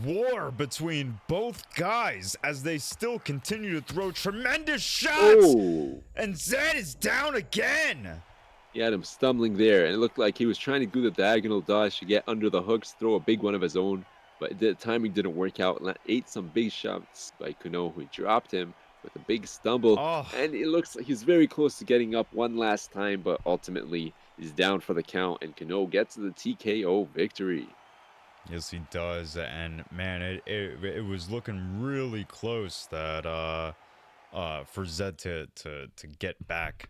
war between both guys as they still continue to throw tremendous shots. Oh! And Zed is down again. He had him stumbling there, and it looked like he was trying to do the diagonal dodge to get under the hooks, throw a big one of his own, but the timing didn't work out. Ate some big shots by Kuno, who dropped him with a big stumble, Oh. and it looks like he's very close to getting up one last time, but ultimately he's down for the count, and Kuno gets the TKO victory. Yes, he does, and man, it was looking really close that for Zed to get back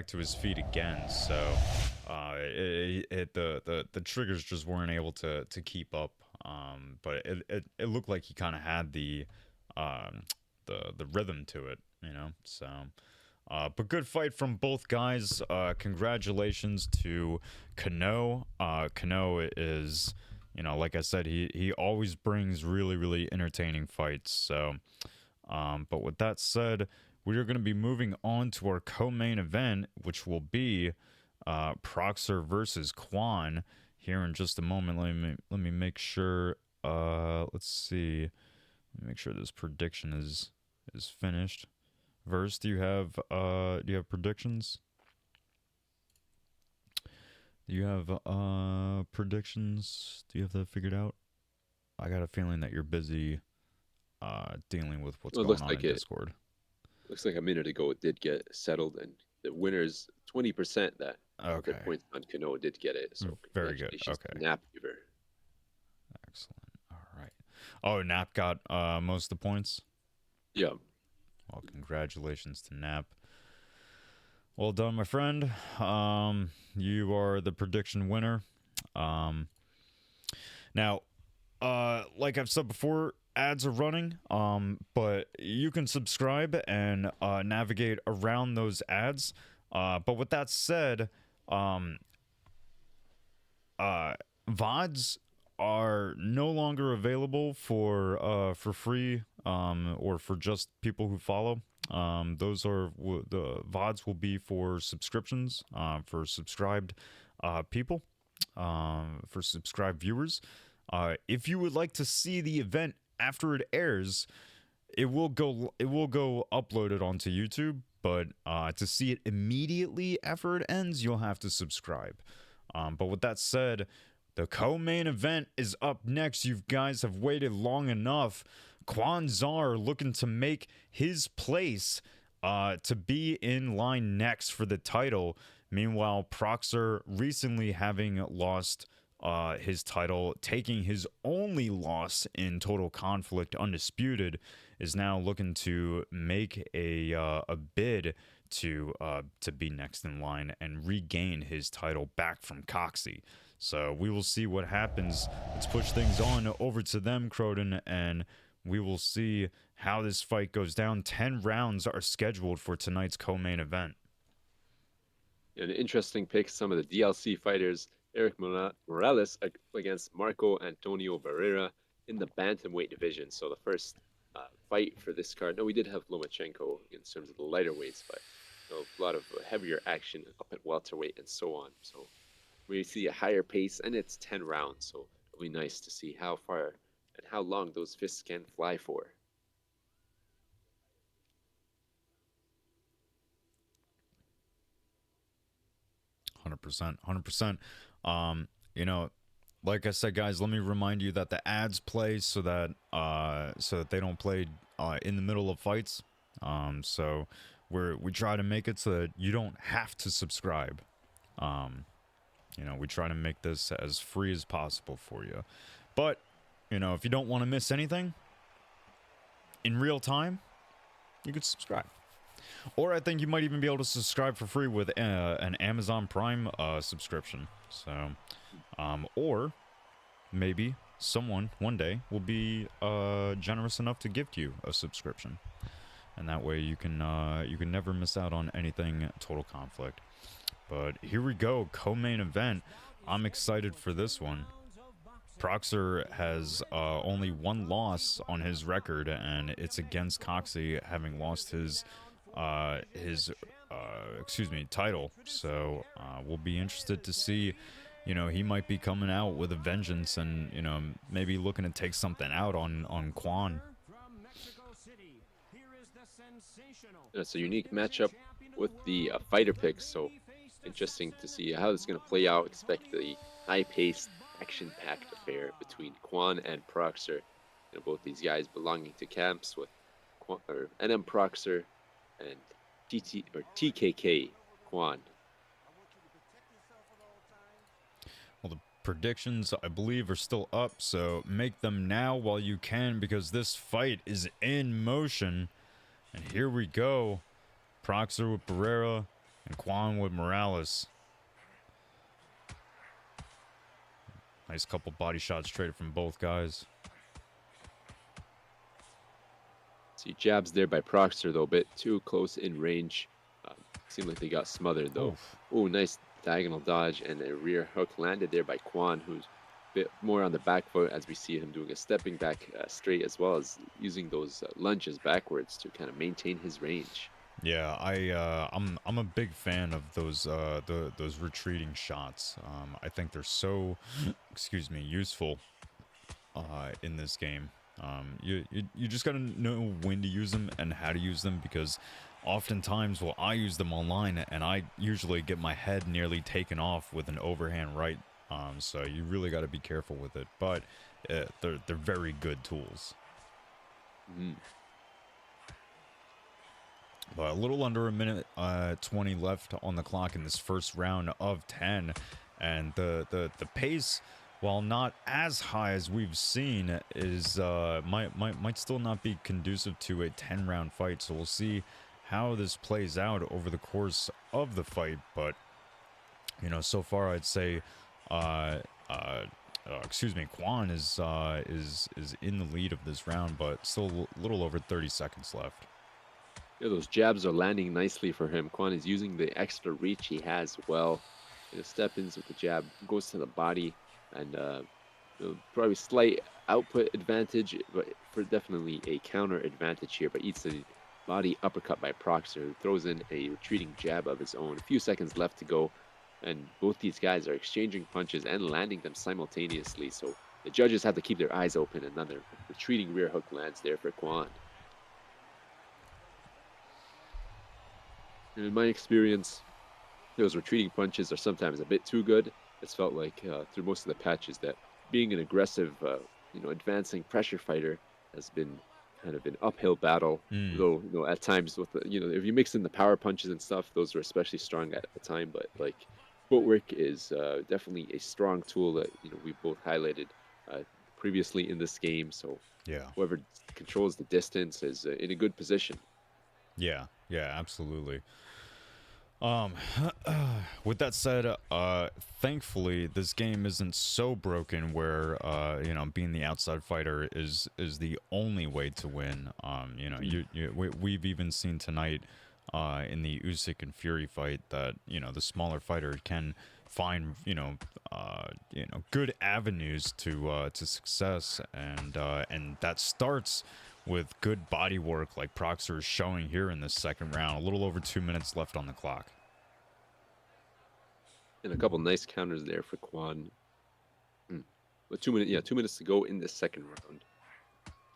to his feet again. So the triggers just weren't able to keep up. But it looked like he kind of had the rhythm to it, So but good fight from both guys. Congratulations to Kano. Kano is, like I said, he always brings really entertaining fights. So but with that said, we are going to be moving on to our co-main event, which will be Proxer versus Quan here in just a moment. Let me make sure. Let's see. Let me make sure this prediction is finished. Verse, do you have predictions? Do you have predictions? Do you have that figured out? I got a feeling that you're busy dealing with what's going on in Discord. Looks like a minute ago it did get settled, and the winner's 20% that Okay. the points on Kano did get it. So Very good. congratulations to Okay. Nap Fever. Excellent. All right. Oh, Nap got most of the points? Yeah. Well, congratulations to Nap. Well done, my friend. You are the prediction winner. Now, like I've said before, ads are running, but you can subscribe and navigate around those ads. But with that said, VODs are no longer available for free or for just people who follow. The VODs will be for subscriptions, for subscribed people, for subscribed viewers. If you would like to see the event after it airs, it will go uploaded onto YouTube, but to see it immediately after it ends, you'll have to subscribe. But with that said, the co-main event is up next. You guys have waited long enough. Quan Zar looking to make his place to be in line next for the title. Meanwhile, Proxer recently having lost his title, taking his only loss in Total Conflict Undisputed, is now looking to make a bid to be next in line and regain his title back from Coxie. So we will see what happens. Let's push things on over to them, Croden, and we will see how this fight goes down. 10 rounds are scheduled for tonight's co-main event. An interesting pick, some of the DLC fighters, Eric Morales against Marco Antonio Barrera in the bantamweight division. So the first fight for this card. No, we did have Lomachenko in terms of the lighter weights, but a lot of heavier action up at welterweight and so on. So we see a higher pace, and it's 10 rounds. So it'll be nice to see how far and how long those fists can fly for. Hundred percent. You know, like I said, guys, let me remind you that the ads play so that they don't play in the middle of fights. So we try to make it so that you don't have to subscribe. You know, we try to make this as free as possible for you. But you know, if you don't want to miss anything in real time, you could subscribe. Or I think you might even be able to subscribe for free with an Amazon Prime subscription. So, or maybe someone one day will be generous enough to gift you a subscription, and that way you can never miss out on anything Total Conflict. But here we go, co-main event. I'm excited for this one. Proxer has only one loss on his record, and it's against Coxie, having lost his title. So we'll be interested to see. You know, he might be coming out with a vengeance, and you know, maybe looking to take something out on Quan. It's a unique matchup with the fighter picks, so interesting to see how this is going to play out. Expect the high-paced, action-packed affair between Quan and Proxer. You know, both these guys belonging to camps with NM Proxer and TKK Quan. Well, the predictions, I believe, are still up, so make them now while you can, because this fight is in motion. And here we go. Proxer with Barrera and Quan with Morales. Nice couple body shots traded from both guys. See jabs there by Proxer, though, a bit too close in range. Seemed like they got smothered, though. Oh, nice diagonal dodge, and a rear hook landed there by Quan, who's a bit more on the back foot, as we see him doing a stepping back straight, as well as using those lunges backwards to kind of maintain his range. Yeah, I'm a big fan of those retreating shots. I think they're so, useful in this game. You just gotta know when to use them and how to use them, because oftentimes, well, I use them online and I usually get my head nearly taken off with an overhand right. So you really got to be careful with it, but they're very good tools. But a little under a minute 20 left on the clock in this first round of 10, and the pace, while not as high as we've seen, is might still not be conducive to a 10-round fight. So we'll see how this plays out over the course of the fight. But you know, so far I'd say Quan is in the lead of this round, but still a little over 30 seconds left. Yeah, those jabs are landing nicely for him. Quan is using the extra reach he has well. You know, step-ins with the jab, goes to the body, and probably slight output advantage, but for definitely a counter advantage here. But eats the body uppercut by Proxer, who throws in a retreating jab of his own. A few seconds left to go, and both these guys are exchanging punches and landing them simultaneously. So the judges have to keep their eyes open. Another retreating rear hook lands there for Quan. In my experience, those retreating punches are sometimes a bit too good. it's felt like through most of the patches that being an aggressive, advancing pressure fighter has been kind of an uphill battle. Mm, Though, at times with if you mix in the power punches and stuff, those were especially strong at the time. But like footwork is definitely a strong tool that we both highlighted uh, previously in this game. So yeah. whoever controls the distance is in a good position. Yeah. Yeah, absolutely. Um, with that said, thankfully this game isn't so broken where being the outside fighter is the only way to win. We've even seen tonight, in the Usyk and Fury fight that the smaller fighter can find good avenues to success, and that starts with good body work like Proxer is showing here in this second round. A little over 2 minutes left on the clock. And a couple nice counters there for Quan. Mm. But 2 minutes, yeah, 2 minutes to go in the second round.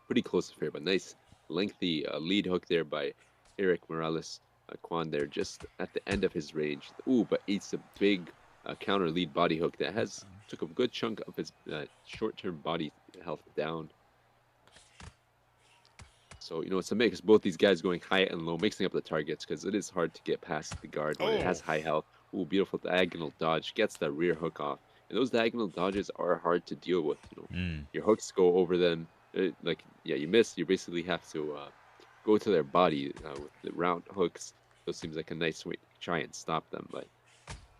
Pretty close affair, but nice lengthy lead hook there by Eric Morales. Quan there just at the end of his range. Ooh, but eats a big counter lead body hook that has took a good chunk of his short-term body health down. So, it's a mix. Both these guys going high and low, mixing up the targets because it is hard to get past the guard when it has Oh, high health. Ooh, beautiful diagonal dodge. Gets the rear hook off. And those diagonal dodges are hard to deal with. mm, Your hooks go over them. Yeah, you miss. You basically have to go to their body with the round hooks. So it seems like a nice way to try and stop them. But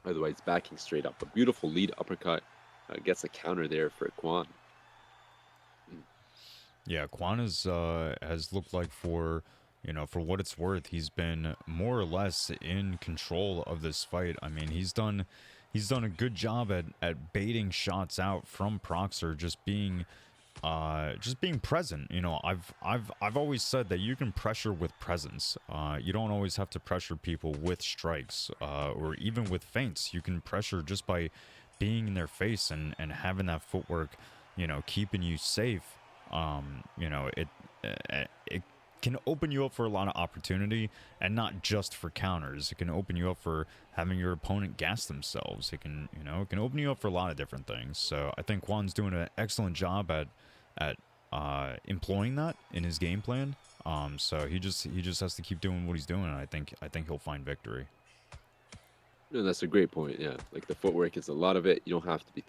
otherwise, backing straight up. A beautiful lead uppercut. Gets a counter there for Quan. Mm. yeah. Quan has looked like for what it's worth, he's been more or less in control of this fight. I mean, he's done a good job at baiting shots out from Proxer, just being present. I've always said that you can pressure with presence. You don't always have to pressure people with strikes, or even with feints. You can pressure just by being in their face and having that footwork, keeping you safe. It can open you up for a lot of opportunity, and not just for counters. It can open you up for having your opponent gas themselves. It can open you up for a lot of different things. So I think Juan's doing an excellent job at employing that in his game plan. So he just has to keep doing what he's doing, and I think he'll find victory. No, that's a great point. Yeah, like the footwork is a lot of it. You don't have to be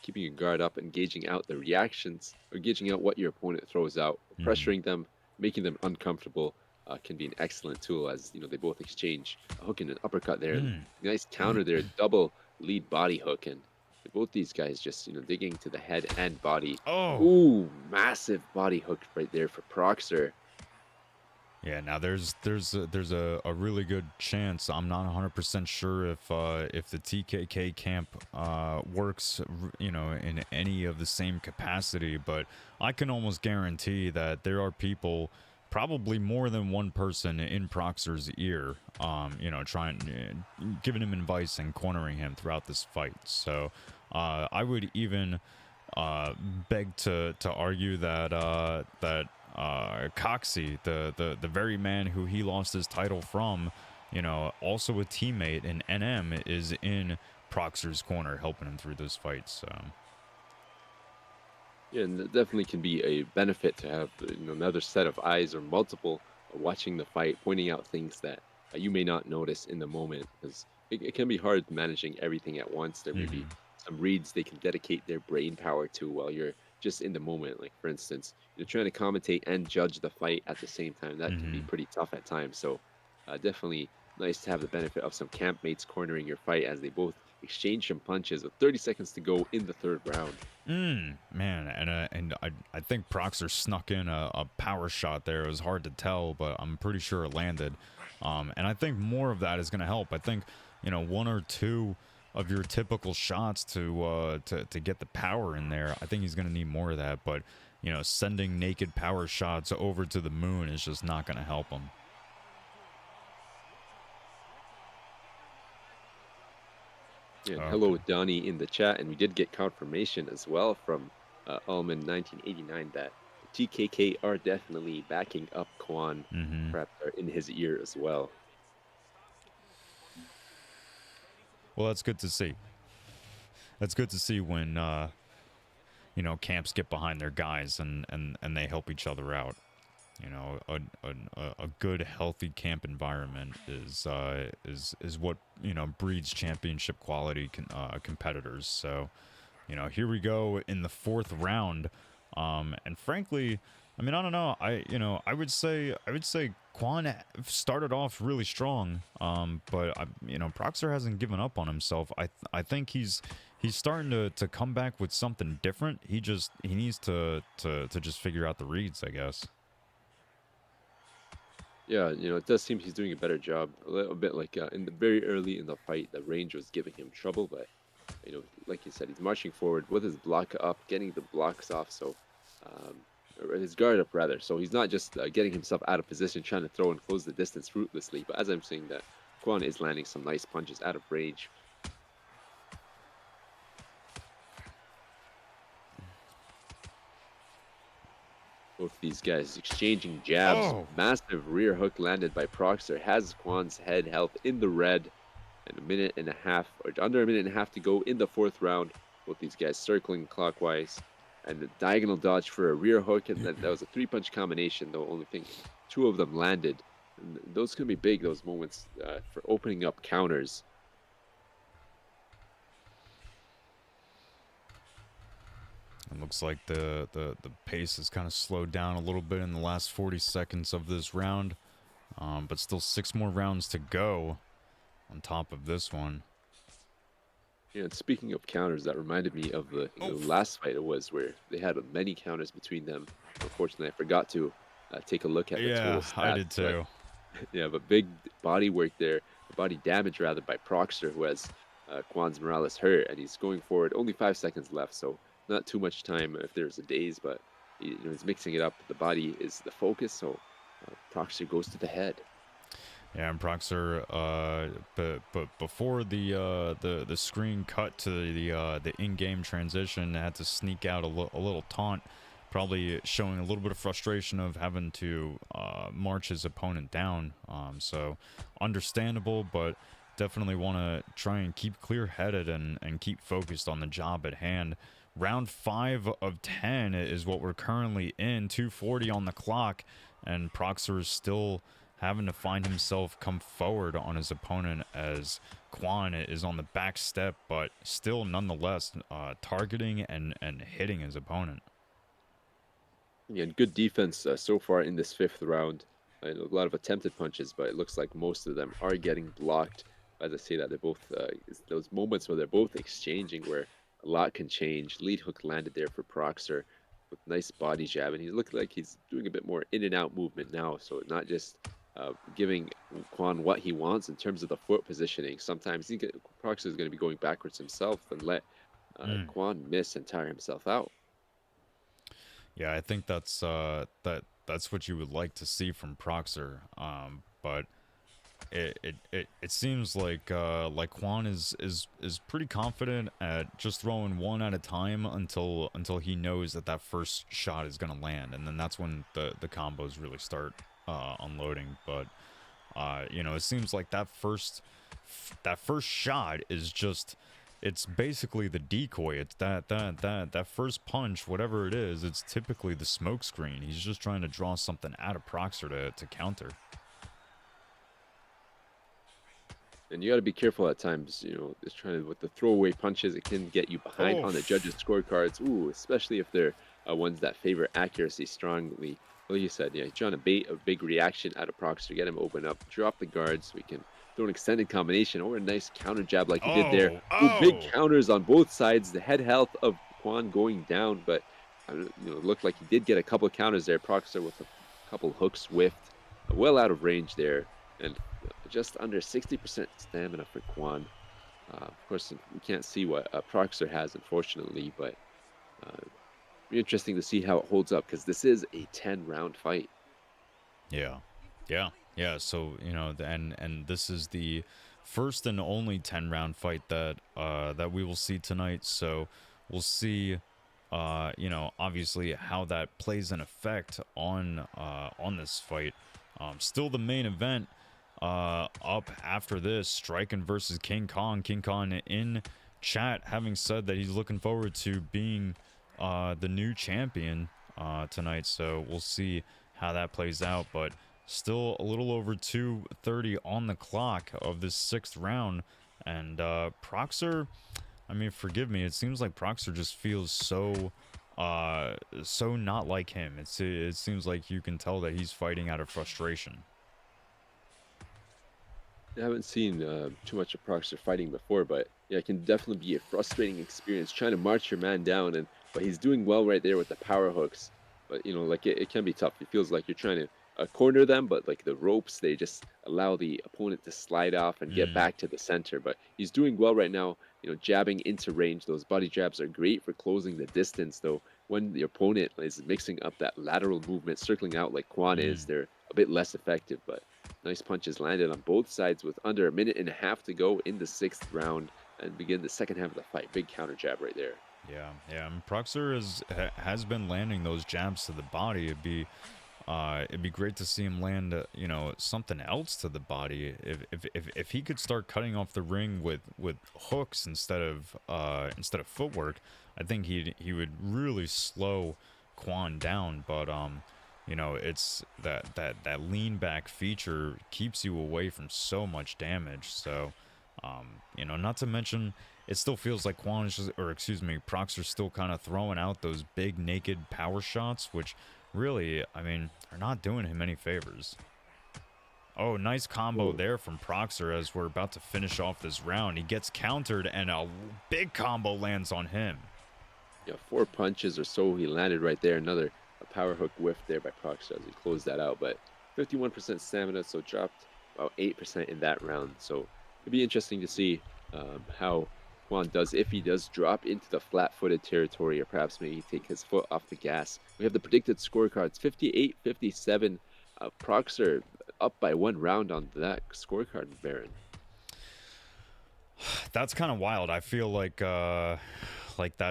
keeping your guard up and gauging out the reactions or gauging out what your opponent throws out. Mm, Pressuring them, making them uncomfortable can be an excellent tool as they both exchange a hook and an uppercut there. And mm. nice counter there, double lead body hook, and both these guys just digging to the head and body. Oh, Ooh, massive body hook right there for Proxer. yeah. Now there's a really good chance. I'm not 100% sure if the TKK camp works, in any of the same capacity, but I can almost guarantee that there are people, probably more than one person in Proxer's ear, trying, giving him advice and cornering him throughout this fight. So I would even beg to argue that Coxey, the very man who he lost his title from, also a teammate in NM, is in Proxer's corner helping him through those fights. So Yeah, and it definitely can be a benefit to have another set of eyes or multiple watching the fight, pointing out things that you may not notice in the moment, because it can be hard managing everything at once. There may be mhm, some reads they can dedicate their brain power to while you're just in the moment. Like for instance, you're trying to commentate and judge the fight at the same time. That can be mhm. pretty tough at times. So definitely nice to have the benefit of some campmates cornering your fight as they both exchange some punches with 30 seconds to go in the third round. Man, and I think Proxer snuck in a power shot there. It was hard to tell, but I'm pretty sure it landed. And I think more of that is going to help. I think one or two of your typical shots to get the power in there. I think he's going to need more of that. But sending naked power shots over to the moon is just not going to help him. Yeah, and Okay. hello, Donnie, in the chat. And we did get confirmation as well from Ullman 1989 that TKK are definitely backing up Kwan, Mm-hmm. perhaps are in his ear as well. Well, that's good to see. that's good to see when you know, camps get behind their guys and they help each other out. You know, a good healthy camp environment is what, you know, breeds championship quality competitors. So, you know, here we go in the 4th round. And frankly, I mean, I don't know. I would say Quan started off really strong. But you know, Proxer hasn't given up on himself. I think he's starting to come back with something different. He needs to just figure out the reads, I guess. Yeah, you know, it does seem he's doing a better job. A little bit like in the very early in the fight, the range was giving him trouble, but you know, like you said, he's marching forward with his block up, getting the blocks off, so um, or his guard up rather. So he's not just getting himself out of position, trying to throw and close the distance fruitlessly. But as I'm saying, that Quan is landing some nice punches out of range. Both these guys exchanging jabs. Oh. Massive rear hook landed by Proxer has Quan's head health in the red. And a minute and a half, or under a minute and a half to go in the 4th round. Both these guys circling clockwise. And the diagonal dodge for a rear hook. And that was a 3-punch combination, though only think 2 of them landed. And those can be big, those moments, for opening up counters. It looks like the pace has kind of slowed down a little bit in the last 40 seconds of this round. But still 6 more rounds to go on top of this one. Yeah, and speaking of counters, that reminded me of the last fight it was where they had many counters between them. Unfortunately, I forgot to take a look at the total stats. I did too. But, yeah, but big body work there, body damage rather, by Proxer, who has Quan's Morales hurt, and he's going forward. Only 5 seconds left, so not too much time if there's a daze, but you know, he's mixing it up. The body is the focus, so Proxer goes to the head. Yeah, and Proxer, but before the screen cut to the in-game transition, had to sneak out a little taunt, probably showing a little bit of frustration of having to march his opponent down. So understandable, but definitely want to try and keep clear-headed and keep focused on the job at hand. Round 5 of 10 is what we're currently in. 2:40 on the clock, and Proxer is still having to find himself come forward on his opponent as Quan is on the back step, but still nonetheless targeting and hitting his opponent. Yeah, good defense so far in this 5th round. A lot of attempted punches, but it looks like most of them are getting blocked. As I say that, they're both it's those moments where they're both exchanging where a lot can change. Lead hook landed there for Proxer with nice body jab, and he looks like he's doing a bit more in and out movement now, so not just giving Quan what he wants in terms of the foot positioning. Sometimes Proxer is going to be going backwards himself and let Quan miss and tire himself out. Yeah, I think that's what you would like to see from Proxer, but it seems like Quan is pretty confident at just throwing one at a time until he knows that first shot is gonna land, and then that's when the combos really start unloading. But you know, it seems like that first shot is just, it's basically the decoy. It's that first punch, whatever it is, it's typically the smoke screen. He's just trying to draw something out of Proxer to counter. And you got to be careful at times, you know, just trying to, with the throwaway punches, it can get you behind on the judges' scorecards. Ooh, especially if they're ones that favor accuracy strongly. Like you said, yeah, he's trying to bait a big reaction out of Proxer, get him open up, drop the guards. We can throw an extended combination or a nice counter jab like he did there. Ooh, big counters on both sides. The head health of Quan going down, but you know, it looked like he did get a couple of counters there. Proxer with a couple hooks whiffed, well out of range there, and just under 60% stamina for Quan. Of course, we can't see what Proxer has, unfortunately, but be interesting to see how it holds up, because this is a 10-round fight. Yeah. So, you know, and this is the first and only 10-round fight that we will see tonight. So we'll see, you know, obviously how that plays an effect on this fight. Still the main event. Up after this, Strqin versus King Kong. King Kong in chat having said that he's looking forward to being the new champion tonight. So we'll see how that plays out. But still a little over 2:30 on the clock of this 6th round. And Proxer, I mean, forgive me, it seems like Proxer just feels so not like him. It seems like you can tell that he's fighting out of frustration. I haven't seen too much of Proxer fighting before, but yeah, it can definitely be a frustrating experience trying to march your man down. But he's doing well right there with the power hooks. But like it can be tough. It feels like you're trying to corner them, but like the ropes, they just allow the opponent to slide off and get back to the center. But he's doing well right now. Jabbing into range. Those body jabs are great for closing the distance, though. When the opponent is mixing up that lateral movement, circling out like Quan is, they're a bit less effective. But nice punches landed on both sides with under a minute and a half to go in the 6th round and begin the second half of the fight. Big counter jab right there. Yeah. And Proxer has been landing those jabs to the body. It'd be great to see him land, something else to the body. If he could start cutting off the ring with hooks instead of footwork, I think he would really slow Quan down. But it's that lean back feature keeps you away from so much damage. So, not to mention, it still feels like Proxer's still kind of throwing out those big naked power shots, which really, I mean, are not doing him any favors. Oh, nice combo there from Proxer as we're about to finish off this round. He gets countered and a big combo lands on him. Yeah, 4 punches or so he landed right there. Another power hook whiff there by Proxer as he closed that out. But 51% stamina, so dropped about 8% in that round. So it'd be interesting to see how Quan does, if he does drop into the flat-footed territory, or perhaps maybe take his foot off the gas. We have the predicted scorecards, 58-57. Proxer up by 1 round on that scorecard, Baron. That's kind of wild. I feel like that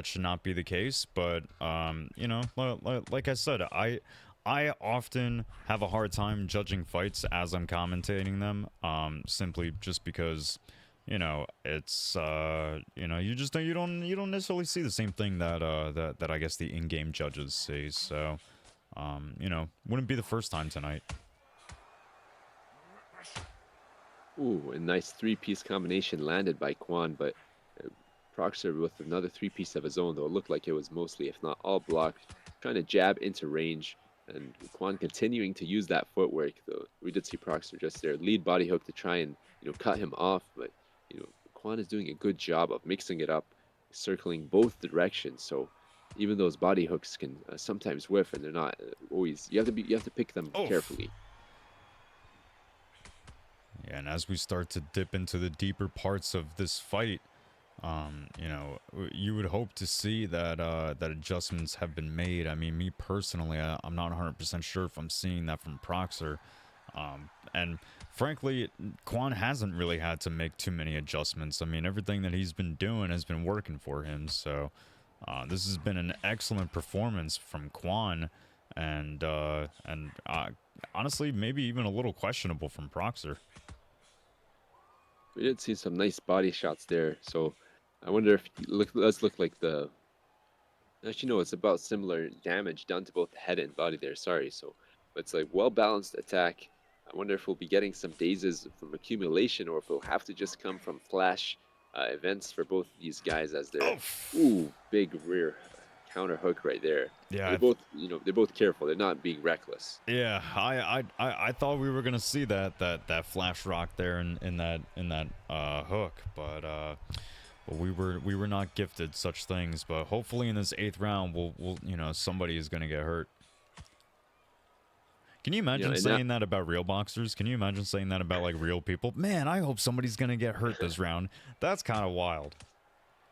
should not be the case, but like I said, I often have a hard time judging fights as I'm commentating them, simply just because it's you don't necessarily see the same thing that I guess the in-game judges see. So wouldn't be the first time tonight. Ooh, a nice 3-piece combination landed by Quan, but Proxer with another 3-piece of his own, though it looked like it was mostly, if not all, blocked, trying to jab into range, and Quan continuing to use that footwork, though we did see Proxer just there lead body hook to try and cut him off, but Quan is doing a good job of mixing it up, circling both directions. So even those body hooks can sometimes whiff, and they're not always. You have to pick them carefully. Yeah, and as we start to dip into the deeper parts of this fight, you would hope to see that adjustments have been made. I mean, me personally, I'm not 100% sure if I'm seeing that from Proxer. And frankly, Quan hasn't really had to make too many adjustments. I mean, everything that he's been doing has been working for him. So this has been an excellent performance from Quan, and honestly, maybe even a little questionable from Proxer. We did see some nice body shots there. So I wonder if let's look like the. Actually, no, it's about similar damage done to both the head and body there. Sorry. So it's like well-balanced attack. I wonder if we'll be getting some dazes from accumulation, or if it'll have to just come from flash events for both these guys, as they're big rear counter hook right there. Yeah, they're both careful. They're not being reckless. Yeah, I thought we were gonna see that flash rock there in that hook, but we were not gifted such things. But hopefully in this 8th round, we'll somebody is gonna get hurt. Can you imagine saying that about real boxers? Can you imagine saying that about like real people? Man, I hope somebody's gonna get hurt this round. That's kind of wild.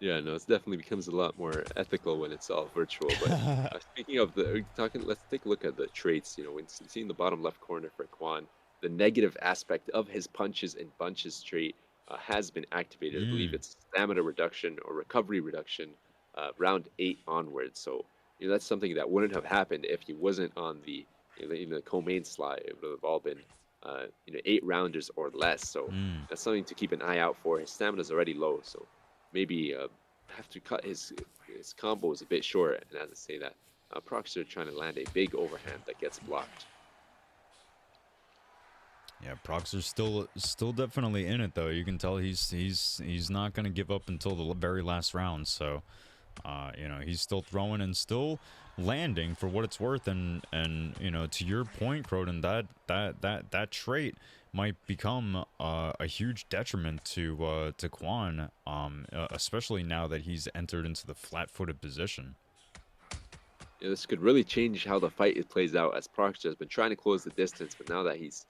Yeah, no, it definitely becomes a lot more ethical when it's all virtual. But speaking of let's take a look at the traits. When seeing the bottom left corner for Quan, the negative aspect of his punches and bunches trait has been activated. I believe it's stamina reduction or recovery reduction, round 8 onwards. So that's something that wouldn't have happened if he wasn't on the the co-main slide. It would have all been 8 rounders or less. So that's something to keep an eye out for. His stamina is already low, so maybe have to cut his combos a bit short. And as I say that, Proxer trying to land a big overhand that gets blocked. Yeah, Proxer's still definitely in it though. You can tell he's not gonna give up until the very last round. So, you know, he's still throwing and still landing for what it's worth. And you know, to your point, Croden, that trait might become a huge detriment to Quan, especially now that he's entered into the flat-footed position. Yeah, this could really change how the fight plays out, as Proxer has been trying to close the distance, but now that he's,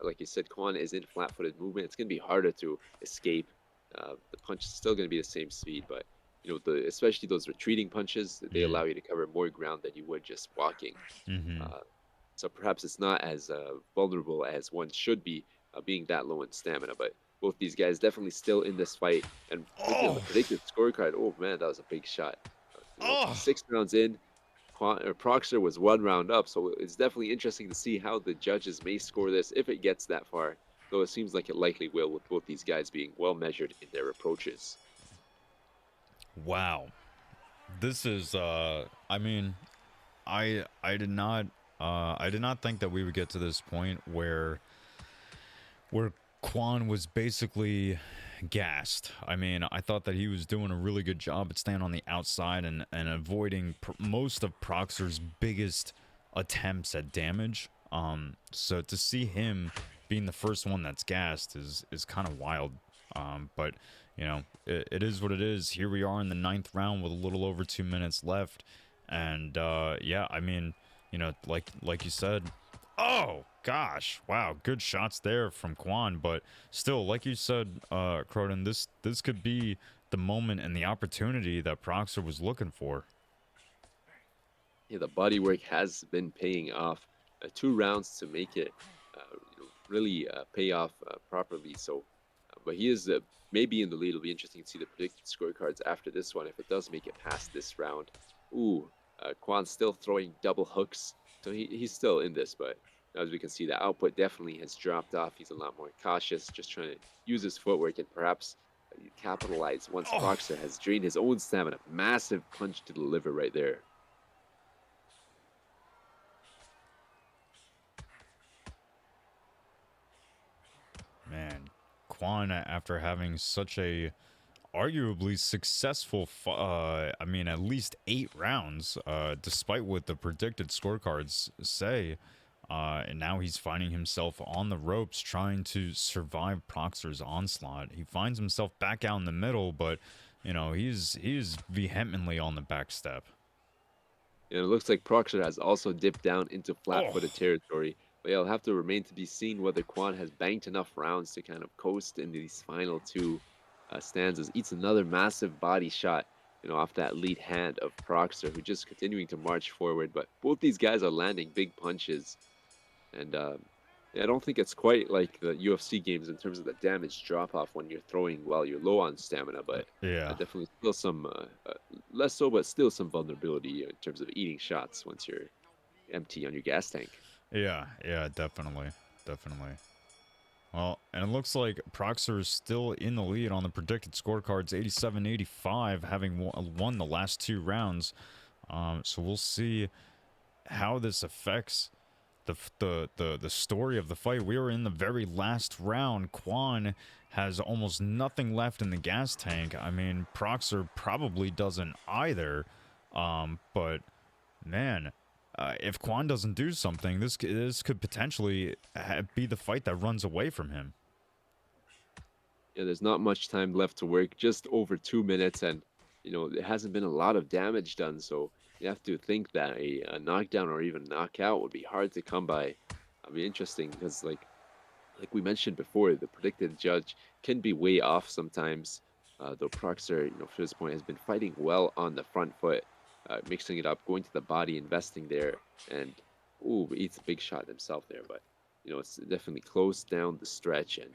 like you said, Kwan is in flat-footed movement, it's going to be harder to escape. The punch is still going to be the same speed, but especially those retreating punches, they allow you to cover more ground than you would just walking. Uh, so perhaps it's not as vulnerable as one should be, being that low in stamina. But both these guys definitely still in this fight. And looking on the predicted scorecard, oh man, that was a big shot. 6 rounds in, Proxer was 1 round up, so it's definitely interesting to see how the judges may score this if it gets that far. Though it seems like it likely will, with both these guys being well measured in their approaches. Wow, this is I mean, I did not think that we would get to this point where Quan was basically gassed. I mean, I thought that he was doing a really good job at staying on the outside and avoiding most of Proxer's biggest attempts at damage. So to see him being the first one that's gassed is kind of wild. But you know, it is what it is. Here we are in the 9th round with a little over 2 minutes left, and yeah, I mean, you know, like you said. Oh gosh, wow, good shots there from Quan, but still, like you said, Croden, this could be the moment and the opportunity that Proxer was looking for. Yeah, the body work has been paying off. 2 rounds to make it really pay off properly. So, but he is maybe in the lead. It'll be interesting to see the predicted scorecards after this one if it does make it past this round. Ooh, Quan's still throwing double hooks, so he's still in this, but as we can see, the output definitely has dropped off. He's a lot more cautious, just trying to use his footwork and perhaps capitalize once Proxer has drained his own stamina. Massive punch to the liver right there. Man, Quan, after having such a arguably successful, I mean, at least 8 rounds, despite what the predicted scorecards say, and now he's finding himself on the ropes trying to survive Proxer's onslaught. He finds himself back out in the middle, but, you know, he's vehemently on the back step. And it looks like Proxer has also dipped down into flat-footed territory. But it'll have to remain to be seen whether Quan has banked enough rounds to kind of coast in these final 2 stanzas. Eats another massive body shot, off that lead hand of Proxer, who just continuing to march forward. But both these guys are landing big punches. And yeah, I don't think it's quite like the UFC games in terms of the damage drop-off when you're throwing while you're low on stamina. But yeah, definitely still some, less so, but still some vulnerability in terms of eating shots once you're empty on your gas tank. Yeah, definitely. Well, and it looks like Proxer is still in the lead on the predicted scorecards, 87-85, having won the last 2 rounds. So we'll see how this affects the story of the fight. We are in the very last round. Quan has almost nothing left in the gas tank. I mean, Proxer probably doesn't either. But man, if Quan doesn't do something, this could potentially be the fight that runs away from him. Yeah, there's not much time left to work, just over 2 minutes, and there hasn't been a lot of damage done, so you have to think that a knockdown or even knockout would be hard to come by. I mean, interesting because like we mentioned before, the predicted judge can be way off sometimes. Though Proxer, for this point, has been fighting well on the front foot. Mixing it up, going to the body, investing there, and eats a big shot himself there. But it's definitely close down the stretch, and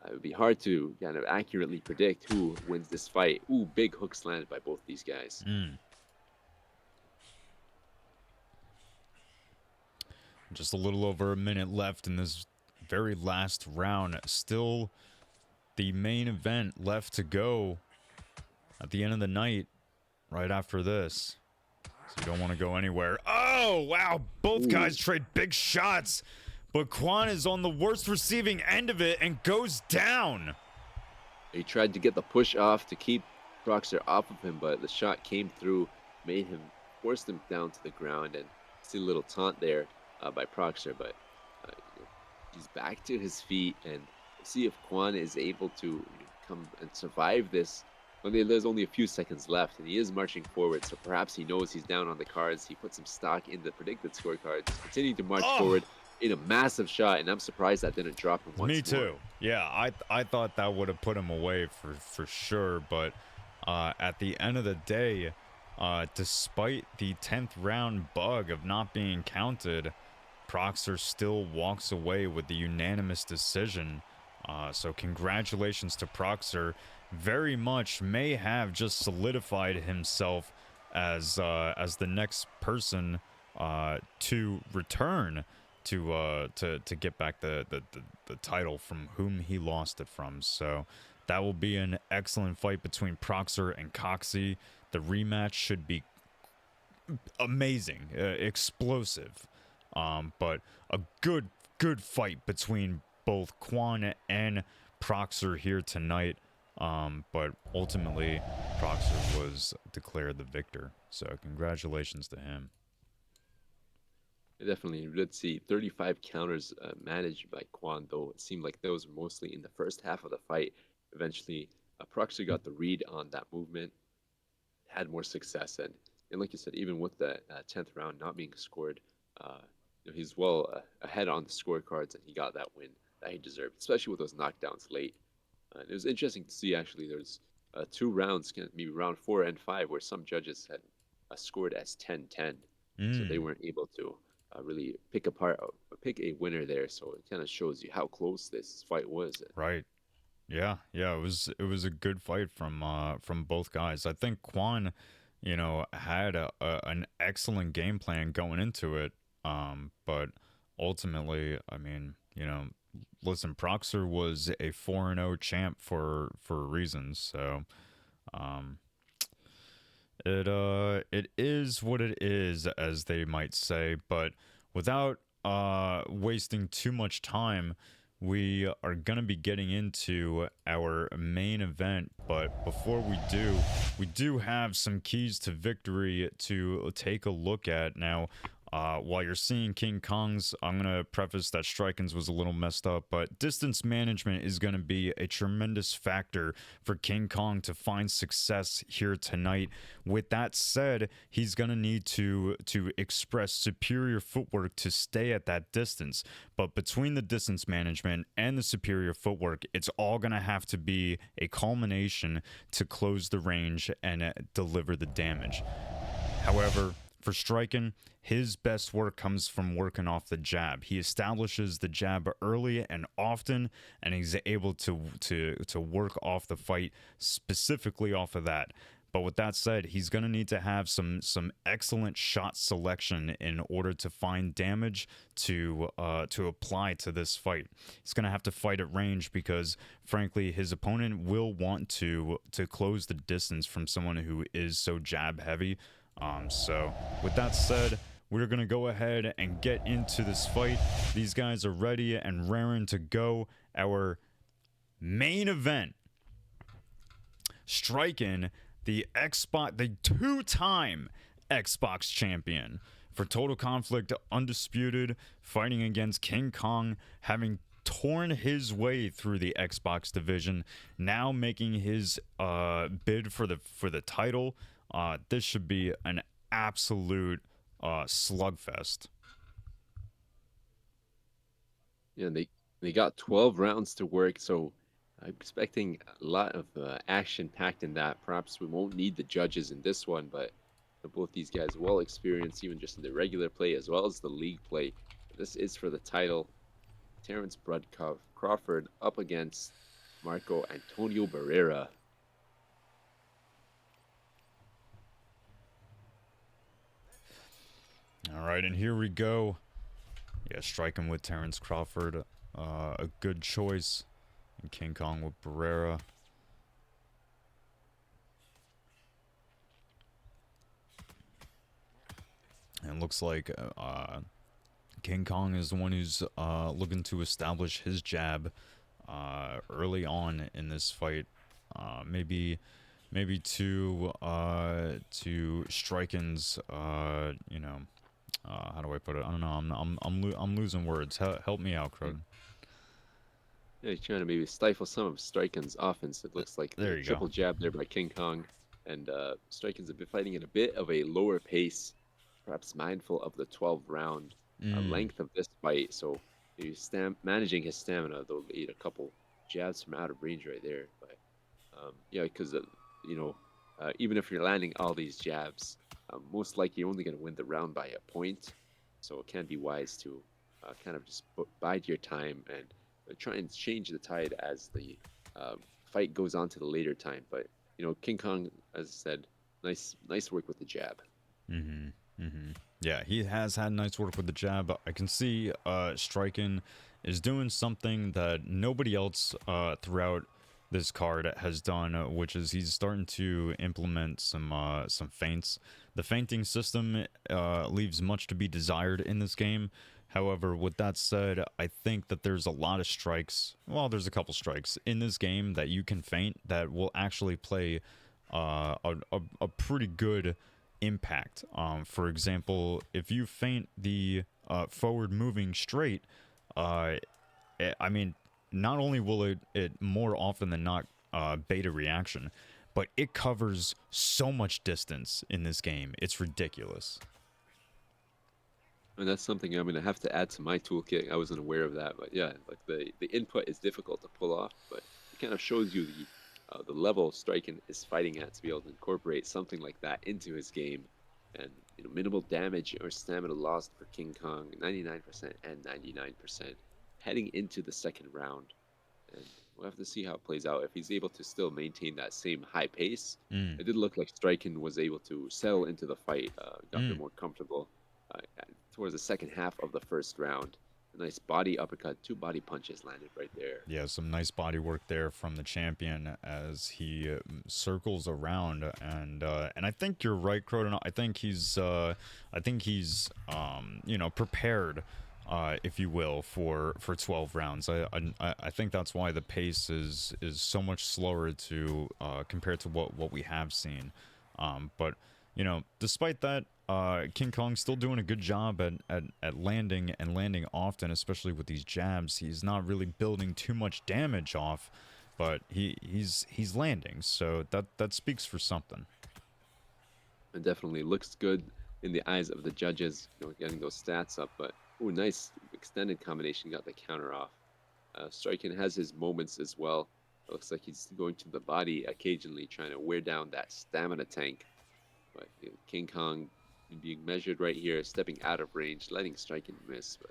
it would be hard to kind of accurately predict who wins this fight. Big hooks landed by both these guys. Just a little over a minute left in this very last round. Still the main event left to go. at the end of the night, right after this. So you don't want to go anywhere. Oh, wow. Both guys trade big shots. But Quan is on the worst receiving end of it and goes down. He tried to get the push off to keep Proxer off of him, but the shot came through, forced him down to the ground, and see a little taunt there by Proxer, but he's back to his feet, and see if Quan is able to come and survive this. There's only a few seconds left, and he is marching forward, so perhaps he knows he's down on the cards. He put some stock in the predicted scorecards, continuing to march forward in a massive shot, and I'm surprised that didn't drop him once Me too. more. Yeah, I thought that would have put him away for sure, but at the end of the day, despite the 10th round bug of not being counted, Proxer still walks away with the unanimous decision. So congratulations to Proxer. Very much may have just solidified himself as the next person to return to get back the title from whom he lost it from. So that will be an excellent fight between Proxer and Coxie. The rematch should be amazing, explosive, but a good fight between both Quan and Proxer here tonight. But ultimately, Proxer was declared the victor. So congratulations to him. Definitely, we did see 35 counters managed by Quan, though it seemed like those were mostly in the first half of the fight. Eventually, Proxer got the read on that movement, had more success, and like you said, even with the 10th round not being scored, he's well ahead on the scorecards, and he got that win that he deserved, especially with those knockdowns late. And it was interesting to see, actually, there's 2 rounds, maybe round 4 and 5, where some judges had scored as 10-10, so they weren't able to really pick a winner there. So it kind of shows you how close this fight was. Right. Yeah. It was a good fight from both guys. I think Quan, had an excellent game plan going into it. But ultimately, I mean, listen, Proxer was a 4-0 champ for reasons. So, it is what it is, as they might say. But without wasting too much time, we are going to be getting into our main event. But before we do have some keys to victory to take a look at. Now, while you're seeing King Kong's, I'm going to preface that Strqin's was a little messed up, but distance management is going to be a tremendous factor for King Kong to find success here tonight. With that said, he's going to need to express superior footwork to stay at that distance. But between the distance management and the superior footwork, it's all going to have to be a culmination to close the range and deliver the damage. However, for Strqin, his best work comes from working off the jab. He establishes the jab early and often, and he's able to work off the fight specifically off of that. But with that said, he's going to need to have some excellent shot selection in order to find damage to apply to this fight. He's going to have to fight at range because, frankly, his opponent will want to close the distance from someone who is so jab heavy. So with that said, we're going to go ahead and get into this fight. These guys are ready and raring to go. Our main event, Strqin, the two-time Xbox champion for Total Conflict Undisputed, fighting against King Kong, having torn his way through the Xbox division, now making his bid for the title. This should be an absolute slugfest. Yeah, they got 12 rounds to work, so I'm expecting a lot of action packed in that. Perhaps we won't need the judges in this one, but both these guys well experienced, even just in the regular play as well as the league play. This is for the title. Terrence Bud Crawford up against Marco Antonio Barrera. All right, and here we go. Yeah, Strqin with Terrence Crawford, a good choice. And King Kong with Barrera. And it looks like King Kong is the one who's looking to establish his jab early on in this fight. Maybe to Strqin's how do I put it? I don't know. I'm losing words. Help me out, Crowd. Yeah, he's trying to maybe stifle some of Strqin's offense. It looks like There the you triple go. jab there by King Kong, and Strqin's a bit fighting at a bit of a lower pace, perhaps mindful of the 12 round length of this fight. So he's managing his stamina, though he ate a couple jabs from out of range right there. But yeah, because you know, even if you're landing all these jabs, most likely you're only going to win the round by a point. So it can be wise to kind of just bide your time and try and change the tide as the fight goes on to the later time. But you know, King Kong, as I said, nice work with the jab. Yeah, he has had nice work with the jab. I can see Strqin is doing something that nobody else throughout this card has done, which is he's starting to implement some feints. The feinting system leaves much to be desired in this game. However, with that said, I think that there's a lot of strikes. Well, there's a couple strikes in this game that you can feint that will actually play a pretty good impact. For example, if you feint the forward moving straight, I mean, not only will it more often than not bait a reaction, but it covers so much distance in this game. It's ridiculous. And that's something I'm going to have to add to my toolkit. I wasn't aware of that, but yeah, like the input is difficult to pull off, but it kind of shows you the level Strqin is fighting at to be able to incorporate something like that into his game. And you know, minimal damage or stamina lost for King Kong, 99% and 99% heading into the second round. And we'll have to see how it plays out. If he's able to still maintain that same high pace, it did look like Strqin was able to settle into the fight, got a bit more comfortable towards the second half of the first round. A nice body uppercut, 2 body punches landed right there. Yeah, some nice body work there from the champion as he circles around, and I think you're right, Croton. I think he's prepared, if you will, for 12 rounds. I think that's why the pace is so much slower to compared to what we have seen. But you know, despite that, King Kong's still doing a good job at landing and landing often, especially with these jabs. He's not really building too much damage off, but he's landing, so that speaks for something. It definitely looks good in the eyes of the judges, you know, getting those stats up. But oh, nice extended combination, got the counter off. Strqin has his moments as well. It looks like he's going to the body occasionally, trying to wear down that stamina tank. But you know, King Kong being measured right here, stepping out of range, letting Strqin miss, but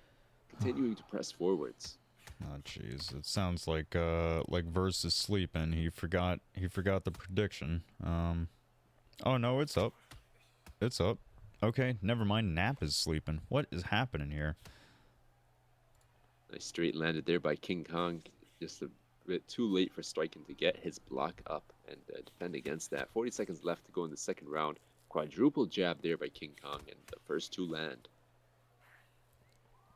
continuing to press forwards. Oh jeez, it sounds like Verse is sleeping. He forgot the prediction. Oh no, it's up. It's up. Okay, never mind. Nap is sleeping. What is happening here? Nice straight landed there by King Kong. Just a bit too late for Strqin to get his block up and defend against that. 40 seconds left to go in the second round. Quadruple jab there by King Kong, and the first 2 land.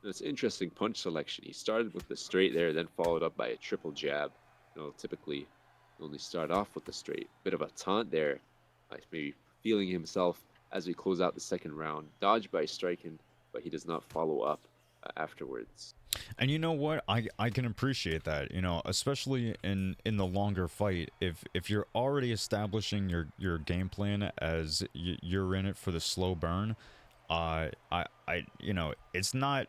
It's interesting punch selection. He started with the straight there, then followed up by a triple jab. You know, typically only start off with the straight. Bit of a taunt there, maybe feeling himself as we close out the second round. Dodged by Strqin, but he does not follow up afterwards. And you know what? I can appreciate that. You know, especially in the longer fight. If you're already establishing your game plan as you're in it for the slow burn, you know, it's not.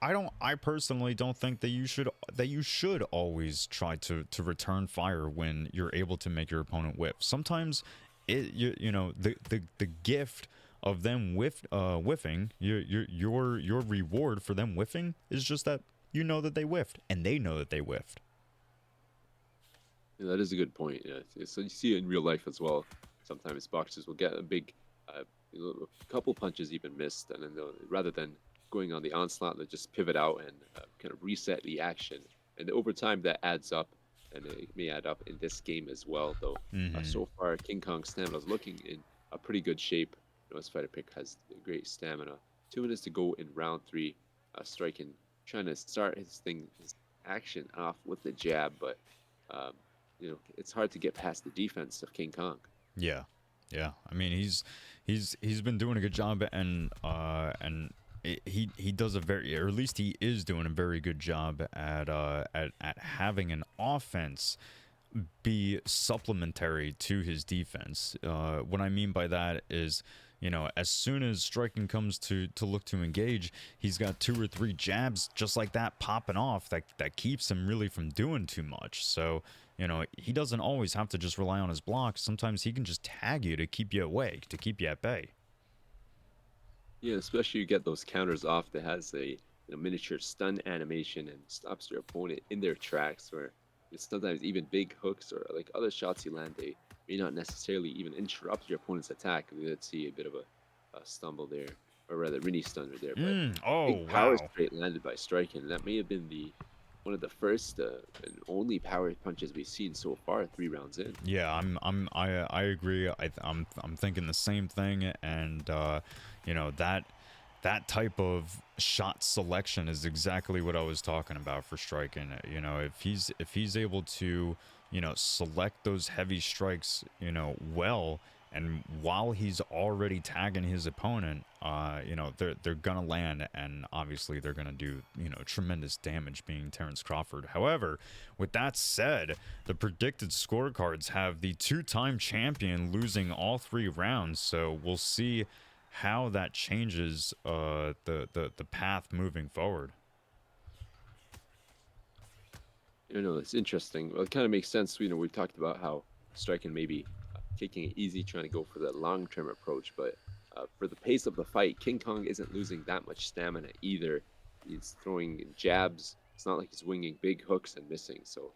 I personally don't think that you should always try to return fire when you're able to make your opponent whiff. Sometimes you know, the gift of them whiffing, your reward for them whiffing is just that you know that they whiffed and they know that they whiffed. Yeah, that is a good point. Yeah, so you see it in real life as well. Sometimes boxers will get a big, a couple punches even missed, and then rather than going on the onslaught, they'll just pivot out and kind of reset the action. And over time, that adds up, and it may add up in this game as well. Though so far, King Kong's stamina is looking in a pretty good shape. this fighter pick has great stamina. 2 minutes to go in round three. Strqin trying to start his action off with the jab, but um, it's hard to get past the defense of King Kong. Yeah, yeah. I mean, he's been doing a good job, and he does a very, or at least he is doing a very good job at having an offense be supplementary to his defense. What I mean by that is, as soon as Strqin comes to look to engage, he's got 2 or 3 jabs just like that popping off that keeps him really from doing too much. So, he doesn't always have to just rely on his blocks. Sometimes he can just tag you to keep you awake, to keep you at bay. Yeah, especially you get those counters off that has a miniature stun animation and stops your opponent in their tracks, or sometimes even big hooks or like other shots you land, they may not necessarily even interrupt your opponent's attack. We did see a bit of a stumble there, or rather mini stunner there, but Oh, big power wow. straight landed by Strike, and that may have been the one of the first and only power punches we've seen so far 3 rounds in. Yeah, I agree. I'm thinking the same thing, and that type of shot selection is exactly what I was talking about for striking. If he's able to select those heavy strikes well, and while he's already tagging his opponent, they're gonna land, and obviously they're gonna do tremendous damage, being Terrence Crawford. However, with that said, the predicted scorecards have the 2-time champion losing all 3 rounds, so we'll see how that changes the path moving forward. It's interesting. Well, it kind of makes sense. We've talked about how striking maybe taking it easy, trying to go for that long-term approach, but for the pace of the fight, King Kong isn't losing that much stamina either. He's throwing jabs. It's not like he's winging big hooks and missing. So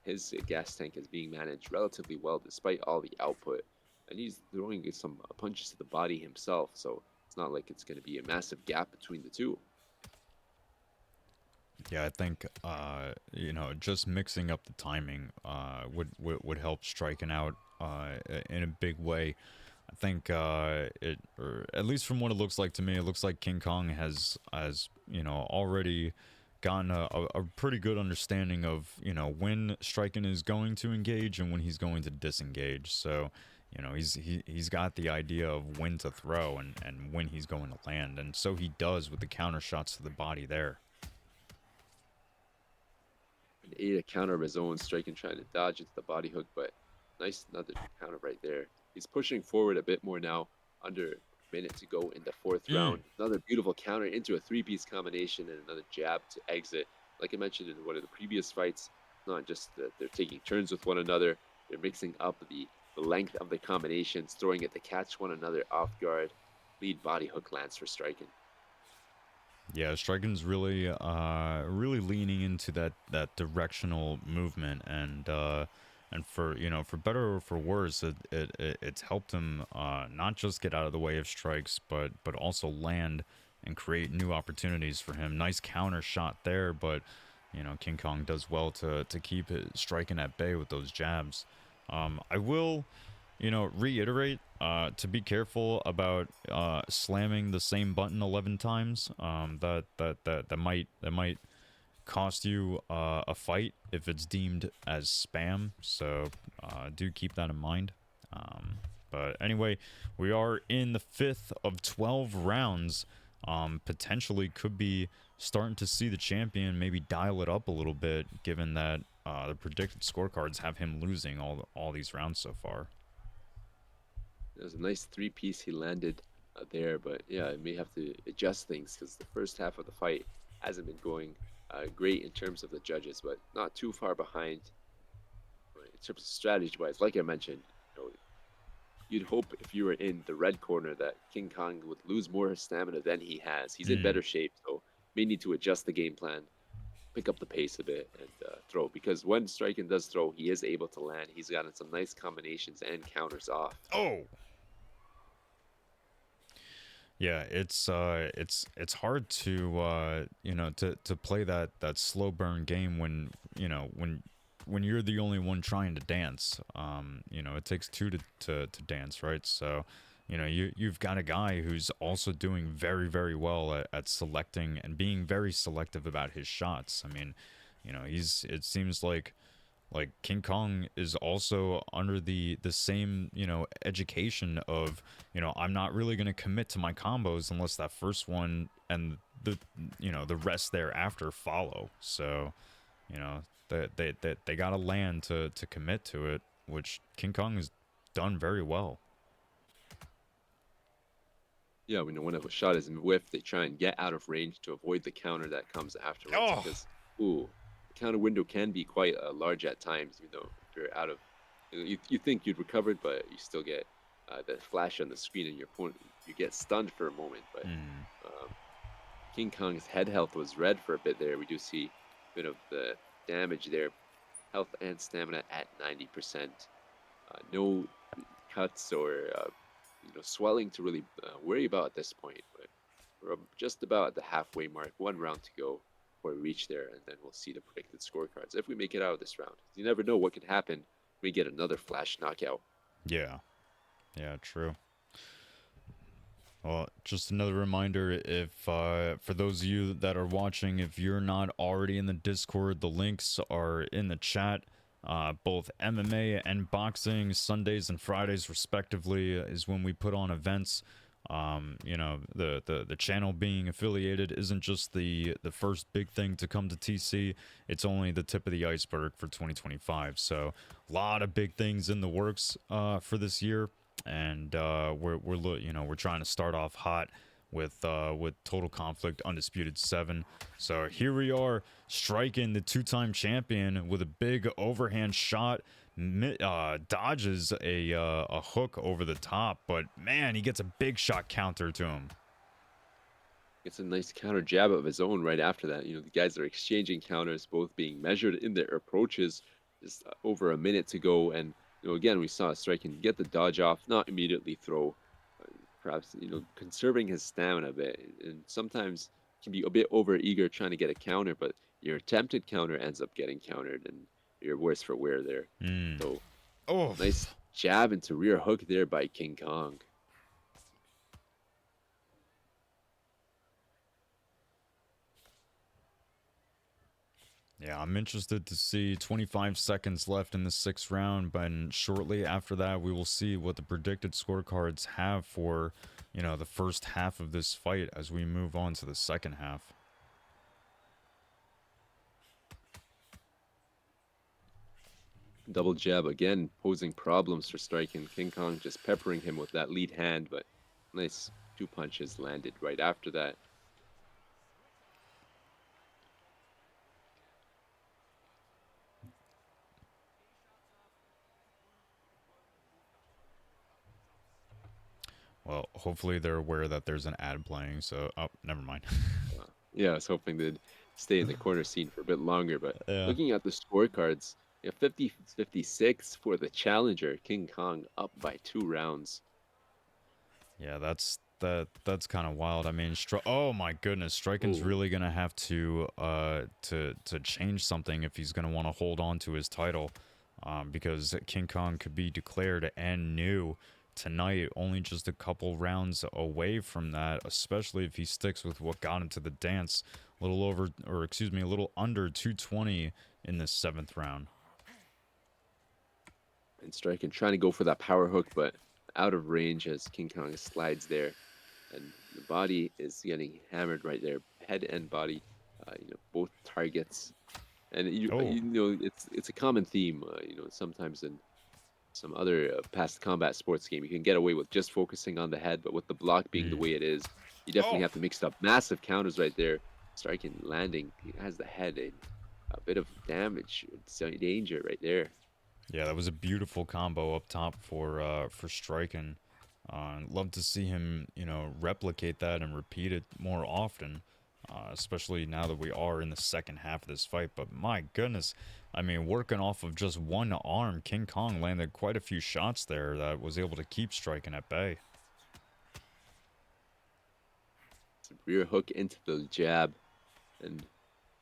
his gas tank is being managed relatively well despite all the output, and he's throwing some punches to the body himself. So it's not like it's going to be a massive gap between the two. Yeah, I think just mixing up the timing would help striking out in a big way. I think or at least from what it looks like to me, it looks like King Kong has already gotten a pretty good understanding of when striking is going to engage and when he's going to disengage. So he's got the idea of when to throw and when he's going to land, and so he does with the counter shots to the body there. An A to counter of his own, striking, trying to dodge into the body hook, but nice another counter right there. He's pushing forward a bit more now, under a minute to go in the fourth round. Another beautiful counter into a 3-piece combination and another jab to exit. Like I mentioned in one of the previous fights, not just that they're taking turns with one another, they're mixing up the length of the combinations, throwing it to catch one another off guard. Lead body hook lands for striking. Yeah, Striking's really leaning into that directional movement, and for better or for worse, it's helped him not just get out of the way of strikes, but also land and create new opportunities for him. Nice counter shot there, but King Kong does well to keep it striking at bay with those jabs. I will reiterate to be careful about slamming the same button 11 times. That might cost you a fight if it's deemed as spam. So do keep that in mind. But anyway, we are in the 5th of 12 rounds. Potentially could be starting to see the champion maybe dial it up a little bit, given that the predicted scorecards have him losing all these rounds so far. There's a nice 3-piece he landed there, but yeah, I may have to adjust things because the first half of the fight hasn't been going great in terms of the judges, but not too far behind. But in terms of strategy-wise, like I mentioned, you'd hope if you were in the red corner that King Kong would lose more stamina than he has. He's in better shape, so may need to adjust the game plan, pick up the pace a bit, and throw. Because when Strike does throw, he is able to land. He's gotten some nice combinations and counters off. Oh. Yeah, it's hard to to play that slow burn game when when you're the only one trying to dance. It takes two to dance, right? So you know, you've got a guy who's also doing very, very well at selecting and being very selective about his shots. I mean, you know, it seems like King Kong is also under the same, you know, education of, you know, I'm not really going to commit to my combos unless that first one and the, you know, the rest thereafter follow. So, you know, they got to land to commit to it, which King Kong has done very well. Yeah, when a shot is whiffed, they try and get out of range to avoid the counter that comes afterwards. Oh, Because, ooh, the counter window can be quite large at times. You know, if you're out of, you think you'd recovered, but you still get the flash on the screen, and your opponent you get stunned for a moment. But mm, um, King Kong's head health was red for a bit there. We do see a bit of the damage there, health and stamina at 90%. No cuts or swelling to really worry about at this point. But we're just about at the halfway mark, one round to go before we reach there, and then we'll see the predicted scorecards if we make it out of this round. You never know what could happen. We get another flash knockout. yeah, yeah, true. Well, just another reminder, if for those of you that are watching, if you're not already in the Discord, the links are in the chat. Both MMA and boxing, Sundays and Fridays respectively, is when we put on events. You know, the channel being affiliated isn't just the first big thing to come to TC. It's only the tip of the iceberg for 2025. So a lot of big things in the works for this year, and we're trying to start off hot with Total Conflict Undisputed 7. So here we are, Strqin, the two-time champion, with a big overhand shot, dodges a hook over the top, but man, he gets a big shot counter to him. Gets a nice counter jab of his own right after that. The guys are exchanging counters, both being measured in their approaches. Just over a minute to go, and again, we saw Strike get the dodge off, not immediately throw. Perhaps conserving his stamina a bit, and sometimes can be a bit over eager trying to get a counter, but your attempted counter ends up getting countered, and you're worse for wear there. So Oh, nice jab into rear hook there by King Kong. yeah, I'm interested to see 25 seconds left in the sixth round, but shortly after that, we will see what the predicted scorecards have for, the first half of this fight as we move on to the second half. Double jab again, posing problems for Strike, and King Kong just peppering him with that lead hand, but nice two punches landed right after that. Well, hopefully they're aware that there's an ad playing, so, oh, never mind. Yeah, I was hoping they'd stay in the corner scene for a bit longer, but Yeah. looking at the scorecards, 50-56 for the challenger, King Kong up by 2 rounds. Yeah, that's kind of wild. I mean, oh my goodness, Strqin's Ooh. really gonna have to change something if he's gonna want to hold on to his title, because King Kong could be declared and new tonight, only just a couple rounds away from that. Especially if he sticks with what got him to the dance, a little over, or excuse me, a little under 220 in the seventh round. And Strike trying to go for that power hook, but out of range as King Kong slides there. And the body is getting hammered right there, head and body, both targets. And Oh. it's a common theme. Sometimes in some other past combat sports game, you can get away with just focusing on the head, but with the block being the way it is, you definitely have to mix up massive counters right there. Striking landing, he has the head in a bit of damage, danger right there. Yeah, that was a beautiful combo up top for Strqin. Love to see him, replicate that and repeat it more often, especially now that we are in the second half of this fight. But my goodness, I mean, working off of just one arm, King Kong landed quite a few shots there that was able to keep Strqin at bay. Rear hook into the jab, and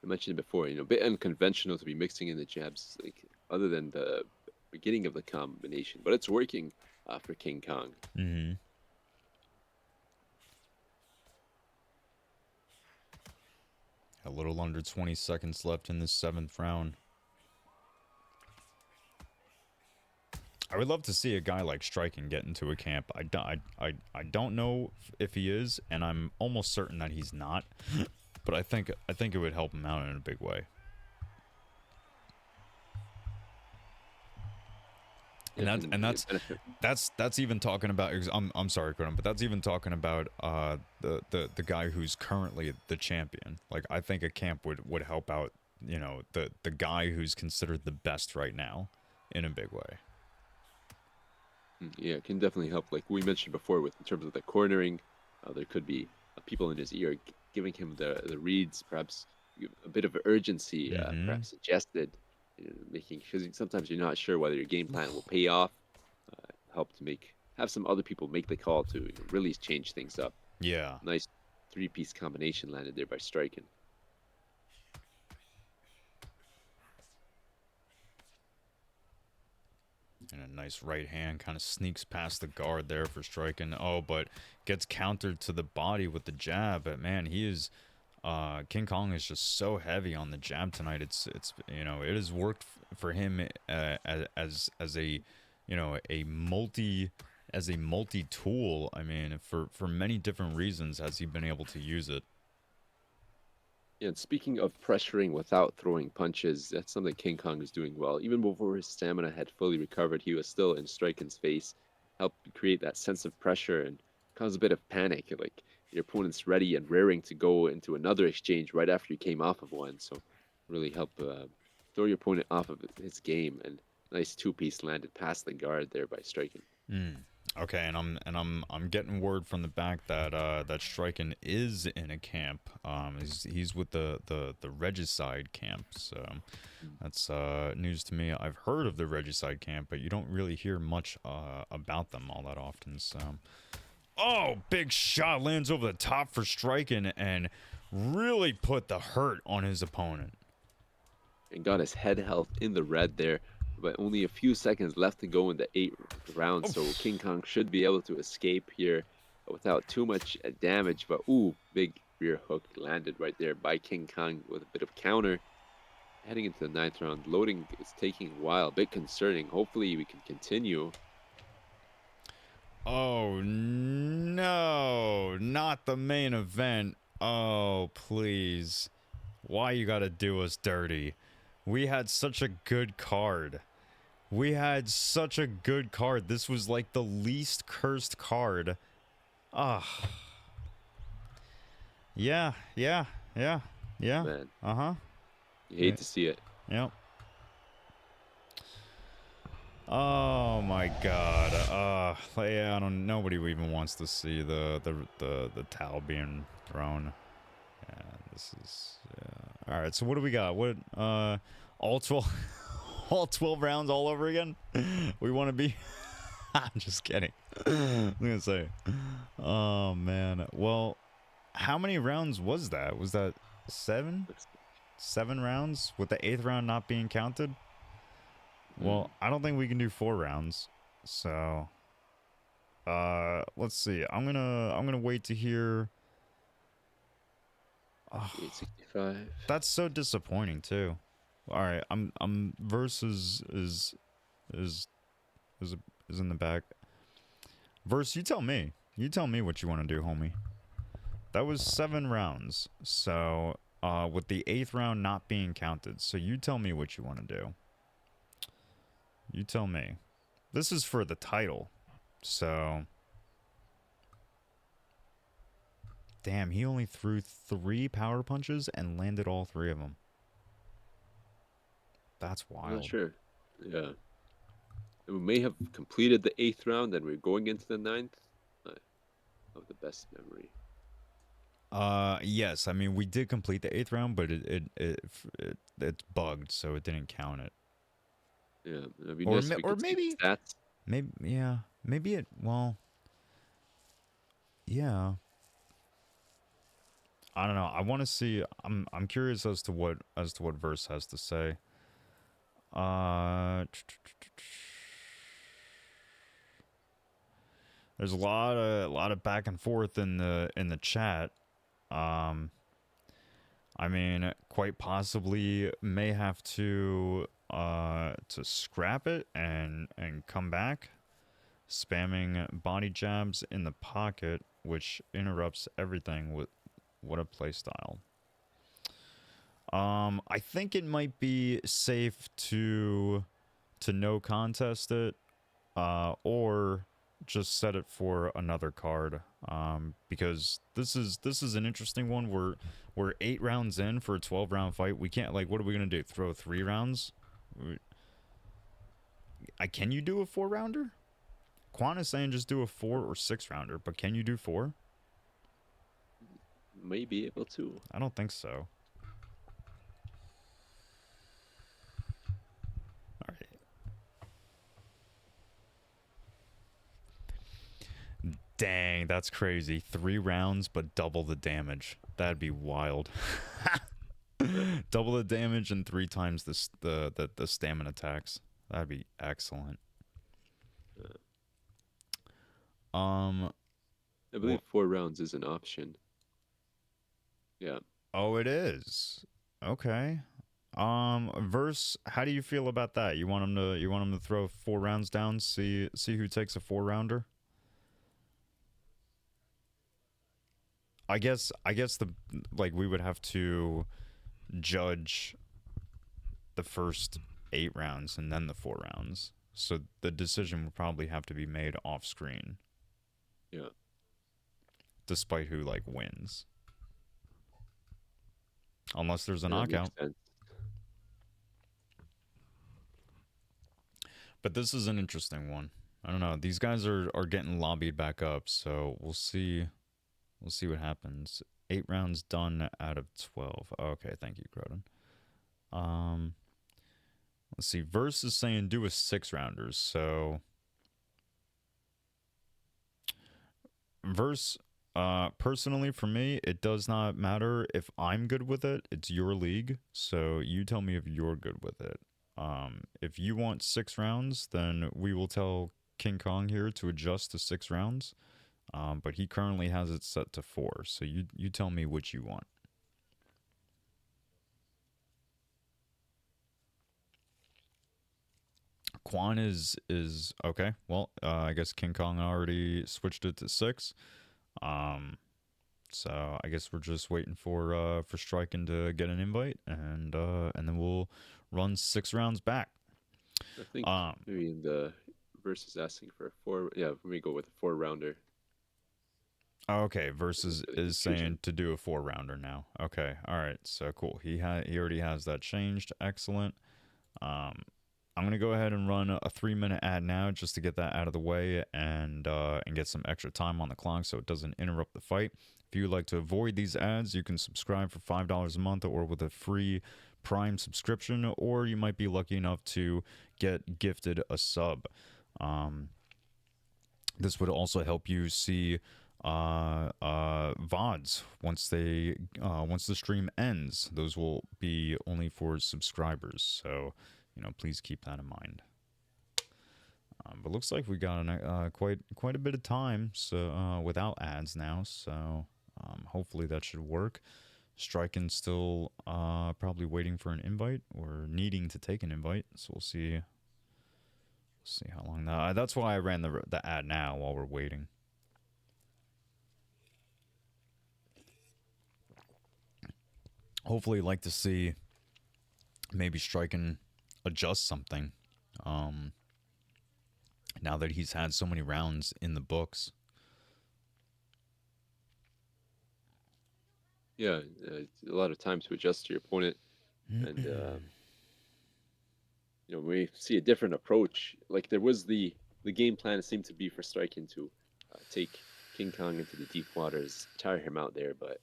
I mentioned it before, a bit unconventional to be mixing in the jabs, like other than the beginning of the combination, but it's working for King Kong. Mm-hmm. A little under 20 seconds left in this 7th round. I would love to see a guy like Strqin get into a camp. I don't know if he is, and I'm almost certain that he's not. But I think it would help him out in a big way. And that's even talking about. I'm sorry, Conan, but that's even talking about the guy who's currently the champion. Like, I think a camp would help out, you know, the guy who's considered the best right now in a big way. Yeah, it can definitely help. Like we mentioned before, with in terms of the cornering, there could be people in his ear giving him the reads, perhaps a bit of urgency, perhaps suggested, making, because sometimes you're not sure whether your game plan will pay off. Help to have some other people make the call to really change things up. Yeah. Nice three-piece combination landed there by Strqin. And a nice right hand kind of sneaks past the guard there for Strqin. Oh, but gets countered to the body with the jab. But man, he is King Kong is just so heavy on the jab tonight. It's you know, it has worked for him as a, you know, a multi tool. I mean, for many different reasons has he been able to use it. Yeah, and speaking of pressuring without throwing punches, that's something King Kong is doing well. Even before his stamina had fully recovered, he was still in Strqin's face, helped create that sense of pressure and cause a bit of panic. Like your opponent's ready and raring to go into another exchange right after you came off of one. So really help throw your opponent off of his game. And nice two-piece landed past the guard there by Strqin. Okay, and I'm getting word from the back that that Strqin is in a camp. He's with the Regicide camp, so that's news to me. I've heard of the Regicide camp, but you don't really hear much about them all that often. So, oh, big shot lands over the top for Strqin and really put the hurt on his opponent. And got his head health in the red there, but only a few seconds left to go in the 8th round. So King Kong should be able to escape here without too much damage. But ooh, big rear hook landed right there by King Kong with a bit of counter. Heading into the 9th round, loading is taking a while, a bit concerning. Hopefully we can continue. Oh no, not the main event. Oh, please. Why you gotta do us dirty? We had such a good card. We had such a good card. This was like the least cursed card. Ah. Yeah. Man, Uh-huh. you hate to see it. Yep. Oh my god. Yeah, nobody even wants to see the towel being thrown. Yeah, this is all right, so what do we got? What all 12 all 12 rounds all over again? We want to be I'm just kidding. I'm going to say. Oh man. Well, how many rounds was that? Was that 7? 7 rounds with the 8th round not being counted? Well, I don't think we can do 4 rounds. So let's see. I'm going to wait to hear. Oh, 865. that's so disappointing too. All right, I'm versus is in the back. Verse, you tell me. You tell me what you want to do, homie. That was 7 rounds. So, with the 8th round not being counted. So you tell me what you want to do. You tell me. This is for the title. So, damn, he only threw 3 power punches and landed all 3 of them. That's wild. I'm not sure. Yeah. And we may have completed the 8th round and we're going into the 9th. Of the best memory. Yes. I mean, we did complete the 8th round, but it's bugged, so it didn't count it. Yeah. It'd be nice if we could see the stats. Maybe it. Well. Yeah. I don't know. I want to see. I'm curious as to what Verse has to say. There's a lot of back and forth in the chat. I mean, quite possibly may have to scrap it and come back, spamming body jabs in the pocket, which interrupts everything with what a playstyle. I think it might be safe to no contest it, or just set it for another card. Because this is an interesting one. We're 8 rounds in for a 12-round fight. We can't, like, what are we gonna do? Throw 3 rounds? Can you do a 4-rounder? Quan is saying just do a 4 or 6-rounder, but can you do 4? May be able to. I don't think so. All right. Dang, that's crazy. 3 rounds, but double the damage. That'd be wild. Double the damage and 3 times the stamina attacks. That'd be excellent. I believe 4 rounds is an option. Yeah. Oh, it is. Okay. Verse, how do you feel about that? You want him to throw 4 rounds down, see who takes a 4-rounder? I guess we would have to judge the first 8 rounds and then the 4 rounds. So the decision would probably have to be made off screen. Yeah. Despite who wins. Unless there's a Yeah, knockout. makes sense. But this is an interesting one. I don't know. These guys are getting lobbied back up, so we'll see. We'll see what happens. 8 rounds done out of 12. Okay, thank you, Croton. Let's see. Verse is saying do a 6-rounders. So Verse, personally for me, it does not matter if I'm good with it. It's your league, so you tell me if you're good with it. If you want 6 rounds, then we will tell King Kong here to adjust to 6 rounds. But he currently has it set to 4, so you tell me which you want. Quan is okay. Well, I guess King Kong already switched it to 6. So I guess we're just waiting for Strqin to get an invite, and then we'll run 6 rounds back. I think maybe in the verse is asking for a 4. Yeah, let me go with a 4-rounder. Okay, versus is saying to do a 4-rounder now. Okay, all right, so cool. He already has that changed. Excellent. I'm gonna go ahead and run a 3-minute ad now just to get that out of the way and get some extra time on the clock so it doesn't interrupt the fight. If you would like to avoid these ads, you can subscribe for $5 a month or with a free Prime subscription, or you might be lucky enough to get gifted a sub. This would also help you see VODs once the stream ends. Those will be only for subscribers, so please keep that in mind. But looks like we got quite a bit of time, so without ads now, so hopefully that should work. Strqin still probably waiting for an invite or needing to take an invite, so we'll see how long that's why I ran the ad now while we're waiting. Hopefully like to see maybe Strqin adjust something now that he's had so many rounds in the books. Yeah, it's a lot of time to adjust to your opponent, and we see a different approach. Like there was the game plan seemed to be for Strqin to take King Kong into the deep waters, tire him out there, but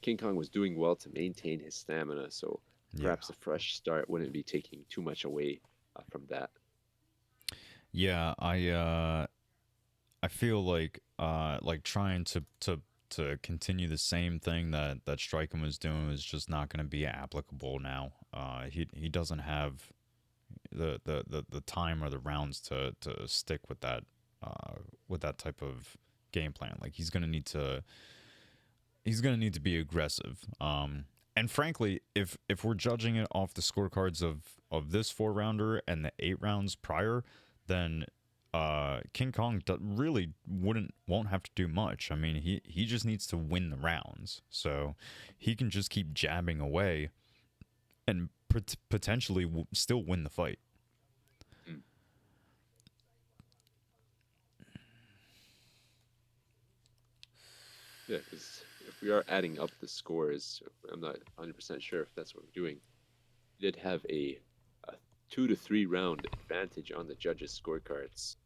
King Kong was doing well to maintain his stamina, so perhaps a fresh start wouldn't be taking too much away from that. Yeah, I feel like trying to continue the same thing that Strqin was doing is just not going to be applicable now. He doesn't have the time or the rounds to stick with that type of game plan. Like he's going to need to he's gonna need to be aggressive. And frankly, if we're judging it off the scorecards of this 4-rounder and the 8 rounds prior, then King Kong really won't have to do much. I mean, he just needs to win the rounds, so he can just keep jabbing away and potentially still win the fight. Yeah, because if we are adding up the scores, I'm not 100% sure if that's what we're doing. We did have a 2 to 3 round advantage on the judges' scorecards.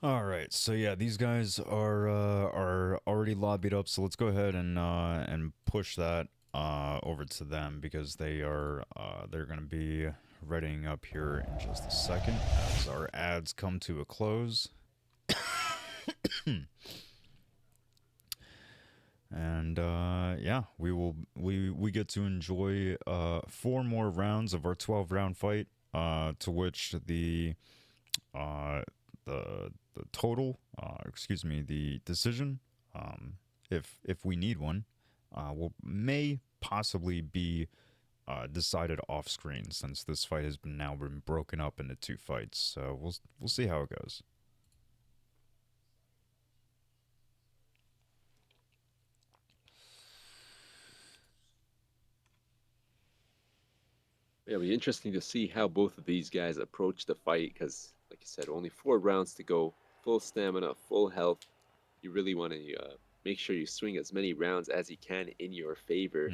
All right, so yeah, these guys are already lobbied up. So let's go ahead and push that over to them, because they're gonna be readying up here in just a second as our ads come to a close. And yeah, we get to enjoy 4 more rounds of our 12-round fight, to which the total, the decision, if we need one, may possibly be decided off screen, since this fight has now been broken up into 2 fights. So we'll see how it goes. Yeah, it'll be interesting to see how both of these guys approach the fight, because, like you said, only 4 rounds to go, full stamina, full health. You really want to make sure you swing as many rounds as you can in your favor.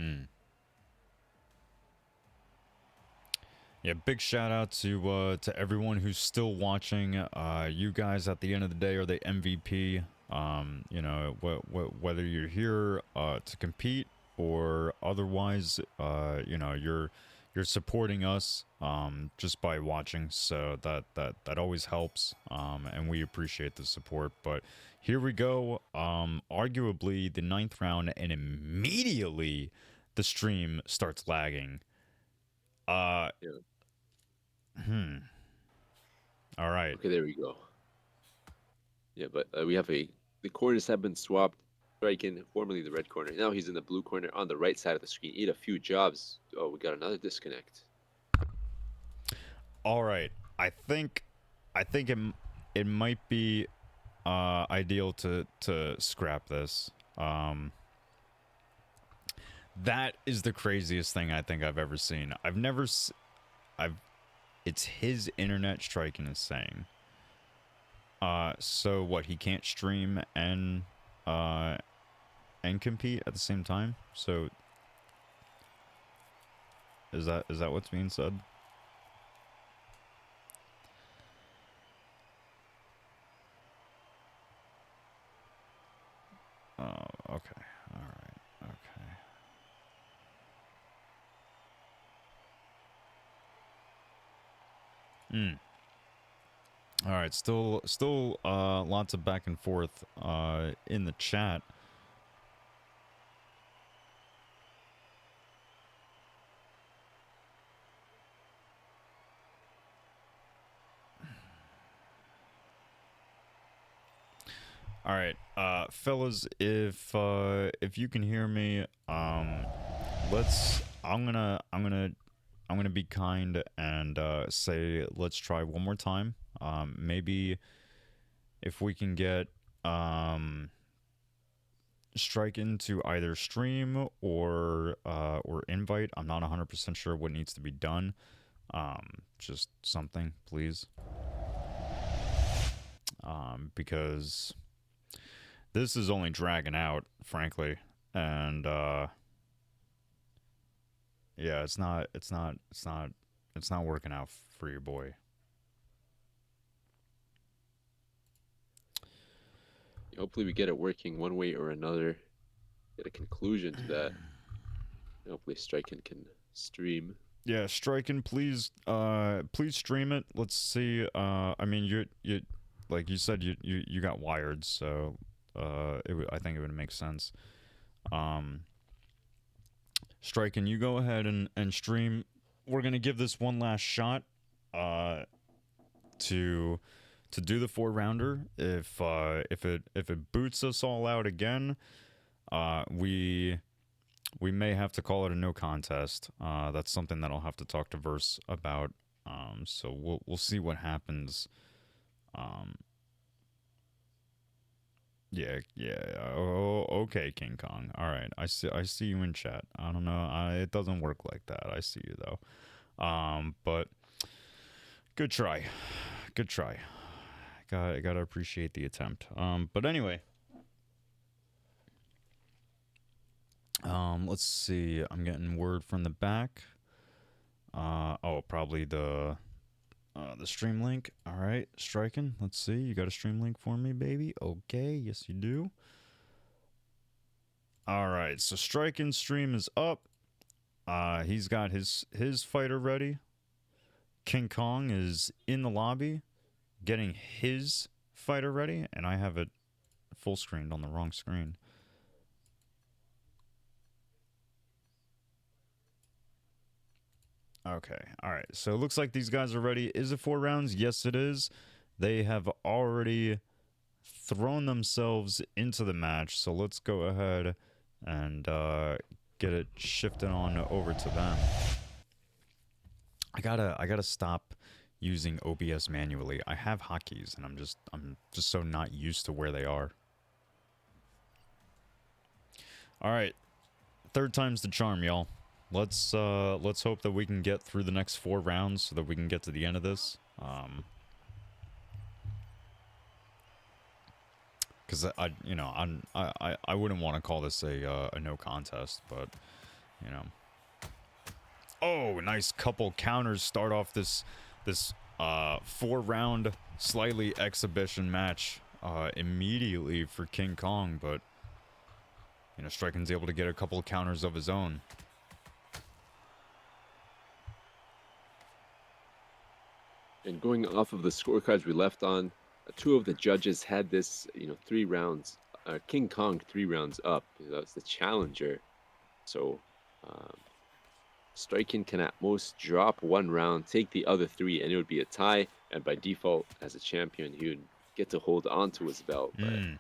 Yeah, big shout out to everyone who's still watching. You guys, at the end of the day, are the MVP. You know, whether you're here to compete or otherwise, you know, you're supporting us just by watching. So that always helps, and we appreciate the support. But here we go. Arguably the 9th round, and immediately the stream starts lagging. Yeah. All right. Okay, there we go. Yeah, but we have the corners have been swapped. Strqin, formerly the red corner. Now he's in the blue corner on the right side of the screen. Eat a few jobs. Oh, we got another disconnect. All right. I think it might be ideal to scrap this. That is the craziest thing I think I've ever seen. It's his internet, Strqin is saying. So what, he can't stream and compete at the same time? So is that what's being said? Oh, okay. All right. Okay. All right, still lots of back and forth in the chat. All right, fellas, if you can hear me, I'm gonna be kind and say let's try one more time. Maybe if we can get Strqin to either stream or invite. I'm not 100% sure what needs to be done. Just something, please. Because this is only dragging out, frankly, and yeah, it's not working out for your boy. Hopefully we get it working one way or another. Get a conclusion to that. Hopefully Strqin can stream. Yeah, Strqin, please stream it. Let's see. I mean, you like you said, you got wired, so I think it would make sense. Strqin, you go ahead and stream. We're gonna give this one last shot to do the 4-rounder. If it boots us all out again, we may have to call it a no contest. That's something that I'll have to talk to Verse about. So we'll see what happens. Yeah. Oh, okay, King Kong. All right, I see you in chat. I don't know. It doesn't work like that. I see you though. But good try. Good try. Gotta appreciate the attempt. But anyway. Let's see. I'm getting word from the back. Oh, probably the stream link. All right, Strqin. Let's see. You got a stream link for me, baby? Okay, yes you do. All right, so Strqin's stream is up. He's got his fighter ready. King Kong is in the lobby, getting his fighter ready, and I have it full screened on the wrong screen. Okay, all right. So it looks like these guys are ready. Is it 4 rounds? Yes, it is. They have already thrown themselves into the match. So let's go ahead and get it shifted on over to them. I gotta stop using OBS manually. I have hotkeys, and I'm just so not used to where they are. All right, 3rd time's the charm, y'all. Let's hope that we can get through the next 4 rounds so that we can get to the end of this. Because I wouldn't want to call this a no contest, but you know. Oh, nice couple counters start off this 4-round slightly exhibition match immediately for King Kong, but you know, Strqin's able to get a couple of counters of his own. And going off of the scorecards we left on, 2 of the judges had this, 3 rounds. King Kong 3 rounds up. That's the challenger. So Strqin can at most drop 1 round, take the other 3, and it would be a tie. And by default, as a champion, he would get to hold on to his belt. But you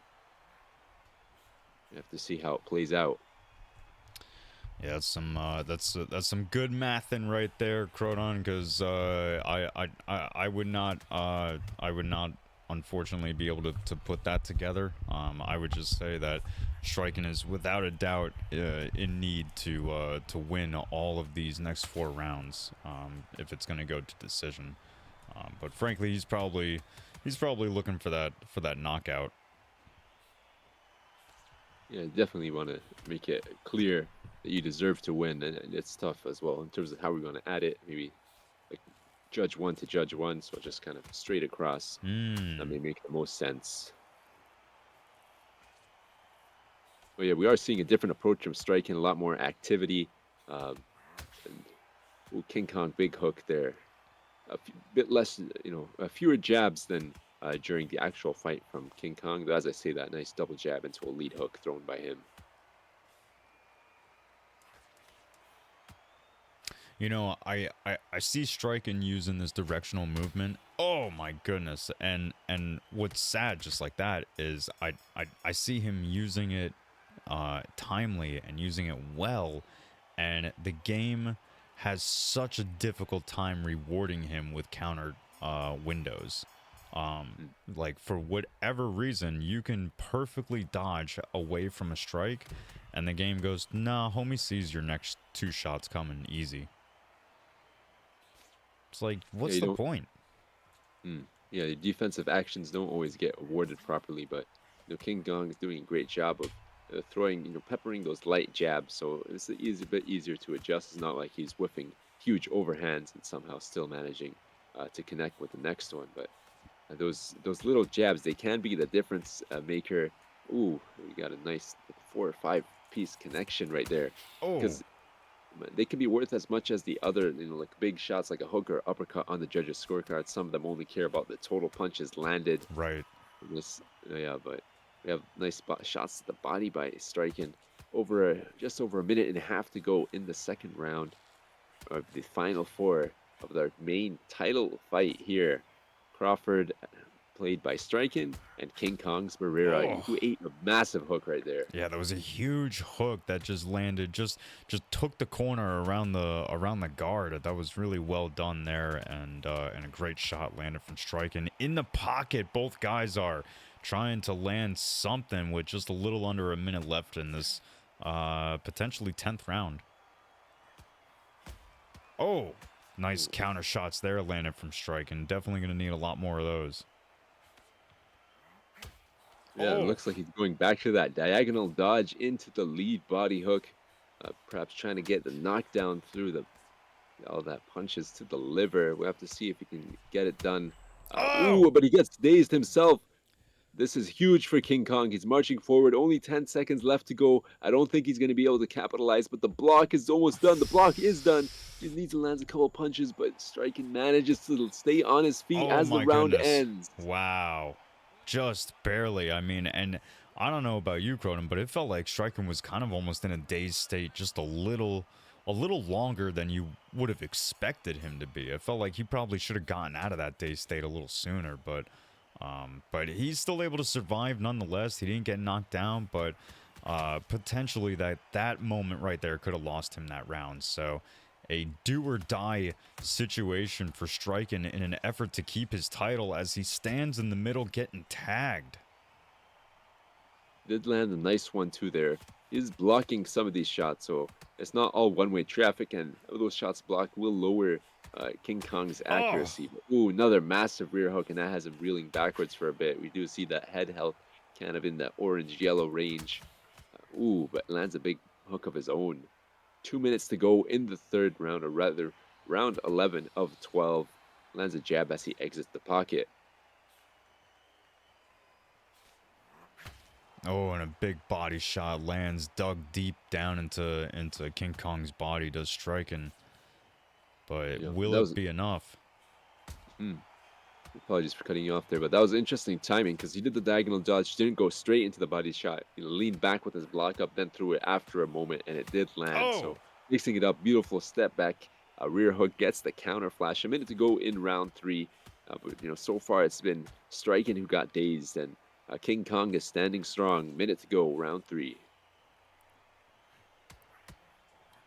have to see how it plays out. Yeah, that's some good mathing right there, Crodon, because I would not unfortunately be able to put that together. I would just say that Strqin is without a doubt in need to win all of these next 4 rounds if it's going to go to decision. But frankly, he's probably looking for that knockout. Yeah, definitely want to make it clear that you deserve to win, and it's tough as well in terms of how we're going to add it. Maybe like judge 1 to judge 1, so just kind of straight across. That may make the most sense. But yeah, we are seeing a different approach from Strqin, a lot more activity. And King Kong big hook there, bit less, fewer jabs than during the actual fight from King Kong. But as I say, that nice double jab into a lead hook thrown by him. You know, I see Strqin using this directional movement. Oh my goodness! And what's sad, just like that, is I see him using it timely and using it well, and the game has such a difficult time rewarding him with counter windows. Like for whatever reason, you can perfectly dodge away from a strike, and the game goes, nah, homie sees your next 2 shots coming easy. It's like, what's the point? Yeah, the defensive actions don't always get awarded properly, but King Kong is doing a great job of throwing, peppering those light jabs, so it's a bit easier to adjust. It's not like he's whiffing huge overhands and somehow still managing to connect with the next one. But those little jabs, they can be the difference maker. Ooh, we got a nice 4 or 5 piece connection right there. Because they can be worth as much as the other, like big shots like a hook or uppercut on the judges' scorecard. Some of them only care about the total punches landed. Right. Yeah, but we have nice shots to the body by Strqin. just over a minute and a half to go in the second round of the final four of their main title fight here. Crawford, played by Strqin, and King Kong's Barrera, Oh. who ate a massive hook right there. Yeah, that was a huge hook that just landed, just took the corner around the guard. That was really well done there, and a great shot landed from Strqin. In the pocket, both guys are trying to land something with just a little under a minute left in this potentially 10th round. Oh, nice counter shots there landed from Strqin. Definitely going to need a lot more of those. Yeah, it Oh. looks like he's going back to that diagonal dodge into the lead body hook, perhaps trying to get the knockdown through all that punches to the liver. We'll have to see if he can get it done. Oh. Ooh, but he gets dazed himself. This is huge for King Kong. He's marching forward. Only 10 seconds left to go. I don't think he's going to be able to capitalize, but the block is almost done. The block is done. He needs to land a couple punches, but Strqin manages to stay on his feet Oh as the my round goodness. ends. Wow. Just barely. I mean, and I don't know about you, Cronin, but it felt like Strqin was kind of almost in a dazed state just a little longer than you would have expected him to be. I felt like he probably should have gotten out of that dazed state a little sooner, but he's still able to survive nonetheless. He didn't get knocked down, but potentially that moment right there could have lost him that round. So a do-or-die situation for Strqin in an effort to keep his title as he stands in the middle getting tagged. Did land a nice one too there. He's blocking some of these shots, so it's not all one-way traffic, and those shots blocked will lower King Kong's accuracy. But, ooh, another massive rear hook, and that has him reeling backwards for a bit. We do see that head health kind of in the orange-yellow range. Ooh, but lands a big hook of his own. 2 minutes to go in the third round, or rather, round 11 of 12. Lands a jab as he exits the pocket. Oh, and a big body shot lands dug deep down into King Kong's body, does Strqin. But Yeah, will that it was- be enough? Apologies for cutting you off there, but that was interesting timing because he did the diagonal dodge, didn't go straight into the body shot. He leaned back with his block up, then threw it after a moment, and it did land. So mixing it up, beautiful step back, a rear hook gets the counter flash. A minute to go in round three, but so far it's been Strqin who got dazed, and King Kong is standing strong. Minute to go, round three.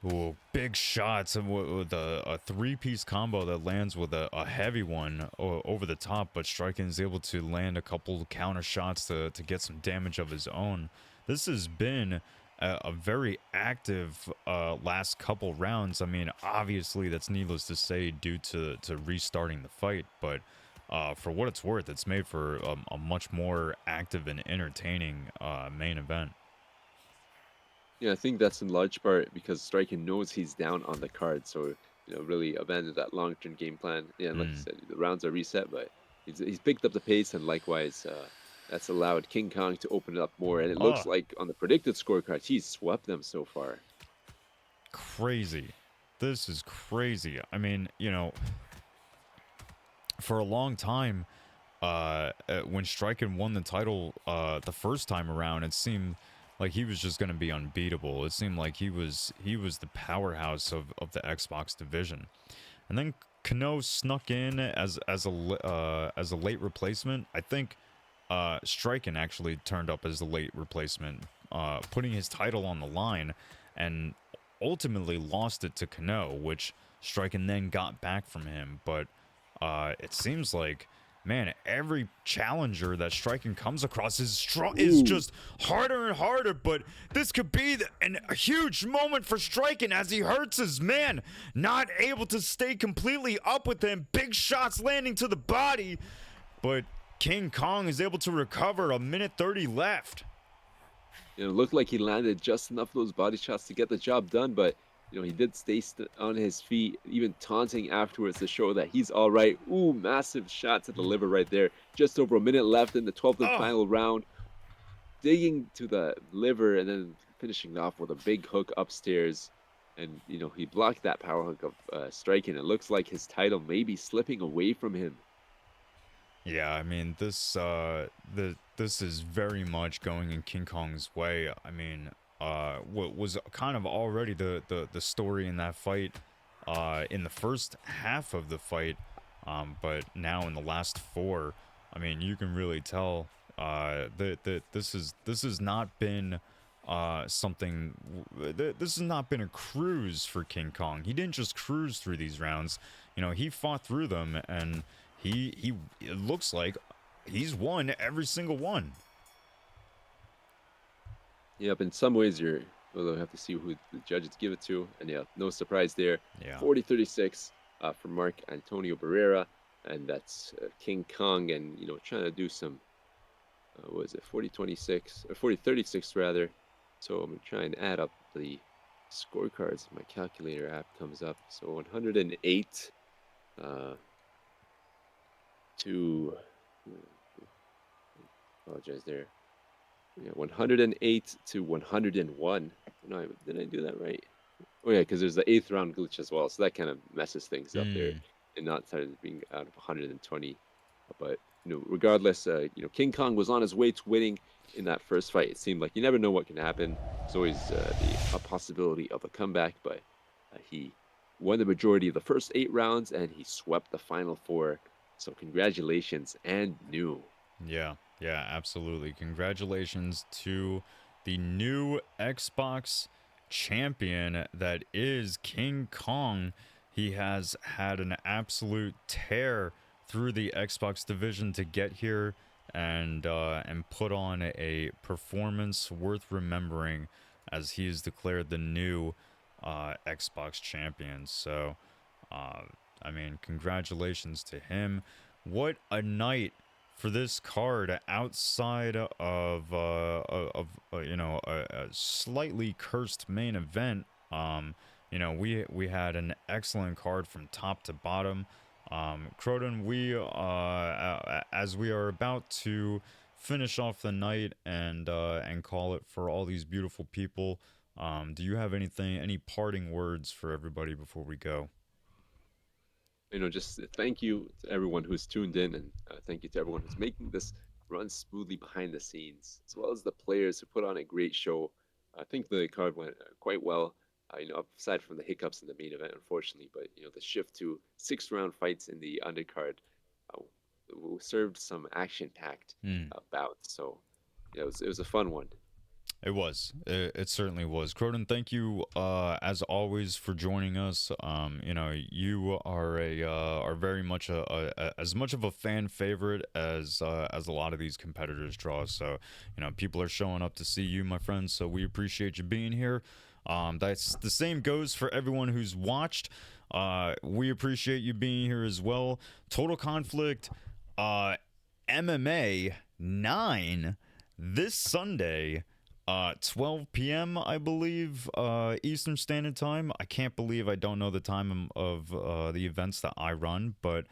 Ooh, big shots and with a three-piece combo that lands with a heavy one over the top, but Strqin is able to land a couple counter shots to get some damage of his own. This has been a very active last couple rounds. I mean, obviously that's needless to say due to restarting the fight, but for what it's worth, it's made for a much more active and entertaining main event. Yeah, I think that's in large part because Strqin knows he's down on the card, so really abandoned that long-term game plan. Yeah, and like you said, the rounds are reset, but he's picked up the pace, and likewise, that's allowed King Kong to open it up more. And it looks like on the predicted scorecards, he's swept them so far. Crazy. This is crazy. I mean, for a long time, when Strqin won the title the first time around, it seemed like he was just going to be unbeatable. It seemed like he was the powerhouse of the Xbox division. And then Kano snuck in as a late replacement. I think Strqin actually turned up as the late replacement, putting his title on the line, and ultimately lost it to Kano, which Strqin then got back from him. But it seems like, man, every challenger that Strqin comes across is just harder and harder, but this could be a huge moment for Strqin as he hurts his man, not able to stay completely up with him, big shots landing to the body, but King Kong is able to recover. A minute 30 left. It looked like he landed just enough of those body shots to get the job done, but he did stay on his feet, even taunting afterwards to show that he's all right. Ooh, massive shot to the liver right there. Just over a minute left in the 12th and final round. Digging to the liver and then finishing off with a big hook upstairs. And, he blocked that power hook of Strqin. It looks like his title may be slipping away from him. Yeah, I mean, this is very much going in King Kong's way. I mean, was kind of already the story in that fight in the first half of the fight, but now in the last four, I mean, you can really tell that this has not been this has not been a cruise for King Kong. He didn't just cruise through these rounds. You know, he fought through them, and he it looks like he's won every single one. Yep, in some ways we'll have to see who the judges give it to. And yeah, no surprise there. Yeah. 40-36 for Mark Antonio Barrera. And that's King Kong, and, you know, trying to do some, what is it, 40-26, or 40-36 rather. So I'm going to try and add up the scorecards. My calculator app comes up. So 108 to, apologize there. Yeah, 108 to 101. No, did I do that right? Oh yeah, because there's the 8th round glitch as well, so that kind of messes things up there, and not started being out of 120. But, you know, regardless, you know, King Kong was on his way to winning in that first fight. It seemed like you never know what can happen. There's always a possibility of a comeback, but he won the majority of the first 8 rounds, and he swept the final 4. So congratulations, and new. Yeah, absolutely. Congratulations to the new Xbox champion that is King Kong. He has had an absolute tear through the Xbox division to get here and put on a performance worth remembering as he is declared the new Xbox champion. So, I mean, congratulations to him. What a night for this card outside of you know, a slightly cursed main event. You know, we had an excellent card from top to bottom. Croton, we as we are about to finish off the night and call it for all these beautiful people, do you have any parting words for everybody before we go? You know, just thank you to everyone who's tuned in, and thank you to everyone who's making this run smoothly behind the scenes, as well as the players who put on a great show. I think the card went quite well. You know, aside from the hiccups in the main event, unfortunately, but, you know, the shift to 6-round fights in the undercard uh, served some action-packed bouts. So, yeah, it was a fun one. It was. It certainly was. Croton, thank you as always for joining us. You know, you are very much as much of a fan favorite as a lot of these competitors draw. So, you know, people are showing up to see you, my friends. So we appreciate you being here. That's the same goes for everyone who's watched. We appreciate you being here as well. Total Conflict MMA 9 this Sunday. 12 p.m. I believe Eastern Standard Time. I can't believe I don't know the time of the events that I run, but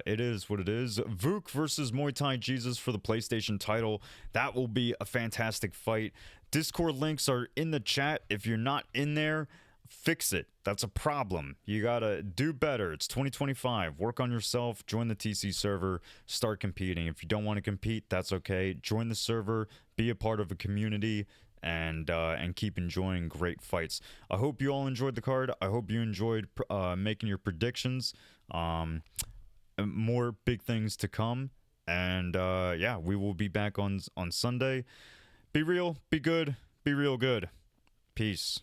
it is what it is. Vuk versus Muay Thai Jesus for the PlayStation title. That will be a fantastic fight. Discord links are in the chat. If you're not in there, fix it. That's a problem. You gotta do better. It's 2025. Work on yourself. Join the TC server. Start competing. If you don't want to compete, that's okay. Join the server. Be a part of a community. And keep enjoying great fights. I hope you all enjoyed the card. I hope you enjoyed making your predictions. More big things to come. And yeah, we will be back on Sunday. Be real. Be good. Be real good. Peace.